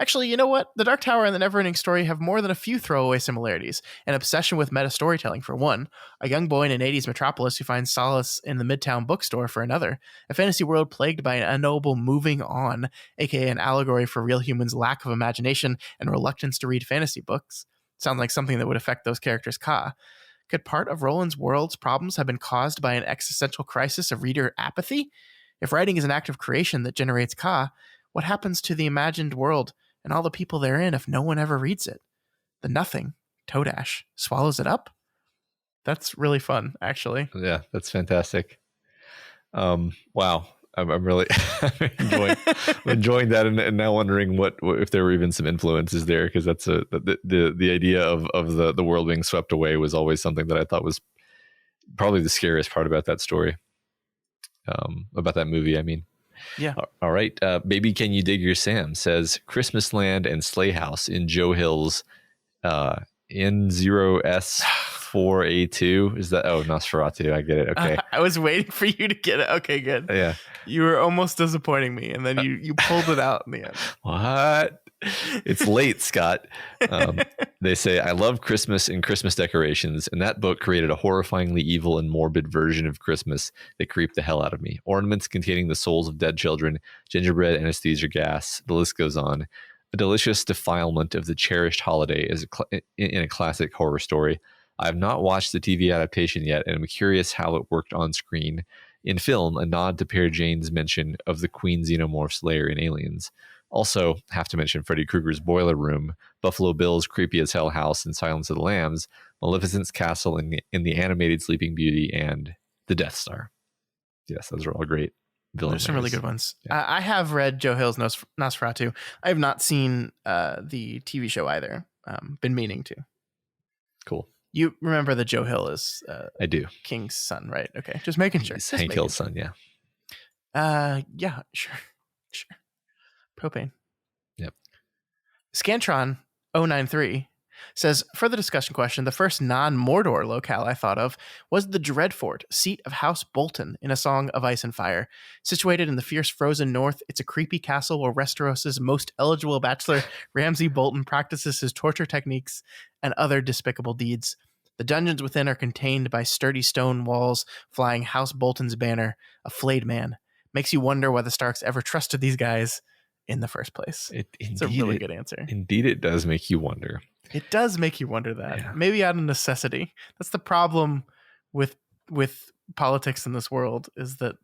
Actually, you know what? The Dark Tower and the Neverending Story have more than a few throwaway similarities. An obsession with meta-storytelling, for one. A young boy in an 80s metropolis who finds solace in the Midtown bookstore, for another. A fantasy world plagued by an unknowable moving on, aka an allegory for real humans' lack of imagination and reluctance to read fantasy books. Sounds like something that would affect those characters' Ka. Could part of Roland's world's problems have been caused by an existential crisis of reader apathy? If writing is an act of creation that generates Ka, what happens to the imagined world and all the people therein if no one ever reads it? The nothing, Todash, swallows it up? That's really fun, actually. Yeah, that's fantastic. Wow. I'm really enjoying that, and now wondering what if there were even some influences there, because that's the idea of the world being swept away was always something that I thought was probably the scariest part about that story, about that movie. I mean, yeah. All right, Baby Can You Dig Your Sam says Christmas Land and Sleigh House in Joe Hill's N0S4A2. Is that Nosferatu? I get it. Okay. I was waiting for you to get it. Okay, good. Yeah. You were almost disappointing me, and then you pulled it out in the end. What? It's late, Scott. They say, I love Christmas and Christmas decorations, and that book created a horrifyingly evil and morbid version of Christmas that creeped the hell out of me. Ornaments containing the souls of dead children, gingerbread, anesthesia gas, the list goes on. A delicious defilement of the cherished holiday is in a classic horror story. I have not watched the TV adaptation yet, and I'm curious how it worked on screen. In film, a nod to Pear Jane's mention of the Queen Xenomorph's lair in Aliens. Also, have to mention Freddy Krueger's boiler room, Buffalo Bill's creepy as hell house in Silence of the Lambs, Maleficent's castle in the animated Sleeping Beauty, and the Death Star. Yes, those are all great villains. There's some really good ones. Yeah. I have read Joe Hill's Nosferatu. I have not seen the TV show either. Been meaning to. Cool. You remember that Joe Hill is I do. King's son, right? Okay, just making sure. He's Hank Hill's son, yeah. Yeah, sure. Propane. Yep. Scantron 093 Says, for the discussion question, the first non-Mordor locale I thought of was the Dreadfort, seat of House Bolton in A Song of Ice and Fire. Situated in the fierce frozen north, it's a creepy castle where Westeros' most eligible bachelor, Ramsay Bolton, practices his torture techniques and other despicable deeds. The dungeons within are contained by sturdy stone walls flying House Bolton's banner, a flayed man. Makes you wonder why the Starks ever trusted these guys in the first place. It's a really good answer. Indeed, it does make you wonder. It does make you wonder that. Yeah. Maybe out of necessity. That's the problem with politics in this world, is that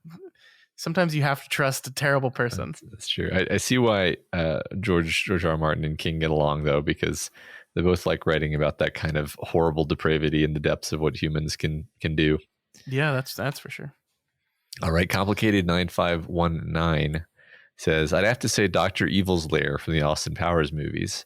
sometimes you have to trust a terrible person. That's true. I see why George R. Martin and King get along, though, because they both like writing about that kind of horrible depravity in the depths of what humans can do. Yeah, that's for sure. All right, Complicated 9519 says, I'd have to say Dr. Evil's lair from the Austin Powers movies.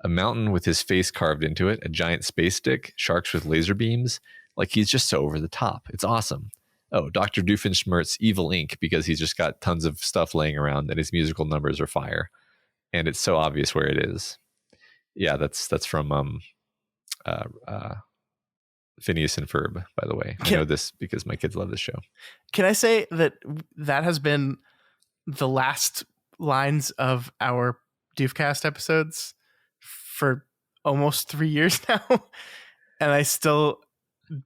A mountain with his face carved into it, a giant space stick, sharks with laser beams. Like, he's just so over the top. It's awesome. Oh, Dr. Doofenshmirtz's Evil Inc., because he's just got tons of stuff laying around and his musical numbers are fire. And it's so obvious where it is. Yeah, that's from Phineas and Ferb, by the way. I know this because my kids love this show. Can I say that has been the last lines of our Doofcast episodes for almost 3 years now? And I still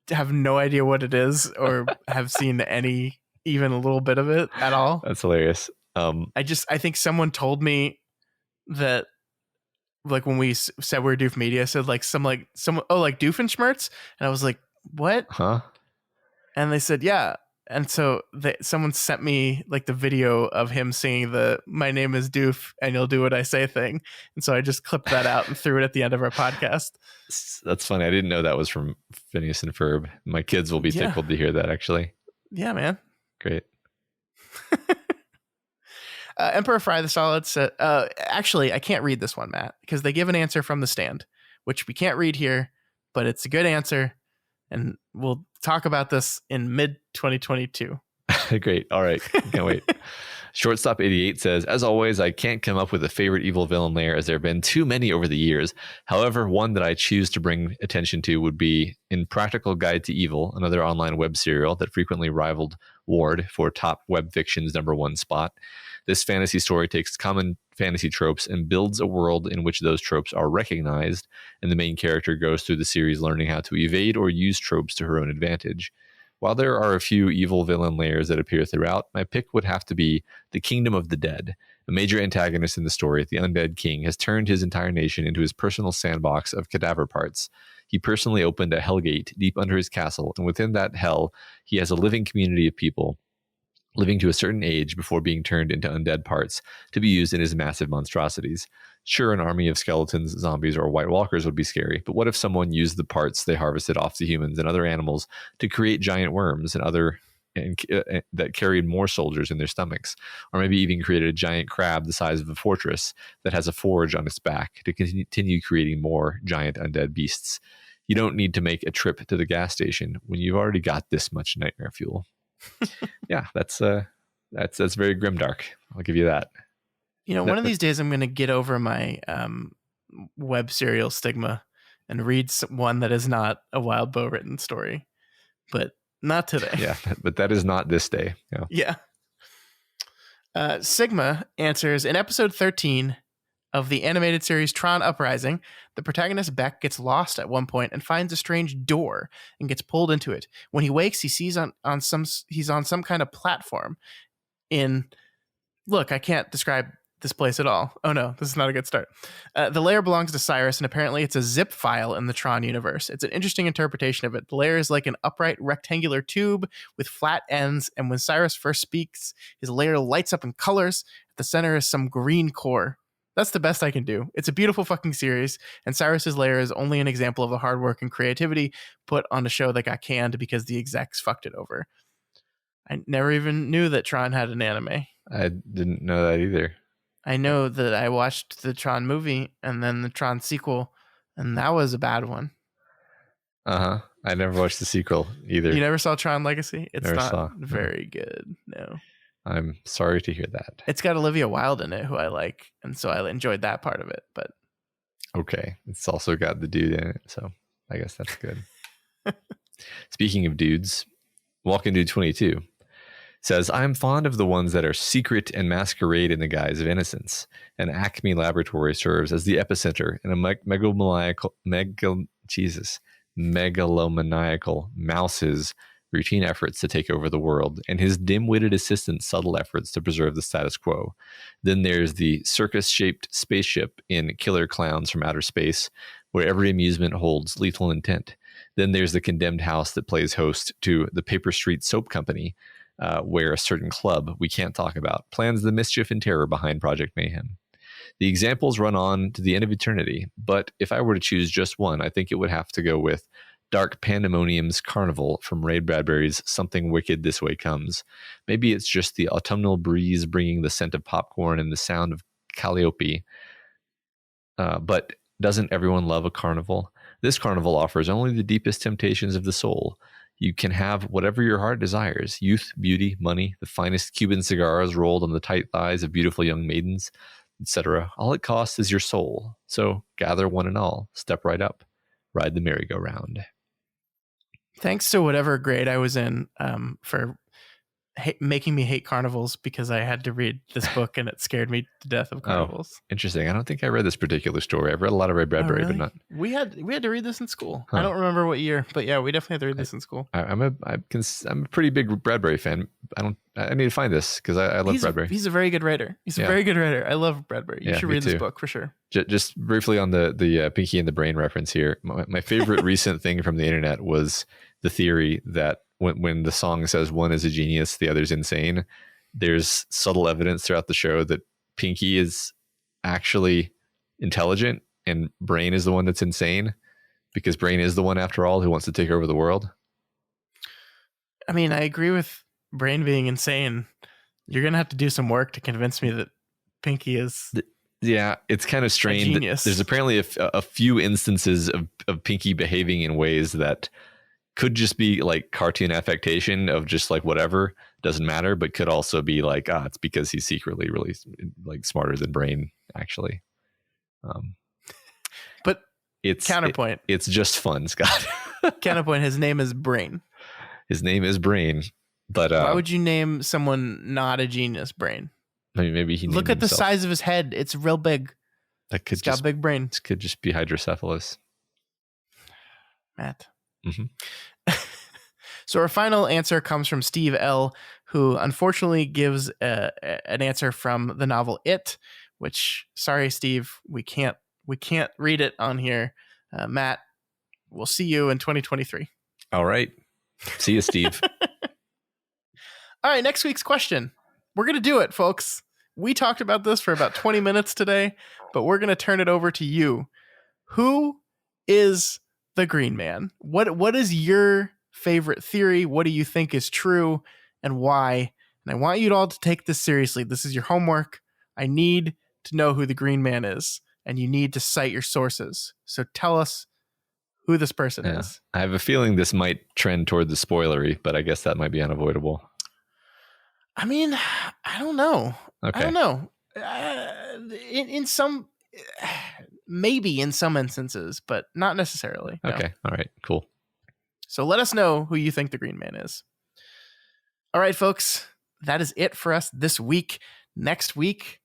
have no idea what it is or have seen even a little bit of it at all. That's hilarious. I think someone told me that, like, when we said we're Doof Media, said like someone, like Doofenshmirtz, and I was like, what? Huh? And they said, yeah. And so someone sent me like the video of him singing the "My name is Doof and you'll do what I say" thing. And so I just clipped that out and threw it at the end of our podcast. That's funny. I didn't know that was from Phineas and Ferb. My kids will be tickled to hear that, actually. Yeah, man. Great. Emperor Fry the Solid said, actually, I can't read this one, Matt, because they give an answer from the stand, which we can't read here, but it's a good answer. And we'll talk about this in mid-2022. Great. All right. Can't wait. Shortstop 88 says, as always, I can't come up with a favorite evil villain lair as there have been too many over the years. However, one that I choose to bring attention to would be in Practical Guide to Evil, another online web serial that frequently rivaled Ward for top web fiction's #1 spot. This fantasy story takes common fantasy tropes and builds a world in which those tropes are recognized, and the main character goes through the series learning how to evade or use tropes to her own advantage. While there are a few evil villain layers that appear throughout, my pick would have to be the Kingdom of the Dead. A major antagonist in the story, the Undead King, has turned his entire nation into his personal sandbox of cadaver parts. He personally opened a hellgate deep under his castle, and within that hell, he has a living community of people living to a certain age before being turned into undead parts to be used in his massive monstrosities. Sure, an army of skeletons, zombies, or White Walkers would be scary, but what if someone used the parts they harvested off the humans and other animals to create giant worms that carried more soldiers in their stomachs, or maybe even created a giant crab the size of a fortress that has a forge on its back to continue creating more giant undead beasts? You don't need to make a trip to the gas station when you've already got this much nightmare fuel. Yeah, that's very grimdark. I'll give you that. You know, one of these days I'm going to get over my web serial stigma and read one that is not a Wild Bow written story, but not today. Yeah, but that is not this day. Yeah. Sigma answers, in episode 13 of the animated series Tron Uprising, the protagonist Beck gets lost at one point and finds a strange door and gets pulled into it. When he wakes, he sees he's on some kind of platform look, I can't describe this place at all. Oh no, this is not a good start. The lair belongs to Cyrus, and apparently it's a zip file in the Tron universe. It's an interesting interpretation of it. The lair is like an upright rectangular tube with flat ends, and when Cyrus first speaks, his lair lights up in colors. At the center is some green core. That's the best I can do. It's a beautiful fucking series, and Cyrus's lair is only an example of the hard work and creativity put on a show that got canned because the execs fucked it over. I never even knew that Tron had an anime. I didn't know that either. I know that I watched the Tron movie and then the Tron sequel, and that was a bad one. Uh-huh. I never watched the sequel either. You never saw Tron Legacy? It's never not very good, no. I'm sorry to hear that. It's got Olivia Wilde in it, who I like, and so I enjoyed that part of it. But Okay. It's also got the dude in it. So I guess that's good. Speaking of dudes, Walking Dude 22 says, I'm fond of the ones that are secret and masquerade in the guise of innocence. An Acme laboratory serves as the epicenter, and a megalomaniacal mouse's routine efforts to take over the world, and his dim-witted assistant's subtle efforts to preserve the status quo. Then there's the circus-shaped spaceship in Killer Clowns from Outer Space, where every amusement holds lethal intent. Then there's the condemned house that plays host to the Paper Street Soap Company, where a certain club we can't talk about plans the mischief and terror behind Project Mayhem. The examples run on to the end of eternity, but if I were to choose just one, I think it would have to go with Dark Pandemonium's Carnival from Ray Bradbury's Something Wicked This Way Comes. Maybe it's just the autumnal breeze bringing the scent of popcorn and the sound of calliope, but doesn't everyone love a carnival? This carnival offers only the deepest temptations of the soul. You can have whatever your heart desires: youth, beauty, money, the finest Cuban cigars rolled on the tight thighs of beautiful young maidens, etc. All it costs is your soul. So gather one and all, step right up, ride the merry-go-round. Thanks to whatever grade I was in for making me hate carnivals, because I had to read this book and it scared me to death of carnivals. Oh, interesting. I don't think I read this particular story. I've read a lot of Ray Bradbury, really? but not. We had to read this in school. Huh. I don't remember what year, but yeah, we definitely had to read this in school. I'm a pretty big Bradbury fan. I need to find this because I love Bradbury. He's a very good writer. He's a very good writer. I love Bradbury. You should read this book for sure. Just briefly on the Pinky and the Brain reference here. My favorite recent thing from the internet was the theory that when the song says one is a genius, the other's insane, there's subtle evidence throughout the show that Pinky is actually intelligent and Brain is the one that's insane, because Brain is the one, after all, who wants to take over the world. I mean, I agree with Brain being insane. You're going to have to do some work to convince me that Pinky is... Yeah, it's kind of strange. There's apparently a few instances of Pinky behaving in ways that could just be like cartoon affectation of just like whatever, doesn't matter, but could also be like, it's because he's secretly really like smarter than Brain, actually. But it's counterpoint. It's just fun, Scott. Counterpoint. His name is Brain. His name is Brain, but why would you name someone not a genius Brain? Maybe he look at himself. The size of his head; it's real big. He's got a big brain. This could just be hydrocephalus. Matt. Mm-hmm. So our final answer comes from Steve L., who unfortunately gives an answer from the novel It, which, sorry, Steve, we can't read it on here. Matt, we'll see you in 2023. All right. See you, Steve. All right, next week's question. We're going to do it, folks. We talked about this for about 20 minutes today, but we're going to turn it over to you. Who is the Green Man? What is your favorite theory? What do you think is true and why? And I want you all to take this seriously. This is your homework. I need to know who the Green Man is, and you need to cite your sources. So tell us who this person is. I have a feeling this might trend toward the spoilery, but I guess that might be unavoidable. I mean, I don't know. Okay. I don't know. In some, maybe in some instances, but not necessarily. No. Okay. All right. Cool. So let us know who you think the Green Man is. All right, folks. That is it for us this week. Next week,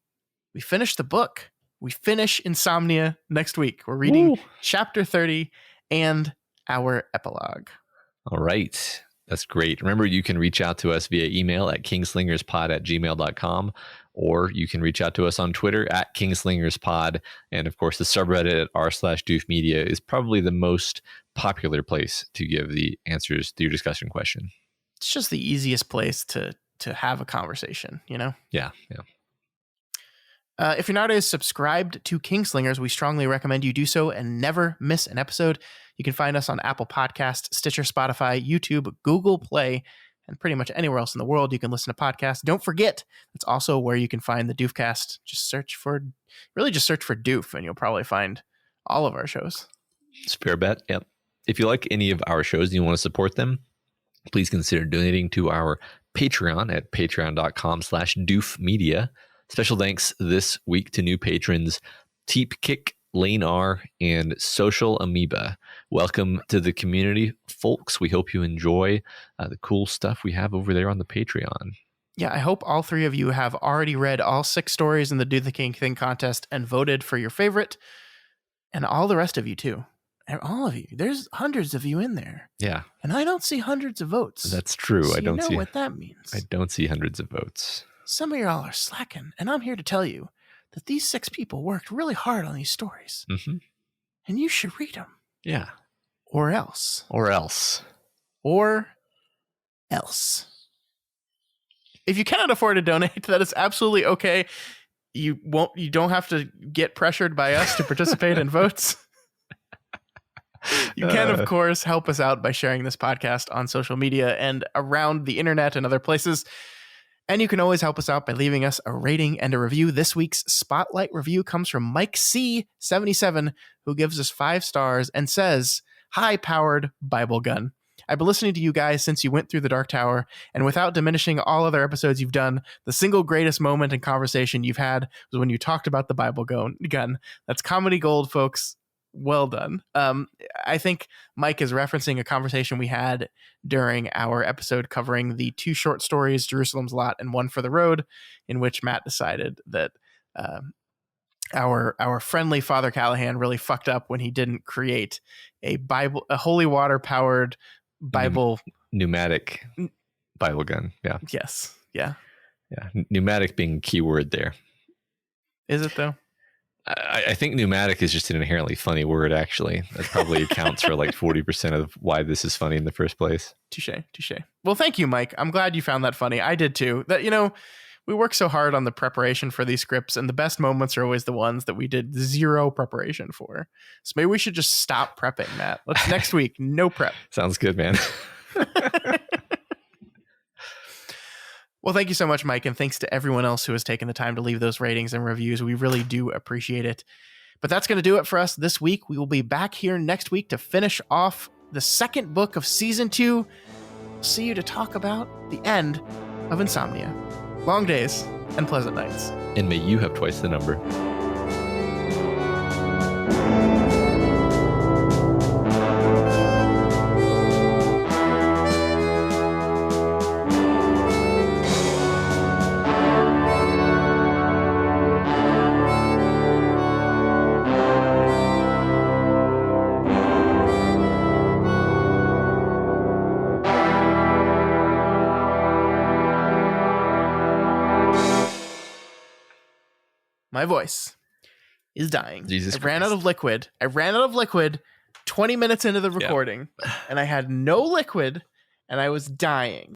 we finish the book. We finish Insomnia next week. We're reading chapter 30 and our epilogue. All right. That's great. Remember, you can reach out to us via email at kingslingerspod@gmail.com, or you can reach out to us on Twitter at kingslingerspod. And of course, the subreddit at r/doofmedia is probably the most popular place to give the answers to your discussion question. It's just the easiest place to have a conversation, you know? Yeah. If you're not as subscribed to Kingslingers, we strongly recommend you do so and never miss an episode. You can find us on Apple Podcasts, Stitcher, Spotify, YouTube, Google Play, and pretty much anywhere else in the world you can listen to podcasts. Don't forget, it's also where you can find the Doofcast. Just search for Doof, and you'll probably find all of our shows. It's a fair bet. Yep. If you like any of our shows and you want to support them, please consider donating to our Patreon at patreon.com/doofmedia. Special thanks this week to new patrons Teep Kick, Lane R, and Social Amoeba. Welcome to the community, folks. We hope you enjoy the cool stuff we have over there on the Patreon. Yeah, I hope all three of you have already read all 6 stories in the Do the King Thing contest and voted for your favorite, and all the rest of you too. And all of you. There's hundreds of you in there. Yeah. And I don't see hundreds of votes. That's true. So I don't see what that means. I don't see hundreds of votes. Some of y'all are slacking, and I'm here to tell you that these 6 people worked really hard on these stories. Mm-hmm. And you should read them. Yeah. Or else. Or else. Or else. If you cannot afford to donate, that is absolutely okay. You don't have to get pressured by us to participate in votes. You can, of course, help us out by sharing this podcast on social media and around the internet and other places. And you can always help us out by leaving us a rating and a review. This week's spotlight review comes from Mike C77, who gives us 5 stars and says, "High-powered Bible gun. I've been listening to you guys since you went through the Dark Tower, and without diminishing all other episodes you've done, the single greatest moment in conversation you've had was when you talked about the Bible gun. That's comedy gold, folks. Well done." I think Mike is referencing a conversation we had during our episode covering the 2 short stories, Jerusalem's Lot and One for the Road, in which Matt decided that our friendly Father Callahan really fucked up when he didn't create a holy water powered Bible pneumatic Bible gun. Yeah. Yes. Yeah. Yeah. Pneumatic being keyword there. Is it though? I think pneumatic is just an inherently funny word, actually. That probably accounts for like 40% of why this is funny in the first place. Touche. Well, thank you, Mike. I'm glad you found that funny. I did too. That, we work so hard on the preparation for these scripts, and the best moments are always the ones that we did 0 preparation for. So maybe we should just stop prepping, Matt. Let's next week, no prep. Sounds good, man. Well, thank you so much, Mike, and thanks to everyone else who has taken the time to leave those ratings and reviews. We really do appreciate it. But that's going to do it for us this week. We will be back here next week to finish off the 2nd book of Season 2. We'll see you to talk about the end of Insomnia. Long days and pleasant nights. And may you have twice the number. My voice is dying. Jesus I ran out of liquid. 20 minutes into the recording, and I had no liquid, and I was dying.